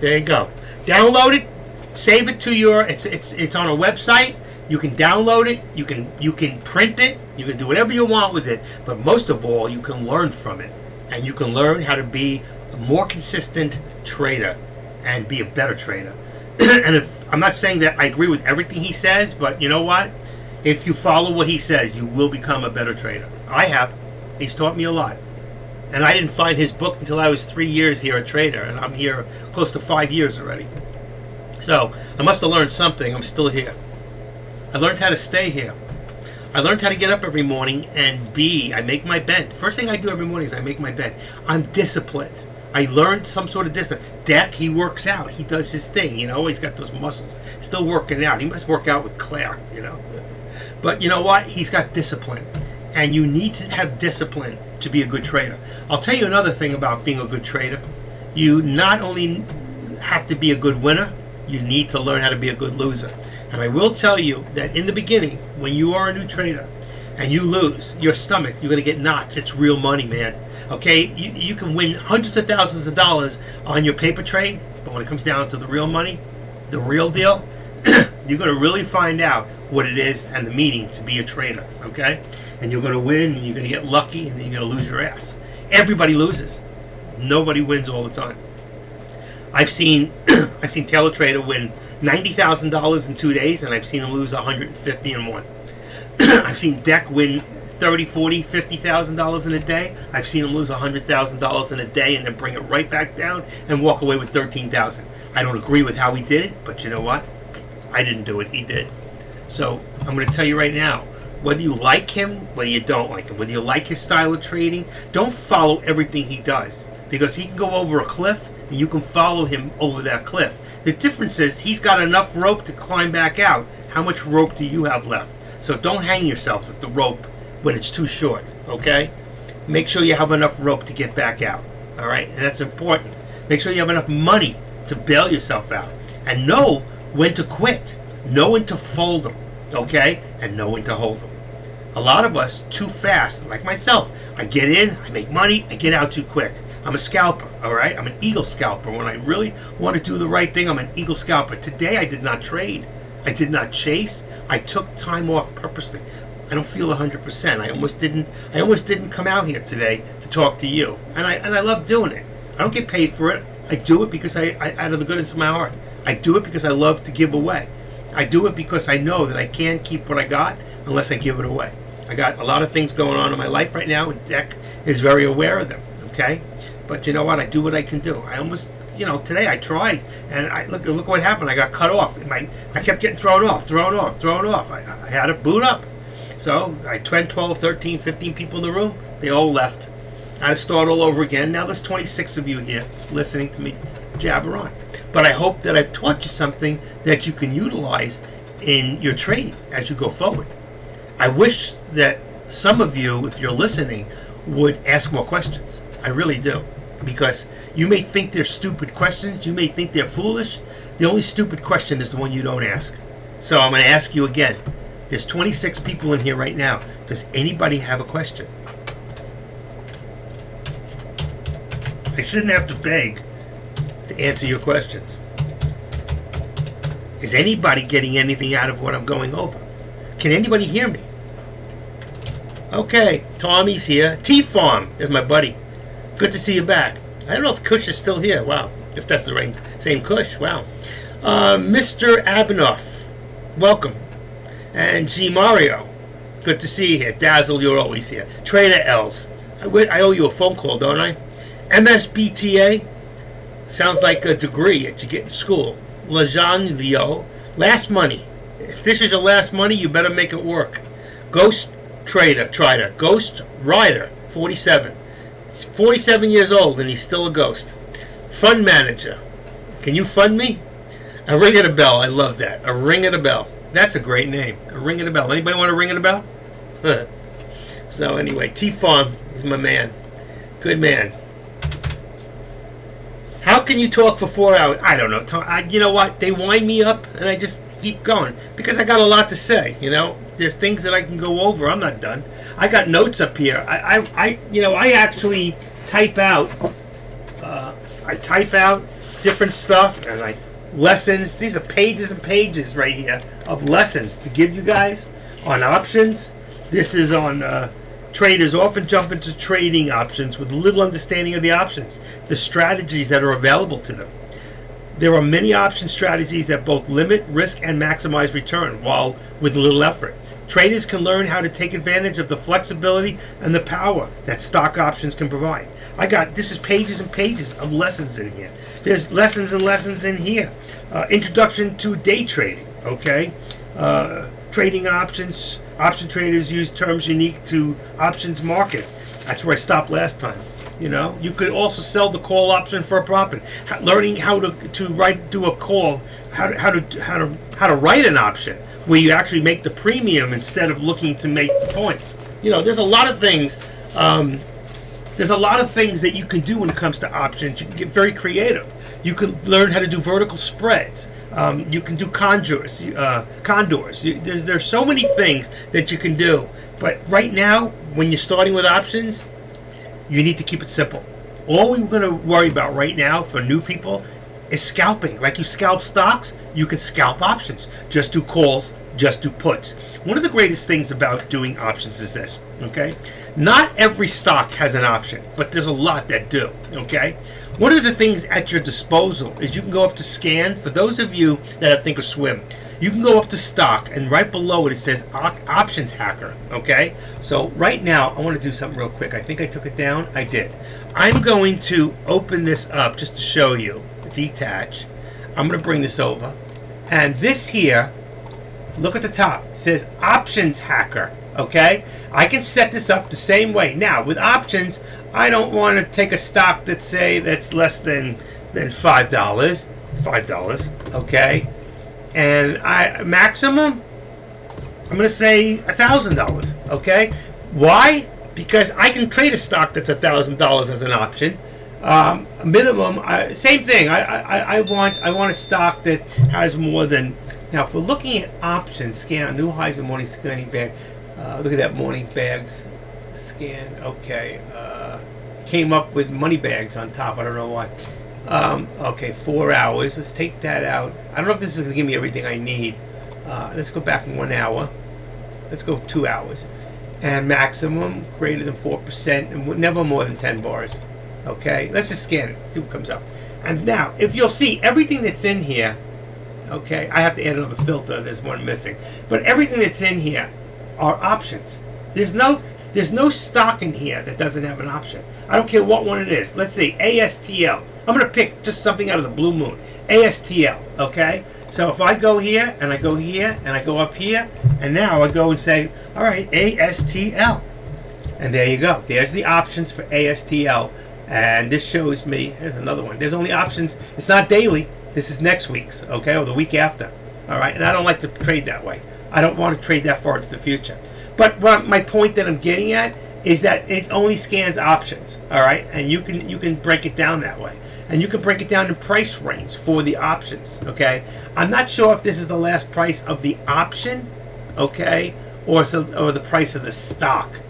There you go. Download it. Save it to your. It's on a website. You can download it. You can print it. You can do whatever you want with it. But most of all, you can learn from it. And you can learn how to be a more consistent trader and be a better trader. And if I'm not saying that I agree with everything he says, but you know what? If you follow what he says, you will become a better trader. I have. He's taught me a lot. And I didn't find his book until I was 3 years here a trader. And I'm here close to 5 years already. So I must have learned something. I'm still here. I learned how to stay here. I learned how to get up every morning and I make my bed. First thing I do every morning is I make my bed. I'm disciplined. I learned some sort of discipline. Deck, he works out. He does his thing, you know. He's got those muscles. Still working out. He must work out with Claire, you know. But you know what? He's got discipline. And you need to have discipline to be a good trader. I'll tell you another thing about being a good trader. You not only have to be a good winner, you need to learn how to be a good loser. And I will tell you that in the beginning, when you are a new trader and you lose, your stomach, you're going to get knots. It's real money, man. Okay? You can win hundreds of thousands of dollars on your paper trade, but when it comes down to the real money, the real deal, you're going to really find out what it is and the meaning to be a trader. Okay? And you're going to win, and you're going to get lucky, and then you're going to lose your ass. Everybody loses. Nobody wins all the time. I've seen Taylor Trader win $90,000 in 2 days, and I've seen him lose $150 in one. I've seen Deck win $30,000, $40,000, $50,000 in a day. I've seen him lose $100,000 in a day and then bring it right back down and walk away with $13,000. I don't agree with how he did it, but you know what? I didn't do it. He did. So I'm going to tell you right now, whether you like him, whether you don't like him, whether you like his style of trading, don't follow everything he does, because he can go over a cliff and you can follow him over that cliff. The difference is he's got enough rope to climb back out. How much rope do you have left? So don't hang yourself with the rope when it's too short, okay? Make sure you have enough rope to get back out, all right? And that's important. Make sure you have enough money to bail yourself out. And know when to quit. Know when to fold them, okay? And know when to hold them. A lot of us, too fast, like myself. I get in, I make money, I get out too quick. I'm a scalper, all right? I'm an eagle scalper. When I really want to do the right thing, I'm an eagle scalper. Today, I did not trade. I did not chase. I took time off purposely. I don't feel 100%. I almost didn't come out here today to talk to you. And I love doing it. I don't get paid for it. I do it because I out of the goodness of my heart. I do it because I love to give away. I do it because I know that I can't keep what I got unless I give it away. I got a lot of things going on in my life right now, and Deck is very aware of them, okay? But you know what? I do what I can do. I almost, today I tried, and look what happened. I got cut off. I kept getting thrown off. I had to boot up. So I had 10, 12, 13, 15 people in the room. They all left. I had to start all over again. Now there's 26 of you here listening to me jabber on. But I hope that I've taught you something that you can utilize in your trading as you go forward. I wish that some of you, if you're listening, would ask more questions. I really do. Because you may think they're stupid questions. You may think they're foolish. The only stupid question is the one you don't ask. So I'm going to ask you again. There's 26 people in here right now. Does anybody have a question? I shouldn't have to beg to answer your questions. Is anybody getting anything out of what I'm going over? Can anybody hear me? Okay, Tommy's here. T-Farm is my buddy. Good to see you back. I don't know if Kush is still here. Wow. If that's the right same Kush. Wow. Mr. Abinoff, welcome. And G. Mario, good to see you here. Dazzle, you're always here. Trader Els, I owe you a phone call, don't I? MSBTA, sounds like a degree that you get in school. Lejean Leo, last money. If this is your last money, you better make it work. Ghost Trader, Ghost Rider, 47. He's 47 years old and he's still a ghost. Fund Manager, can you fund me? A Ring of the Bell, I love that. A Ring of the Bell. That's a great name. A Ring of the Bell. Anybody want a Ring of the Bell? So anyway, T-Farm is my man. Good man. How can you talk for 4 hours? I don't know. You know what? They wind me up, and I just keep going because I got a lot to say. You know, there's things that I can go over. I'm not done. I got notes up here. I actually type out. I type out different stuff and lessons. These are pages and pages right here of lessons to give you guys on options. This is on. Traders often jump into trading options with little understanding of the options, the strategies that are available to them. There are many option strategies that both limit risk and maximize return, while with little effort. Traders can learn how to take advantage of the flexibility and the power that stock options can provide. This is pages and pages of lessons in here. There's lessons and lessons in here. Introduction to day trading, okay? Trading options. Option traders use terms unique to options markets. That's where I stopped last time. You know, you could also sell the call option for a profit. Learning how to do a call, how to write an option where you actually make the premium instead of looking to make the points. You know, there's a lot of things. There's a lot of things that you can do when it comes to options. You can get very creative. You can learn how to do vertical spreads. You can do condors. There's so many things that you can do. But right now, when you're starting with options, you need to keep it simple. All we're going to worry about right now for new people is scalping. Like you scalp stocks, you can scalp options. Just do calls, just do puts. One of the greatest things about doing options is this, okay? Not every stock has an option, but there's a lot that do, okay? One of the things at your disposal is you can go up to scan. For those of you that have Thinkorswim, you can go up to stock, and right below it says options hacker, okay? So right now, I want to do something real quick. I think I took it down. I did. I'm going to open this up just to show you. Detach. I'm going to bring this over. And this here, look at the top. It says options hacker, okay? I can set this up the same way. Now, with options, I don't want to take a stock that's less than $5. $5, okay? And maximum, I'm going to say $1,000, okay? Why? Because I can trade a stock that's $1,000 as an option. Minimum, same thing. I want a stock that has more than. Now, if we're looking at options, scan new highs and morning scanning bag. Look at that morning bags scan. Okay, came up with money bags on top. I don't know why. Okay, 4 hours. Let's take that out. I don't know if this is going to give me everything I need. Let's go back in 1 hour. Let's go 2 hours. And maximum greater than 4% and never more than 10 bars. Okay, let's just scan it, see what comes up. And now, if you'll see, everything that's in here, okay, I have to add another filter, there's one missing. But everything that's in here are options. There's no stock in here that doesn't have an option. I don't care what one it is. Let's see, ASTL. I'm going to pick just something out of the blue moon. ASTL, okay? So if I go here, and I go here, and I go up here, and now I go and say, all right, ASTL. And there you go. There's the options for ASTL. And this shows me, here's another one. There's only options. It's not daily. This is next week's, okay, or the week after. All right, and I don't like to trade that way. I don't want to trade that far into the future. But my point that I'm getting at is that it only scans options, all right? And you can break it down that way. And you can break it down in price range for the options, okay? I'm not sure if this is the last price of the option, okay, or the price of the stock.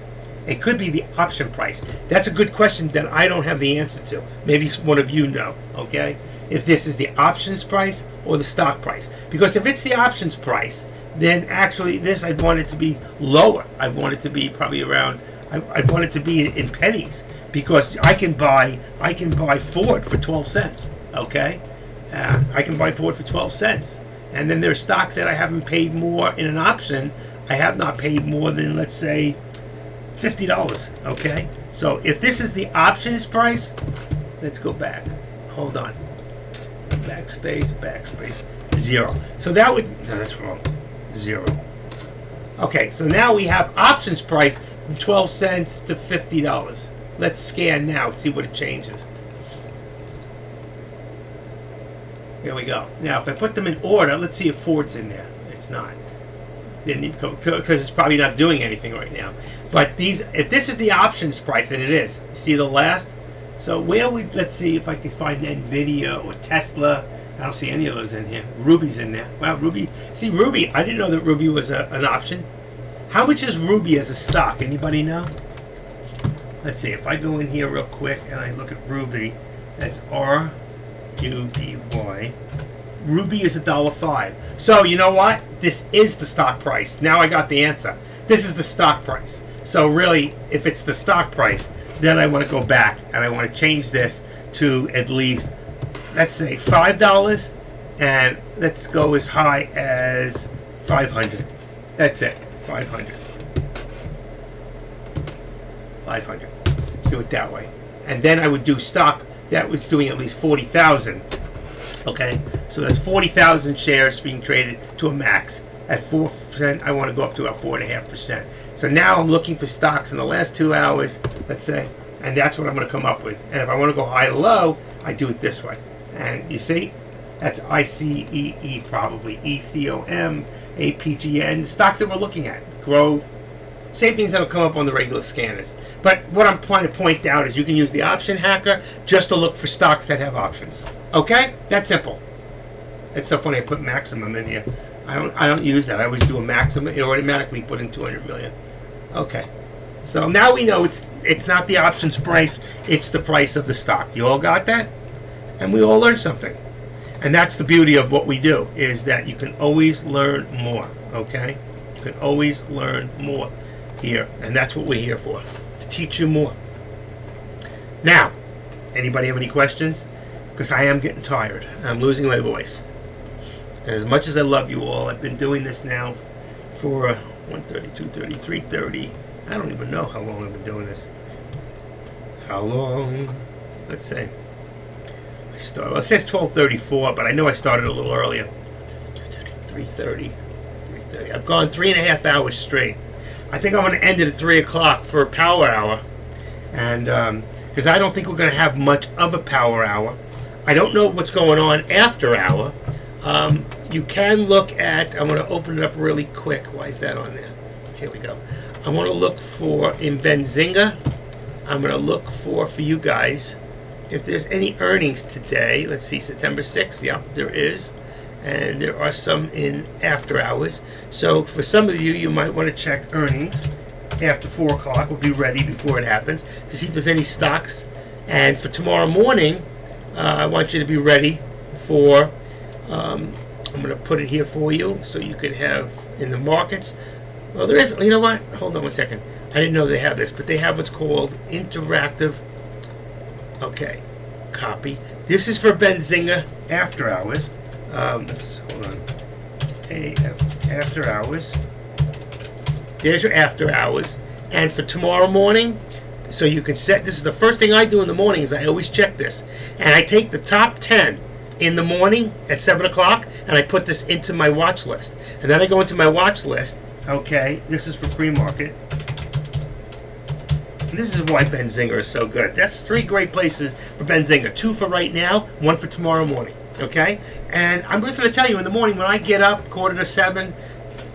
It could be the option price. That's a good question that I don't have the answer to. Maybe one of you know, okay? If this is the options price or the stock price. Because if it's the options price, then actually this I'd want it to be lower. I want it to be probably around, I want it to be in pennies. Because I can buy Ford for 12 cents, okay? I can buy Ford for 12 cents. And then there's stocks that I haven't paid more in an option. I have not paid more than, let's say, $50, okay? So if this is the options price, let's go back. Hold on. Backspace, 0. So that would, no, that's wrong. 0. Okay, so now we have options price from 12 cents to $50. Let's scan now and see what it changes. Here we go. Now, if I put them in order, let's see if Ford's in there. It's not. Because it's probably not doing anything right now. But if this is the options price, and it is. You see the last? So let's see if I can find NVIDIA or Tesla. I don't see any of those in here. Ruby's in there. Wow, Ruby. See, Ruby, I didn't know that Ruby was an option. How much is Ruby as a stock? Anybody know? Let's see, if I go in here real quick and I look at Ruby, that's RUBY. Ruby is $1.05. So you know what? This is the stock price. Now I got the answer. This is the stock price. So really, if it's the stock price, then I want to go back and I want to change this to at least, let's say, $5, and let's go as high as 500. That's it, 500. 500. Do it that way. And then I would do stock that was doing at least 40,000. Okay, so that's 40,000 shares being traded to a max. At 4%, I want to go up to about 4.5%. So now I'm looking for stocks in the last 2 hours, let's say, and that's what I'm going to come up with. And if I want to go high to low, I do it this way. And you see, that's ICEE probably, ECOM, APGN, stocks that we're looking at. Grove, same things that'll come up on the regular scanners. But what I'm trying to point out is you can use the option hacker just to look for stocks that have options. Okay? That's simple. It's so funny I put maximum in here. I don't use that. I always do a maximum. It automatically put in 200 million. Okay. So now we know it's not the options price, it's the price of the stock. You all got that? And we all learned something. And that's the beauty of what we do, is that you can always learn more. Okay? You can always learn more here. And that's what we're here for, to teach you more. Now, anybody have any questions? Because I am getting tired. I'm losing my voice. And as much as I love you all, I've been doing this now for 1:30, 2:30, 3:30. I don't even know how long I've been doing this. How long? Let's say. Well, it says 12:34, but I know I started a little earlier. 3:30. I've gone 3.5 hours straight. I think I'm going to end it at 3 o'clock for a power hour. And because I don't think we're going to have much of a power hour. I don't know what's going on after hour. You can look at, I'm going to open it up really quick. Why is that on there? Here we go. I want to look for, in Benzinga, I'm going to look for you guys, if there's any earnings today. Let's see, September 6th. Yeah, there is. And there are some in after hours. So for some of you, you might want to check earnings after 4 o'clock. We'll be ready before it happens to see if there's any stocks. And for tomorrow morning, I want you to be ready for, I'm going to put it here for you so you can have in the markets. Well, there is, you know what? Hold on one second. I didn't know they have this, but they have what's called interactive. Okay, copy. This is for Benzinga after hours. Let's hold on. After hours. There's your after hours. And for tomorrow morning, so you can set, this is the first thing I do in the morning, is I always check this. And I take the top 10 in the morning at 7 o'clock, and I put this into my watch list. And then I go into my watch list. Okay, this is for pre-market. This is why Benzinga is so good. That's 3 great places for Benzinga. 2 for right now, 1 for tomorrow morning. Okay? And I'm just going to tell you, in the morning when I get up, 6:45,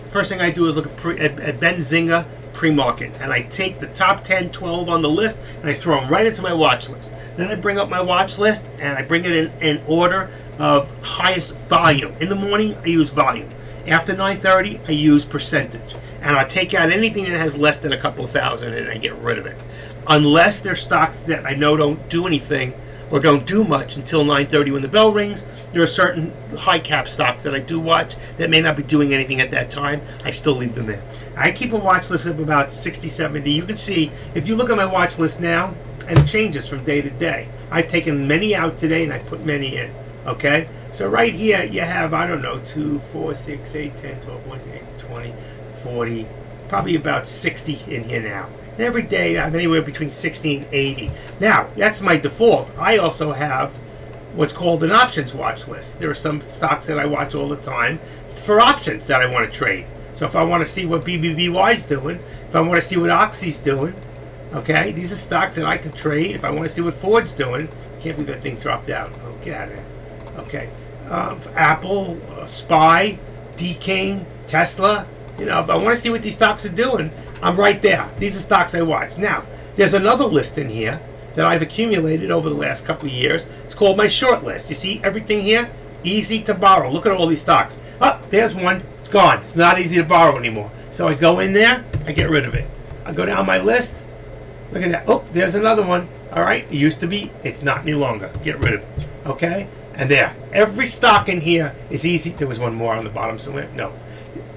first thing I do is look at Benzinga pre-market, and I take the top 10, 12 on the list, and I throw them right into my watch list. Then I bring up my watch list, and I bring it in order of highest volume. In the morning, I use volume. After 9:30, I use percentage. And I take out anything that has less than a couple of thousand, and I get rid of it. Unless they're stocks that I know don't do anything or don't do much until 9:30 when the bell rings. There are certain high cap stocks that I do watch that may not be doing anything at that time. I still leave them in. I keep a watch list of about 60, 70. You can see, if you look at my watch list now, and it changes from day to day. I've taken many out today and I put many in. Okay? So right here you have, I don't know, 2, 4, 6, 8, 10, 12, 14, 18, 20, 40, probably about 60 in here now. And every day I have anywhere between 60 and 80. Now, that's my default. I also have what's called an options watch list. There are some stocks that I watch all the time for options that I want to trade. So if I want to see what BBBY is doing, if I want to see what Oxy's doing, okay, these are stocks that I can trade. If I want to see what Ford's doing, I can't believe that thing dropped out. Oh, get out of there. Okay, Apple, SPY, D-King, Tesla. You know, if I want to see what these stocks are doing, I'm right there. These are stocks I watch. Now, there's another list in here that I've accumulated over the last couple of years. It's called my short list. You see everything here? Easy to borrow. Look at all these stocks. Oh, there's one. It's gone. It's not easy to borrow anymore. So I go in there, I get rid of it. I go down my list. Look at that. Oh, there's another one. All right. It used to be. It's not any longer. Get rid of it. Okay? And there. Every stock in here is easy. There was one more on the bottom somewhere. No.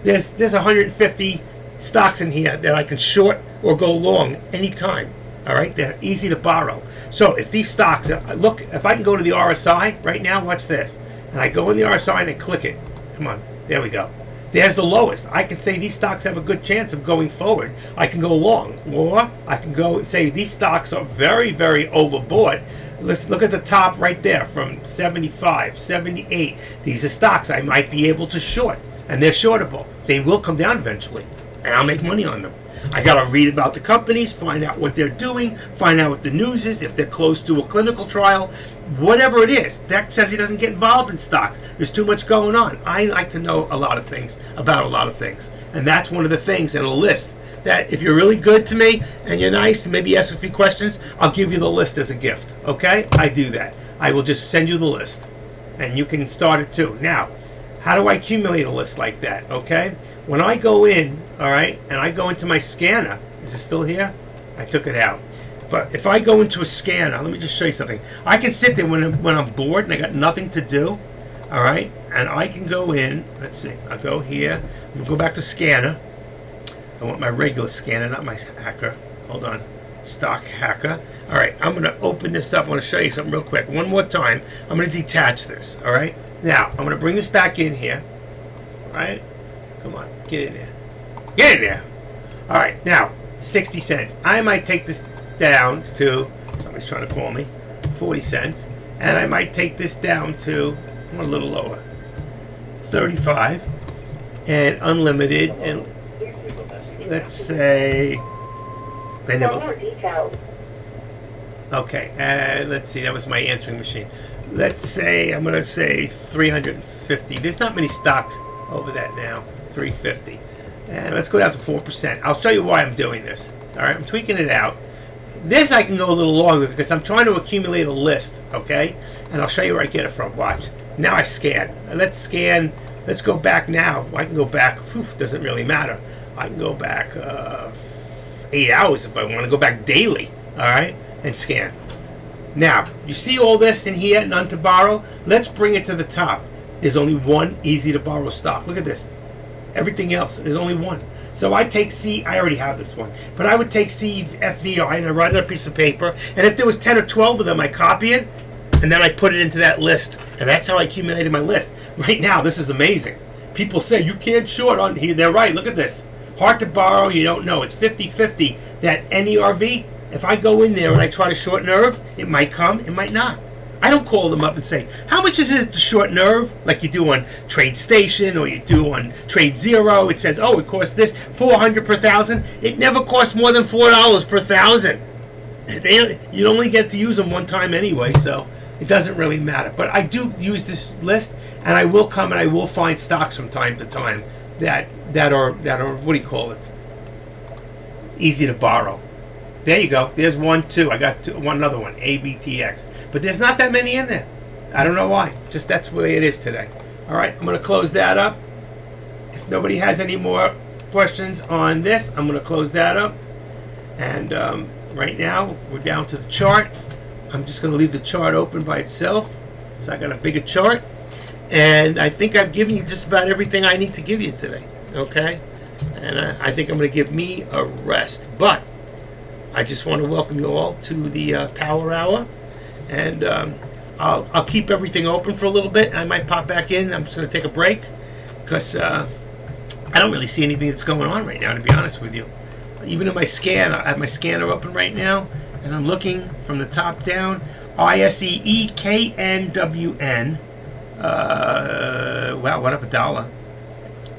There's 150 stocks in here that I can short or go long anytime. All right? They're easy to borrow. So if these stocks, look, if I can go to the RSI right now, watch this. And I go in the RSI and I click it. Come on. There we go. There's the lowest. I can say these stocks have a good chance of going forward. I can go long. Or I can go and say these stocks are very, very overbought. Let's look at the top right there from 75, 78. These are stocks I might be able to short. And they're shortable. They will come down eventually. And I'll make money on them. I got to read about the companies, find out what they're doing, find out what the news is, if they're close to a clinical trial, whatever it is. Deck says he doesn't get involved in stocks. There's too much going on. I like to know a lot of things about a lot of things. And that's one of the things in a list that if you're really good to me and you're nice and maybe ask a few questions, I'll give you the list as a gift. Okay? I do that. I will just send you the list. And you can start it too. Now, how do I accumulate a list like that? Okay? When I go in, all right, and I go into my scanner, is it still here? I took it out. But if I go into a scanner, let me just show you something. I can sit there when I'm bored and I got nothing to do, all right, and I can go in. Let's see. I'll go here. I'm going to go back to scanner. I want my regular scanner, not my hacker. Hold on. Stock hacker. All right, I'm going to open this up. I want to show you something real quick. One more time. I'm going to detach this, all right? Now, I'm going to bring this back in here, all right? Come on, get in there. Get in there. All right, now, 60 cents. I might take this down to, somebody's trying to call me, 40 cents. And I might take this down to, a little lower, 35. And unlimited, and let's say, okay, and let's see, that was my answering machine. Let's say, I'm going to say 350. There's not many stocks over that now, 350. And let's go down to 4%. I'll show you why I'm doing this. All right, I'm tweaking it out. This I can go a little longer because I'm trying to accumulate a list, okay? And I'll show you where I get it from. Watch. Now I scan. Let's scan. Let's go back now. I can go back. Whew, doesn't really matter. I can go back 8 hours if I want to go back daily, all right, and scan. Now, you see all this in here, none to borrow? Let's bring it to the top. There's only one easy to borrow stock. Look at this. Everything else, there's only one. So I take C, I already have this one, but I would take CFVI and I write it on a piece of paper, and if there was 10 or 12 of them, I copy it, and then I put it into that list. And that's how I accumulated my list. Right now, this is amazing. People say, you can't short on here. They're right, look at this. Hard to borrow, you don't know. It's 50-50. That NERV, if I go in there and I try to short nerve, it might come, it might not. I don't call them up and say, how much is it to short nerve? Like you do on Trade Station or you do on Trade Zero. It says, oh, it costs this, $400 per thousand. It never costs more than $4 per thousand. You only get to use them one time anyway, so it doesn't really matter. But I do use this list, and I will come and I will find stocks from time to time that are what do you call it? easy to borrow. There you go. There's one, two. I got one another one, ABTX. But there's not that many in there. I don't know why. Just that's the way it is today. All right, I'm going to close that up. If nobody has any more questions on this, I'm going to close that up. And right now, we're down to the chart. I'm just going to leave the chart open by itself. So I got a bigger chart. And I think I've given you just about everything I need to give you today. Okay? And I think I'm going to give me a rest. But I just want to welcome you all to the Power Hour. And I'll keep everything open for a little bit. I might pop back in. I'm just going to take a break because I don't really see anything that's going on right now, to be honest with you. Even in my scan, I have my scanner open right now, and I'm looking from the top down. ISEEKNWN. Wow, went up $1.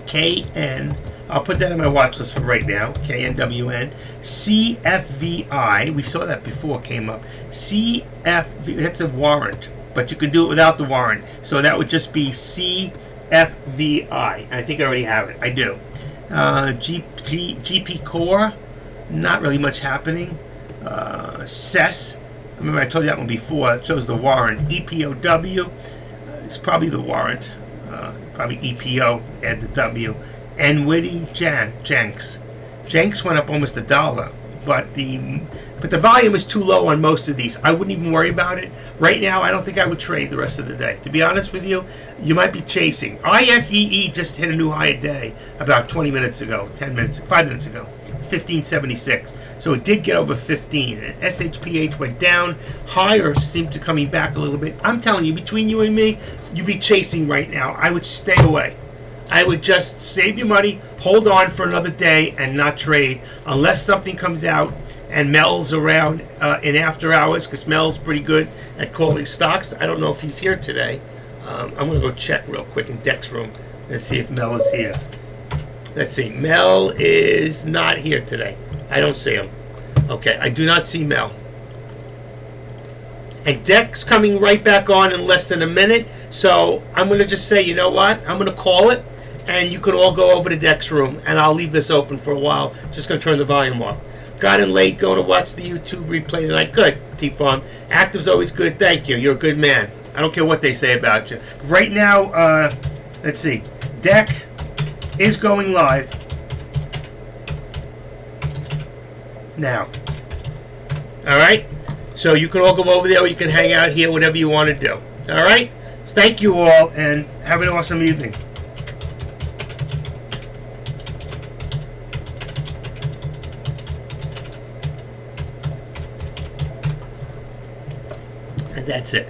KN. I'll put that on my watch list for right now. KNWN. CFVI. We saw that before, came up. CFV. That's a warrant, but you can do it without the warrant. So that would just be CFVI. I think I already have it. I do. GP Core. Not really much happening. CES. Remember I told you that one before. It shows the warrant. EPOW. It's probably the warrant. Probably EPO. Add the W. And Witty Jenks. Jenks went up almost $1, but the volume is too low on most of these. I wouldn't even worry about it. Right now, I don't think I would trade the rest of the day. To be honest with you, you might be chasing. ISEE just hit a new high a day about 5 minutes ago, 1576. So it did get over 15. And SHPH went down. Higher seemed to coming back a little bit. I'm telling you, between you and me, you'd be chasing right now. I would stay away. I would just save your money, hold on for another day, and not trade unless something comes out and Mel's around in after hours, because Mel's pretty good at calling stocks. I don't know if he's here today. I'm going to go check real quick in Deck's room and see if Mel is here. Let's see. Mel is not here today. I don't see him. Okay, I do not see Mel. And Deck's coming right back on in less than a minute. So I'm going to just say, you know what? I'm going to call it. And you can all go over to Deck's room, and I'll leave this open for a while. Just going to turn the volume off. Got in late, going to watch the YouTube replay tonight. Good, T-Farm. Active's always good. Thank you. You're a good man. I don't care what they say about you. Right now, let's see. Deck is going live now. All right? So you can all go over there, or you can hang out here, whatever you want to do. All right? Thank you all, and have an awesome evening. And that's it.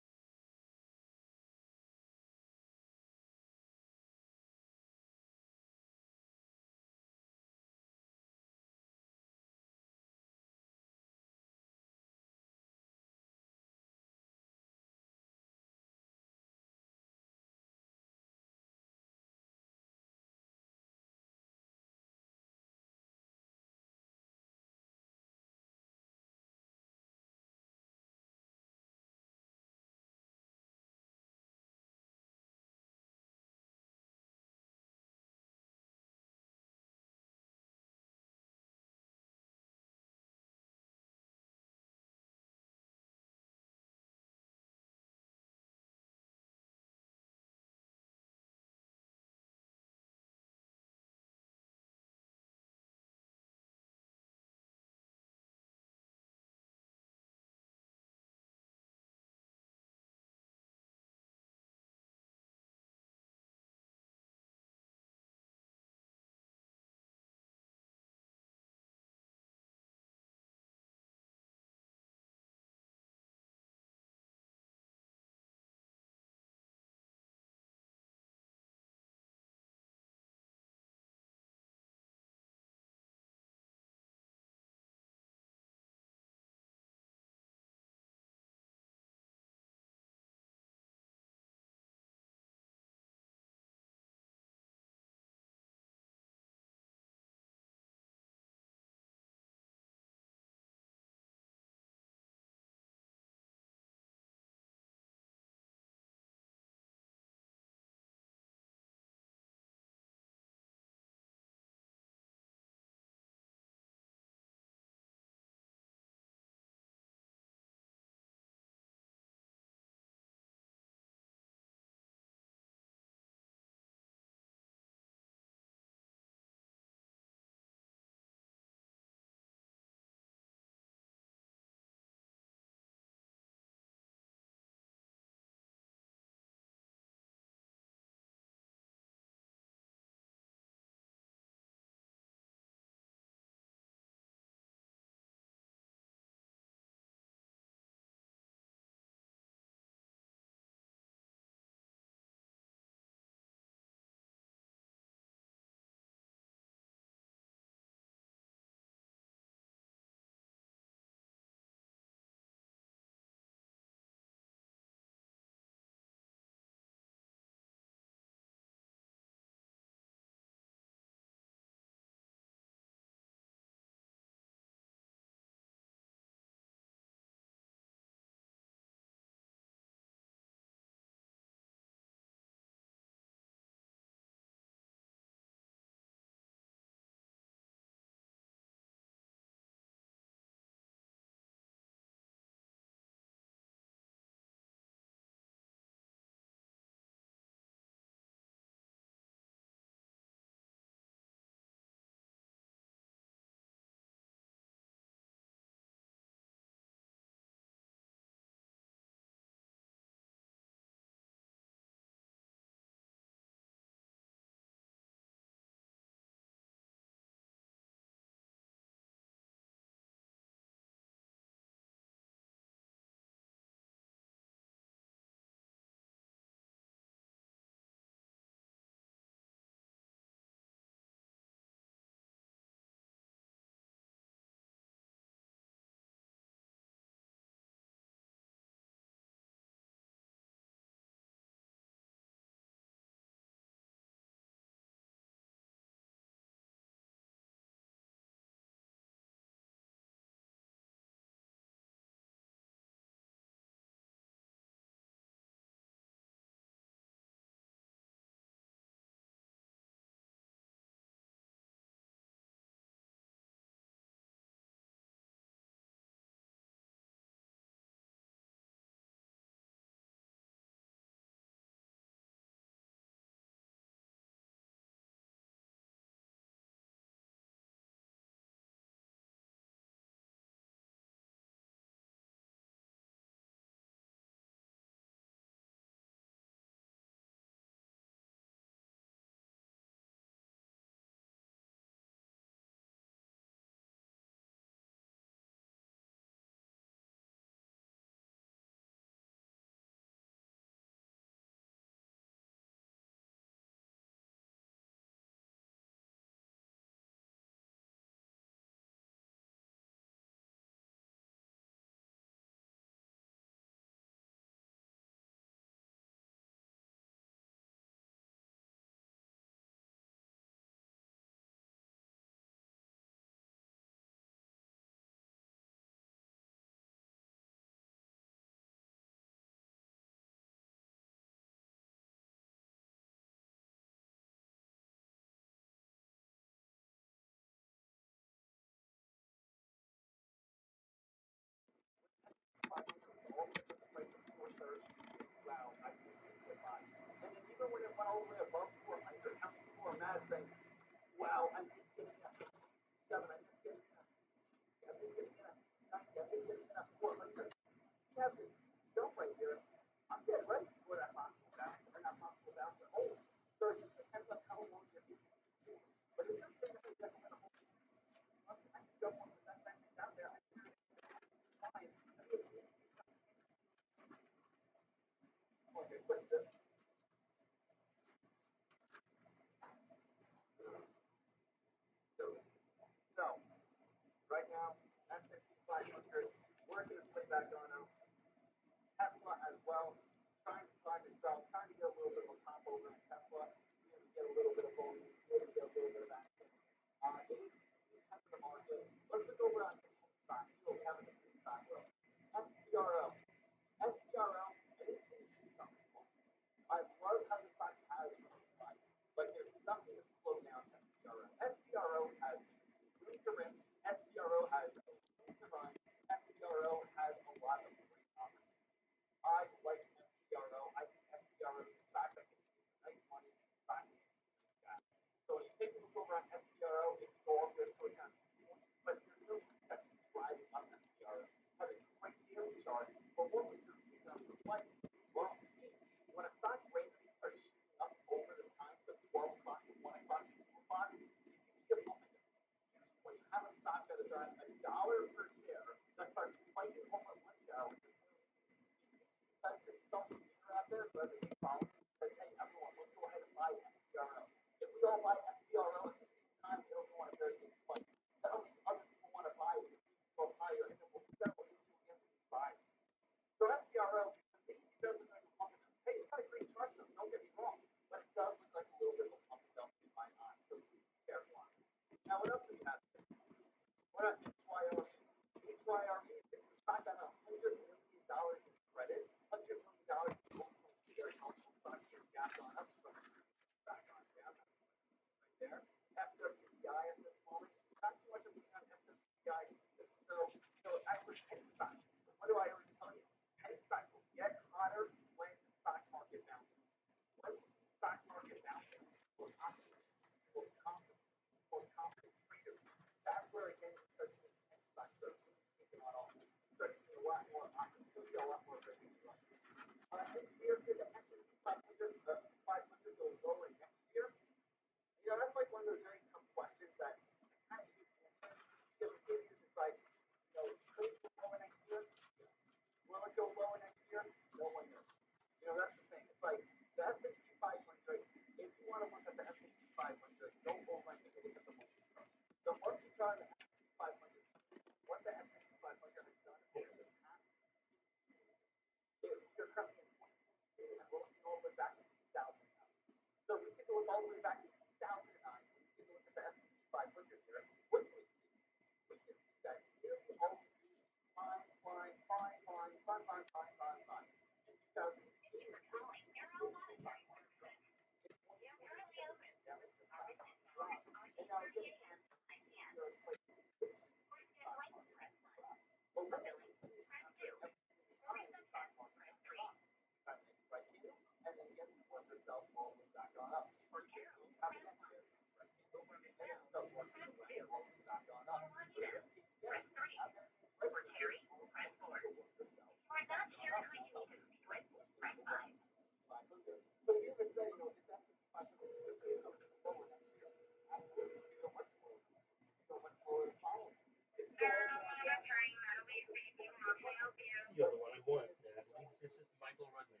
You're the one I want, Natalie. This is Michael Rudman.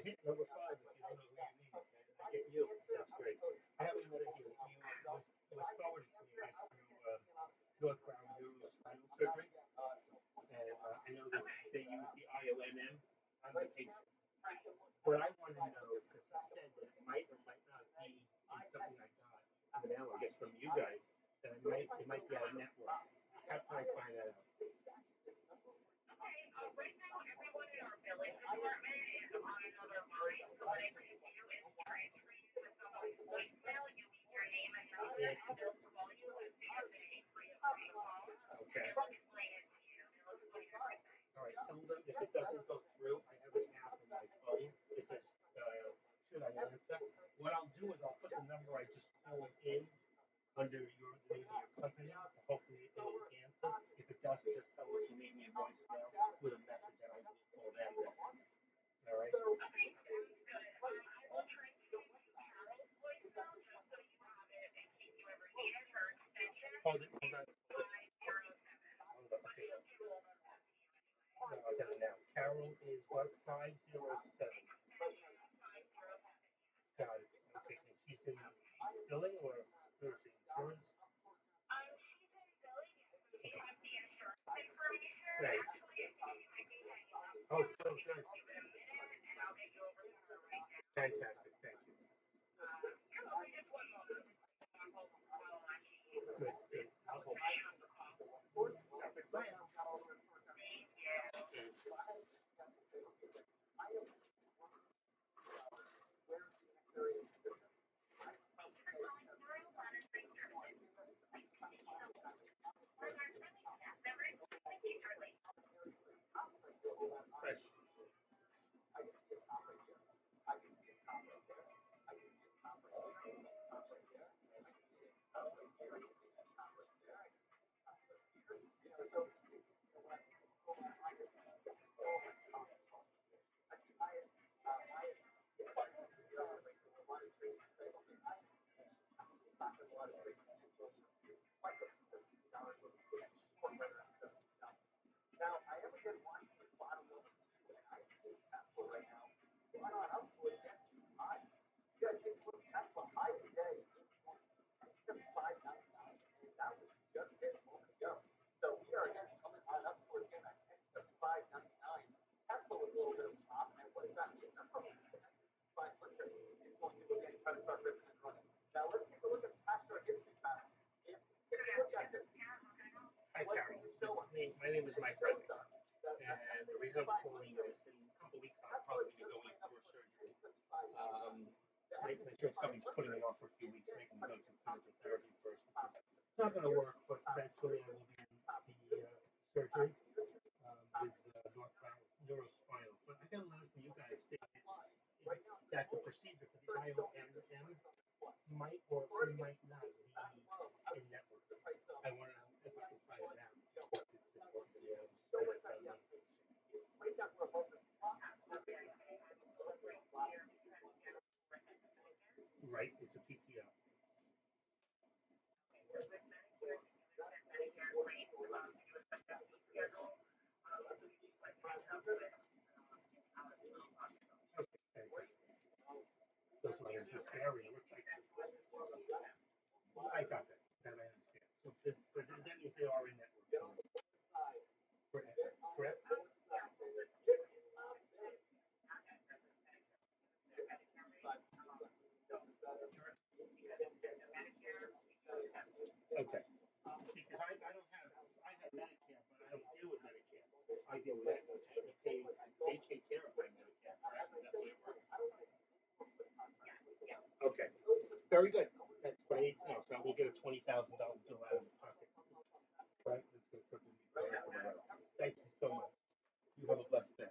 Hit number five if you don't know who you need. I get you. That's great. I haven't met it here. It was forwarded to me, I guess, through Northbound News Surgery. And I know that they use the IONM on vacation. What I want to know, because I said that it might or might not be in something I got in the mail, I guess from you guys, that it might be out of network. How can I find that out? Okay. All right. Tell them if it doesn't go through, I have an app on my phone. It says, should I answer? What I'll do is I'll put the number I just called in under your name of your company. Hopefully it will answer. If it doesn't, just tell them to leave me a voicemail with a message and I will call them then. All right? Hold it. Hold on. Hold on. Okay. No, I got it now. Carol is what, 507. Got it. Okay, and she's in billing or insurance? Right. Oh, so good. Fantastic. Thank you. Good, good. I'll hold. Sounds like a plan. Fresh. Hi, Karen. My name is Mike Reddick. And the reason I'm calling is in a couple of weeks, I'm probably going to go in for surgery. My insurance company's putting it off for a few weeks, making me go through physical therapy first. It's not going to work, but eventually I will be in the surgery with northbound neurospinal. But I got a letter from you guys saying that the procedure for the IOM might or might not be in network. I want to know if I can find it out. It's important to know. Right, it's a PPO. Okay. Those lines are scary. It looks like I got that. That I understand. So, but that means they are in network. Correct. Correct. Okay. See, because I don't have, I have Medicare, but I don't deal with Medicare. I deal with that. They take care of my Medicare. Correct? That's the way it works. Okay. Very good. That's what I need to know. So we'll get a $20,000 bill out of the pocket. Right? That's good for the rest of my life. Thank you so much. You have a blessed day.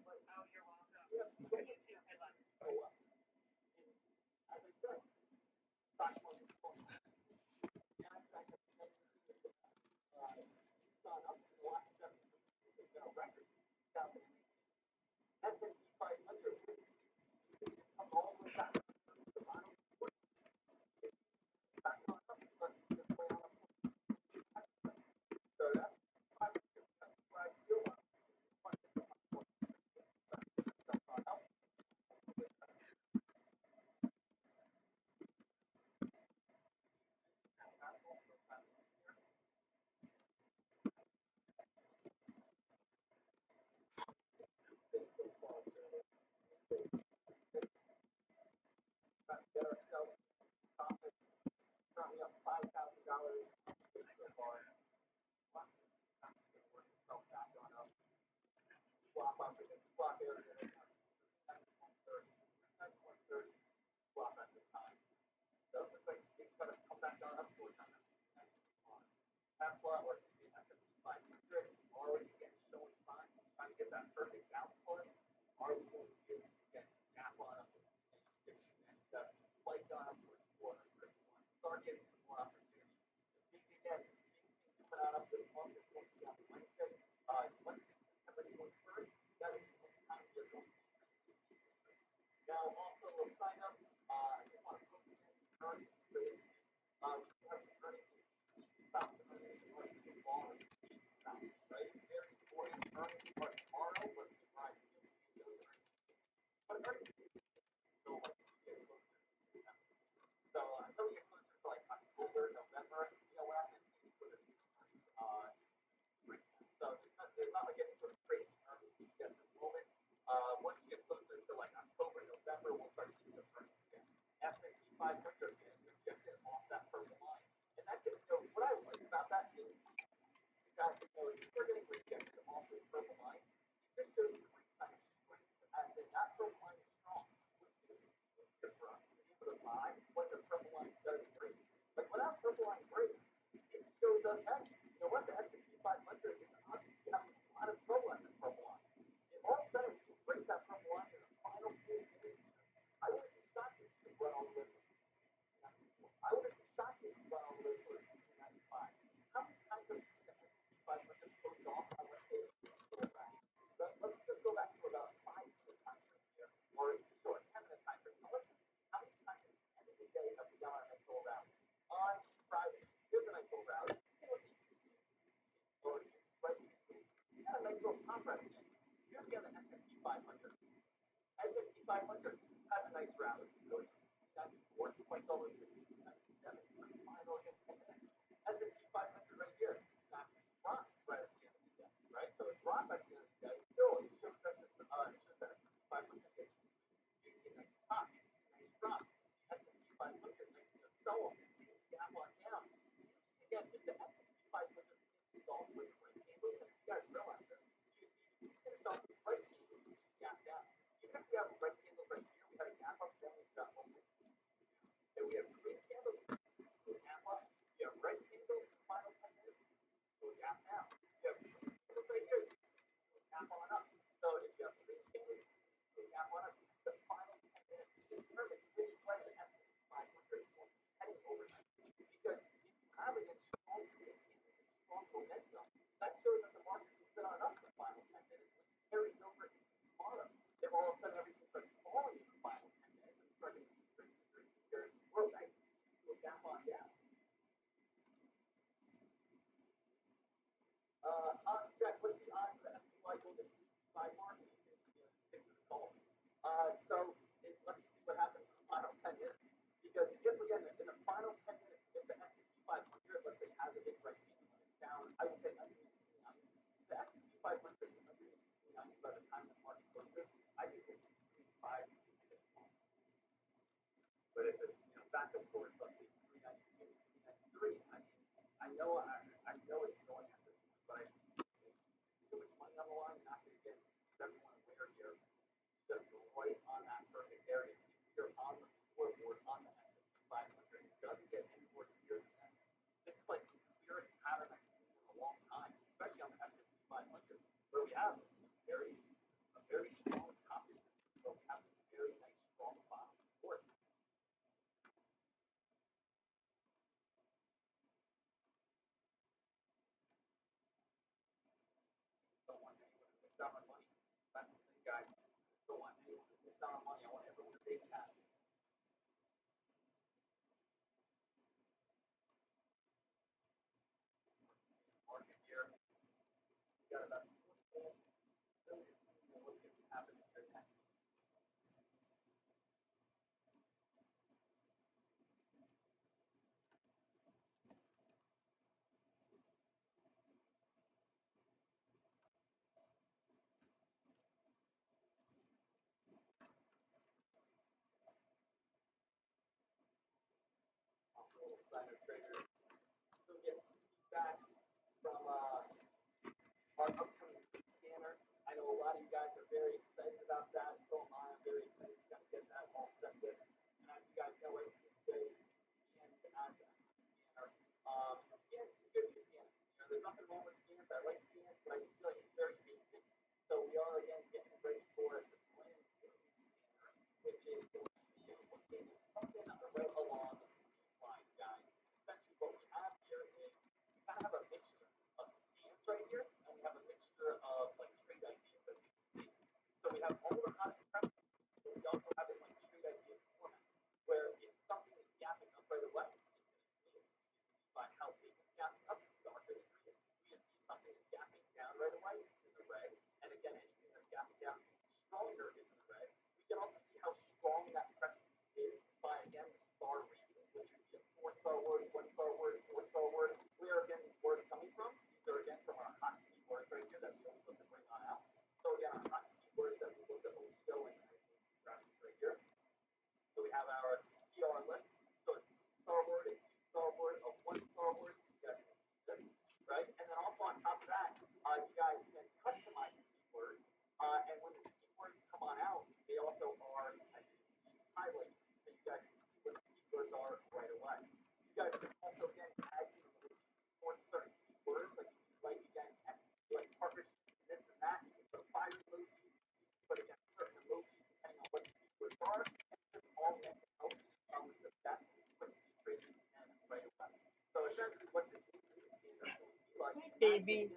baby.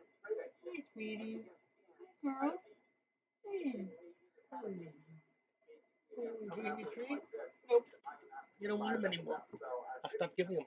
Hey, sweetie. Hey, girl. Hey. Oh. Oh, you giving me a treat? Nope. You don't want him anymore. I'll stop giving him.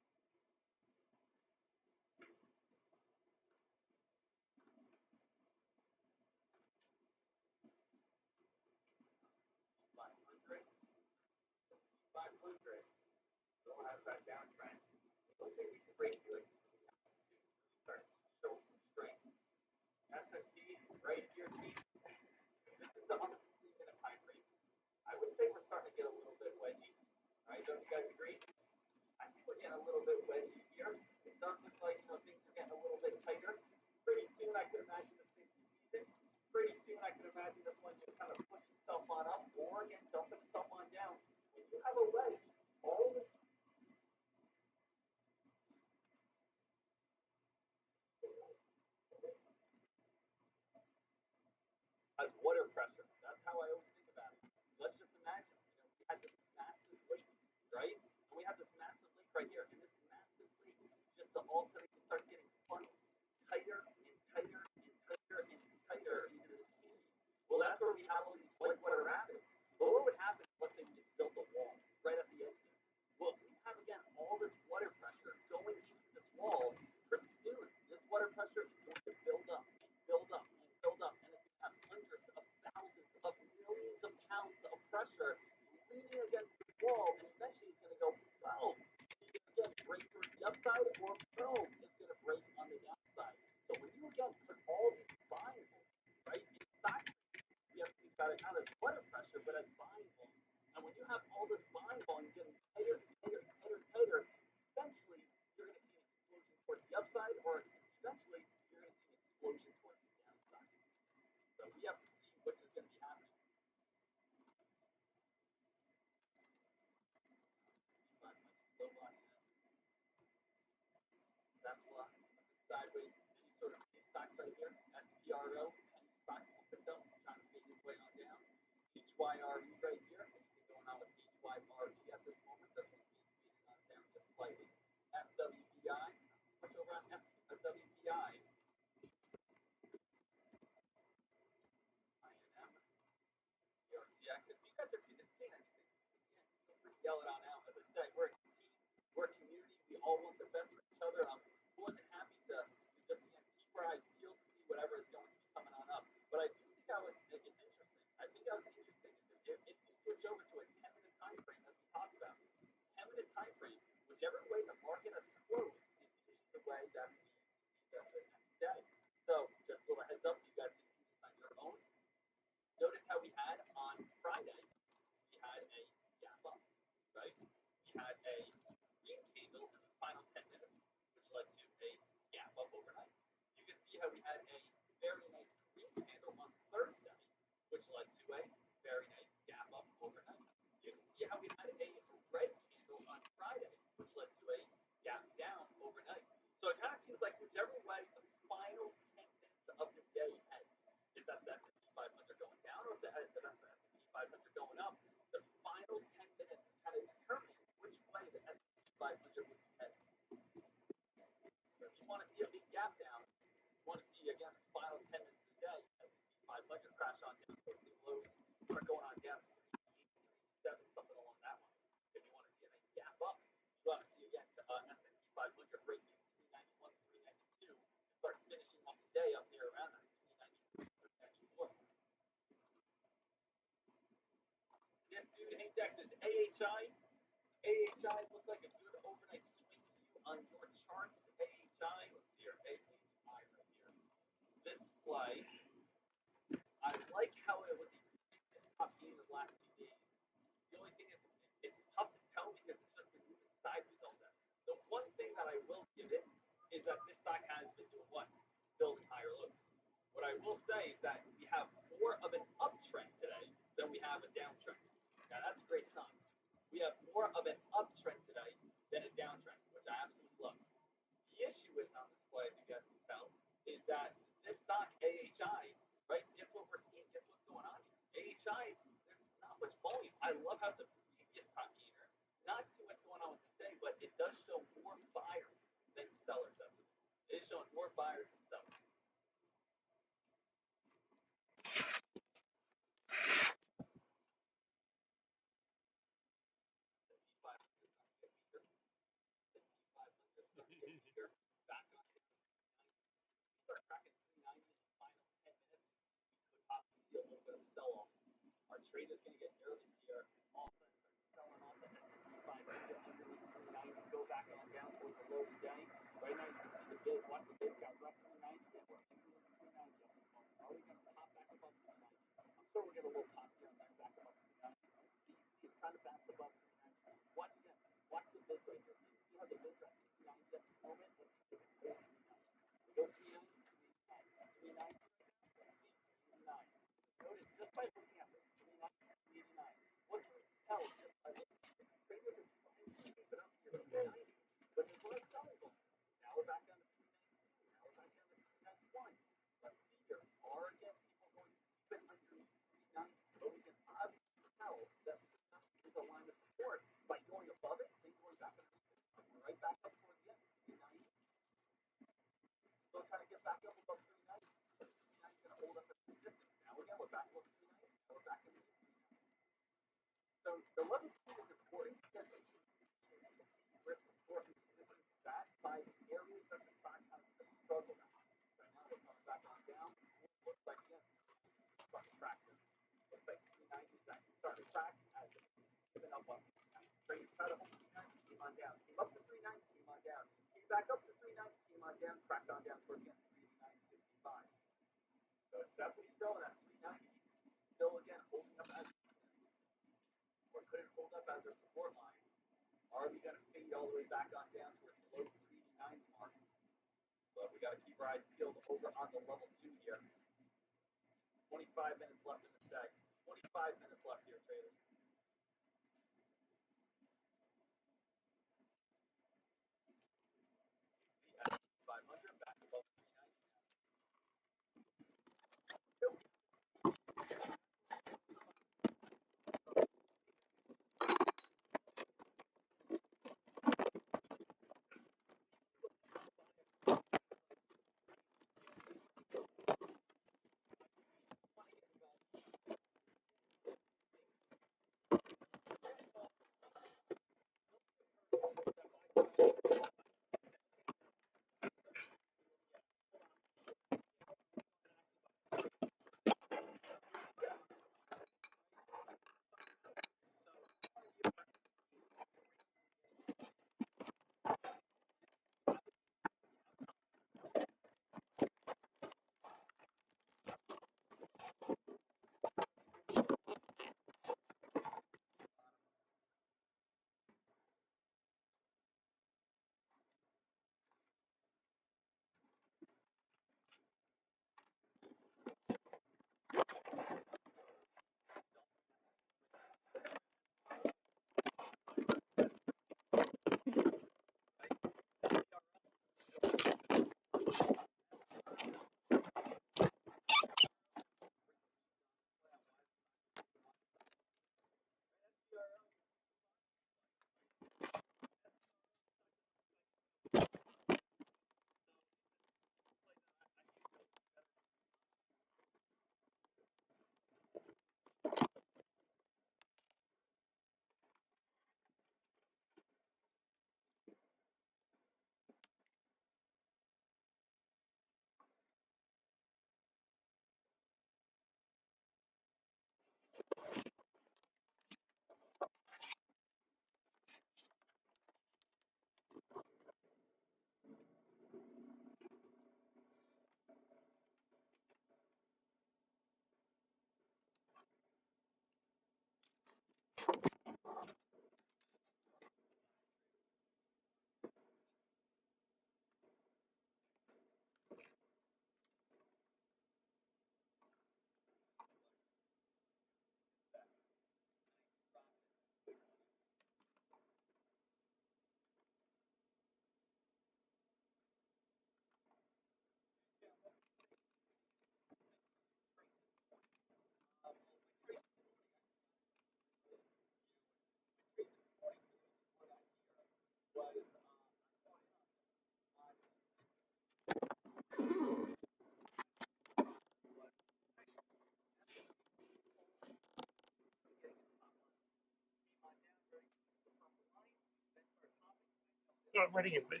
Start writing it, buddy.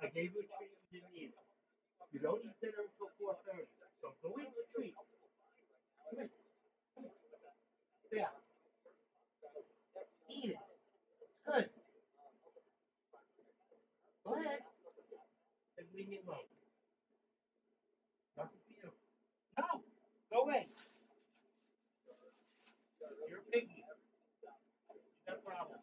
I gave you a treat you didn't eat. You don't eat dinner until 4:30. So go eat your treat. Come here. Yeah. Eat it. Good. Go ahead. And leave me alone. Nothing for you. No. Go away. You're a piggy. You got a problem.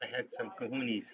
I had some kahunis.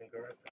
Incorrect.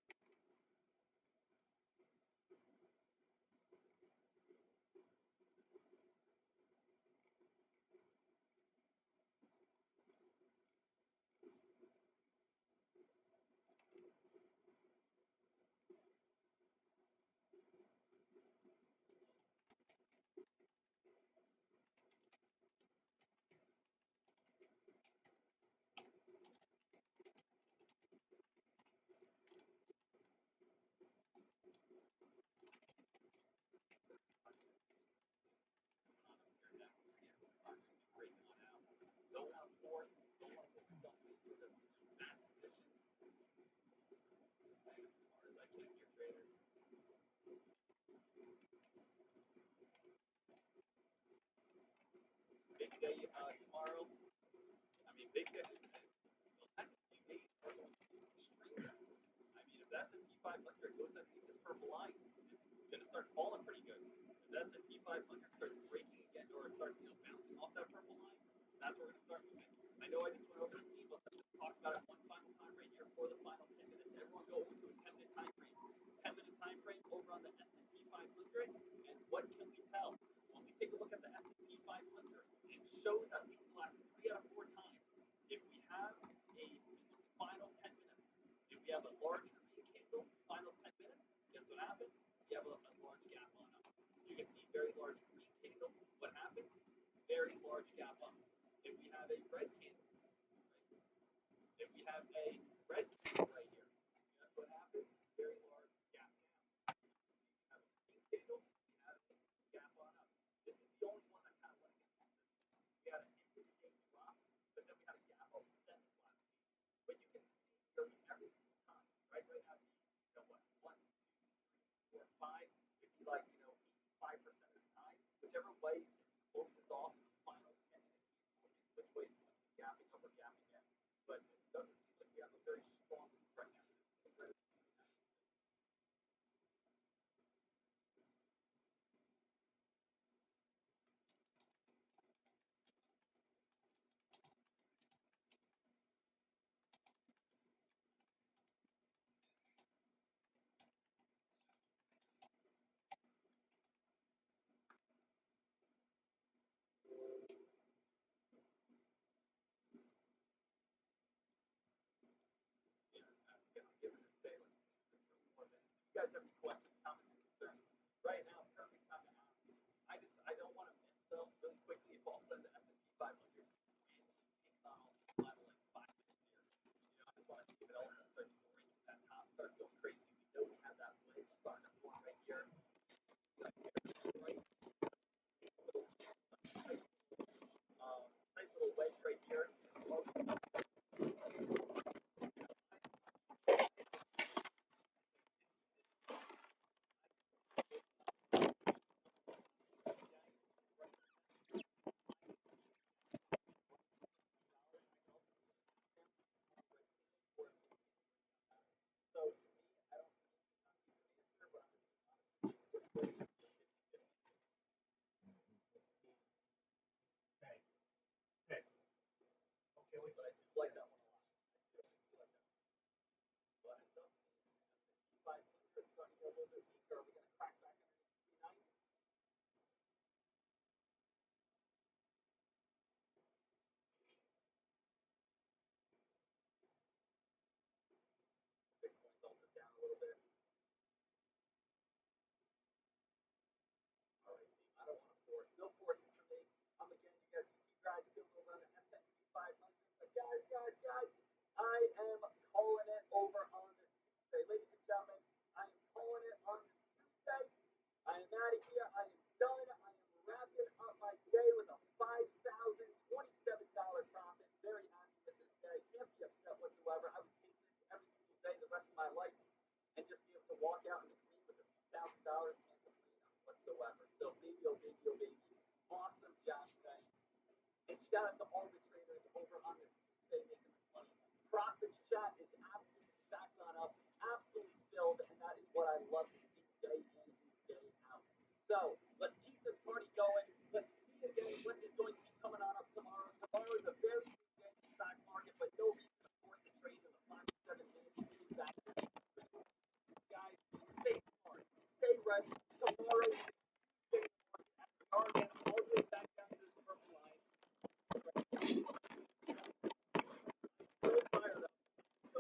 Hey,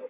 hey.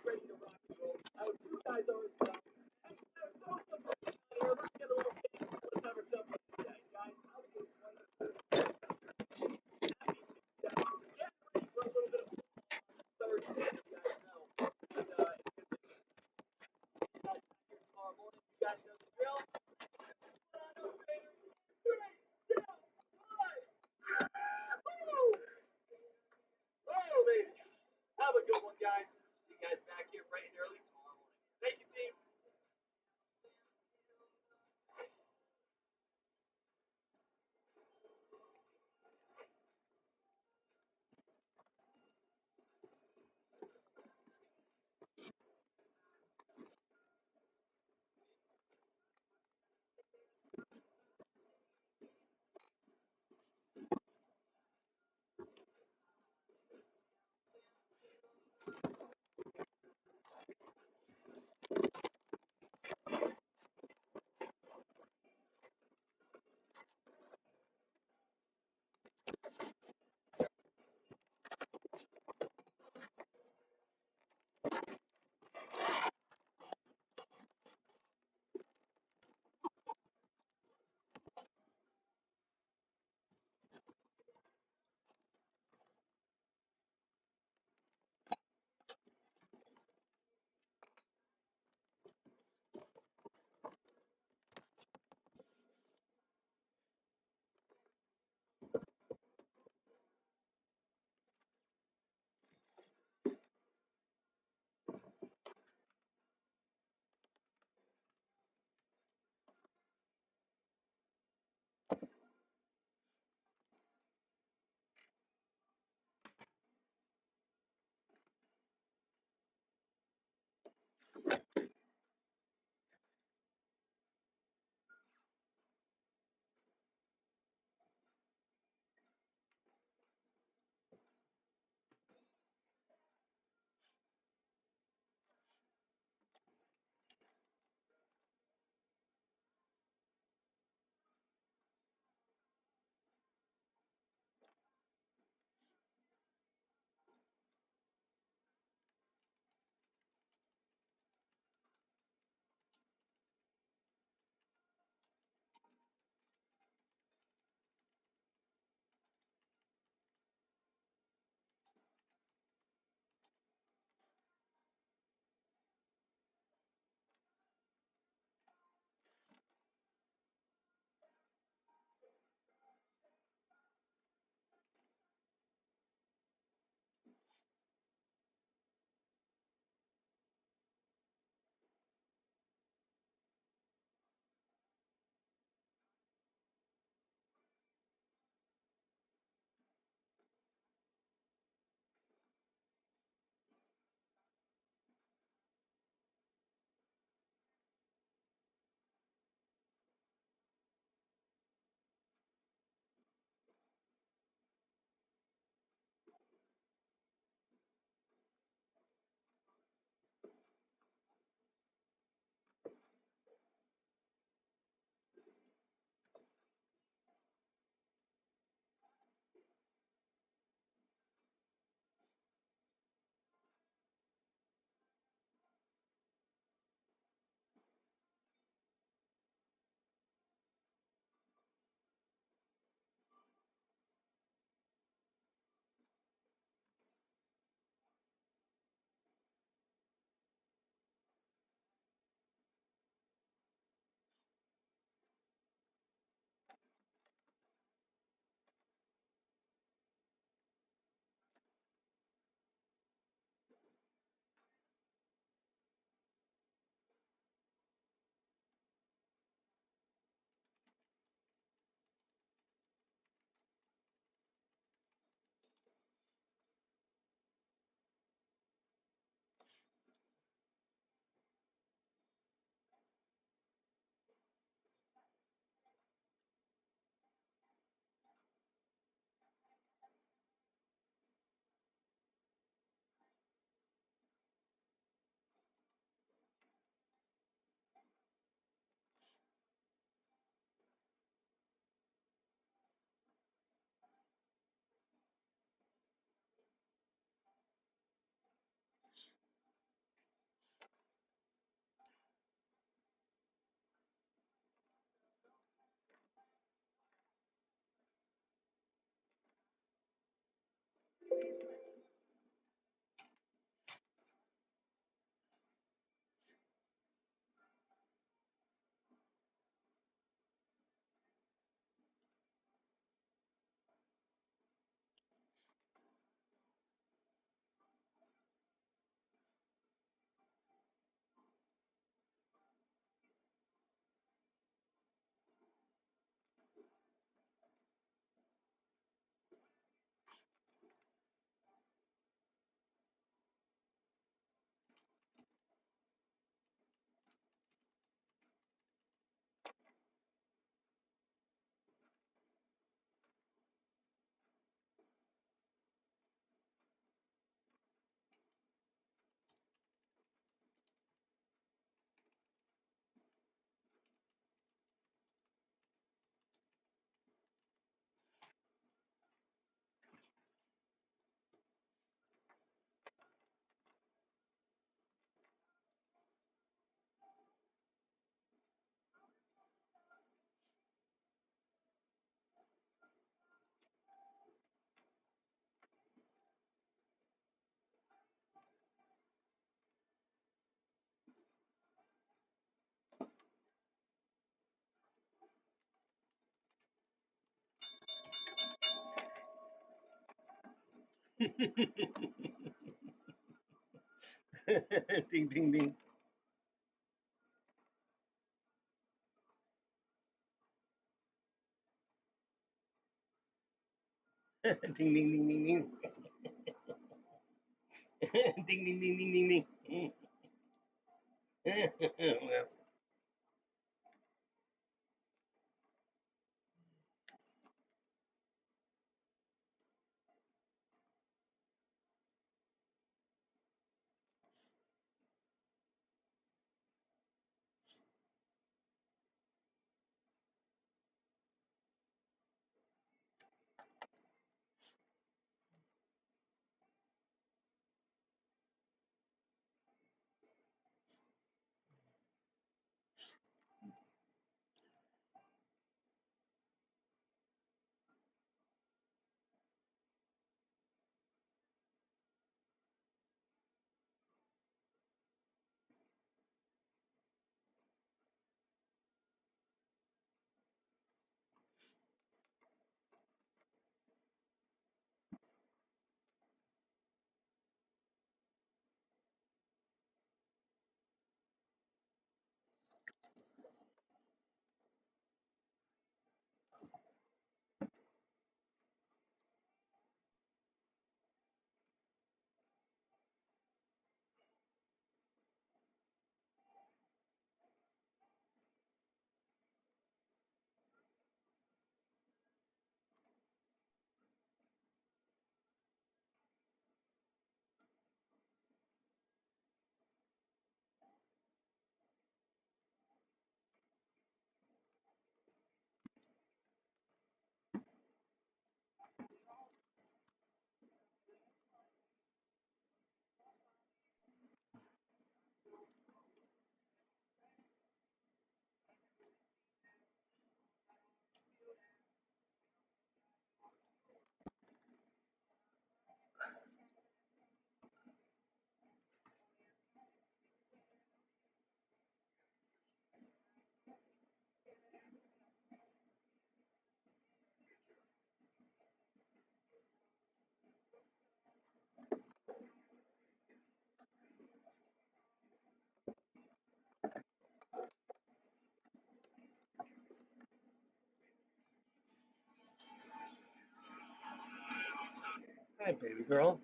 Ding, ding, ding. Ding, ding, ding, ding, ding. Ding, ding, ding, ding, ding, ding. Well, hi, baby girl.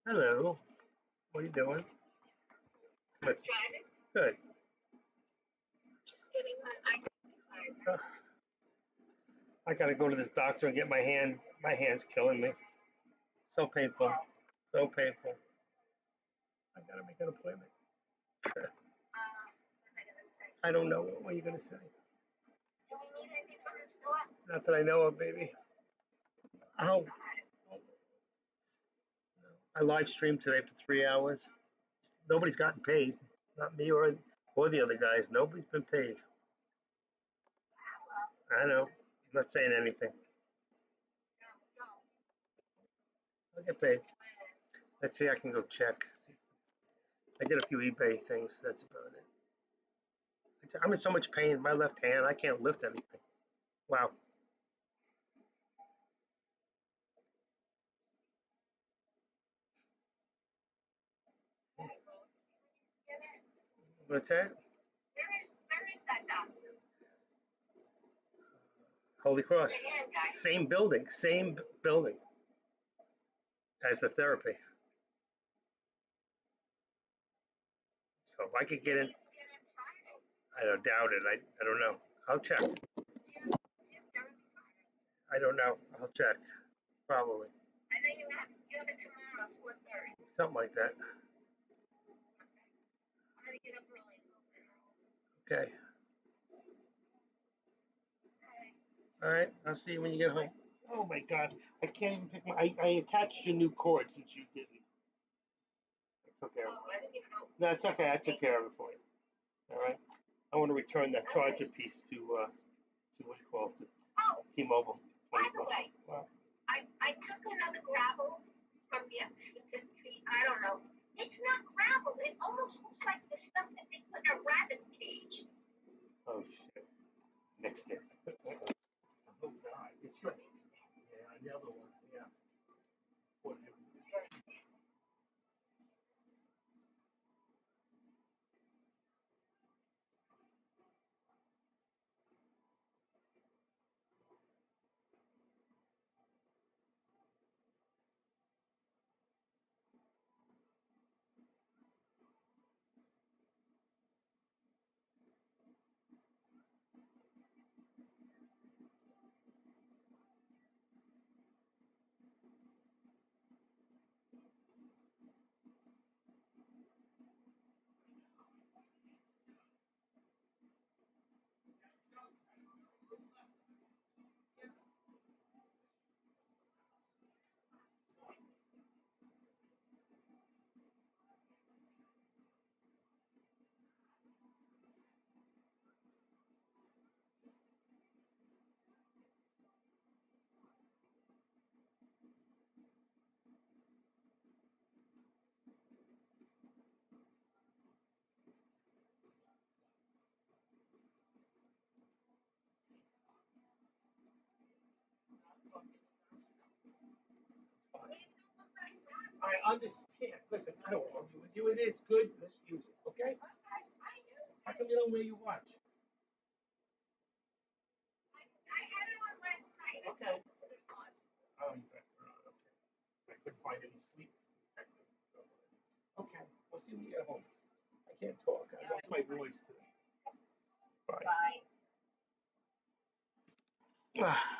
Hello. What are you doing? Good. Good. Uh, I gotta go to this doctor and get my hand. My hand's killing me. So painful. So painful. I gotta make an appointment. I don't know. What are you gonna say? Not that I know of, baby. Oh, I live streamed today for 3 hours. Nobody's gotten paid. Not me or the other guys. Nobody's been paid. I know. I'm not saying anything. I'll get paid. Let's see. I can go check. I did a few eBay things. That's about it. I'm in so much pain. My left hand. I can't lift anything. Wow. What's that? Holy Cross. Same building. Same building as the therapy. So if I could get in, I don't doubt it. I don't know. I'll check. I don't know. I'll check. Probably. Something like that. Okay. All right. I'll see you when you get home. Oh my God. I can't even pick my. I attached your new cord since you didn't. I took care of it. No, it's okay. I took care of it for you. All right. I want to return that charger piece to what you call it, to T-Mobile. Wow. Oh shit. Mixed it. Oh God. It's like, yeah, the other one. Yeah. I understand. Listen, I don't argue with you. It is good. Let's use it, okay? How come you don't wear your watch? Okay. Oh, you left her on. Okay. I couldn't find any sleep detector and stuff. Okay. We'll see when you get home. I can't talk. I lost my voice today. Bye.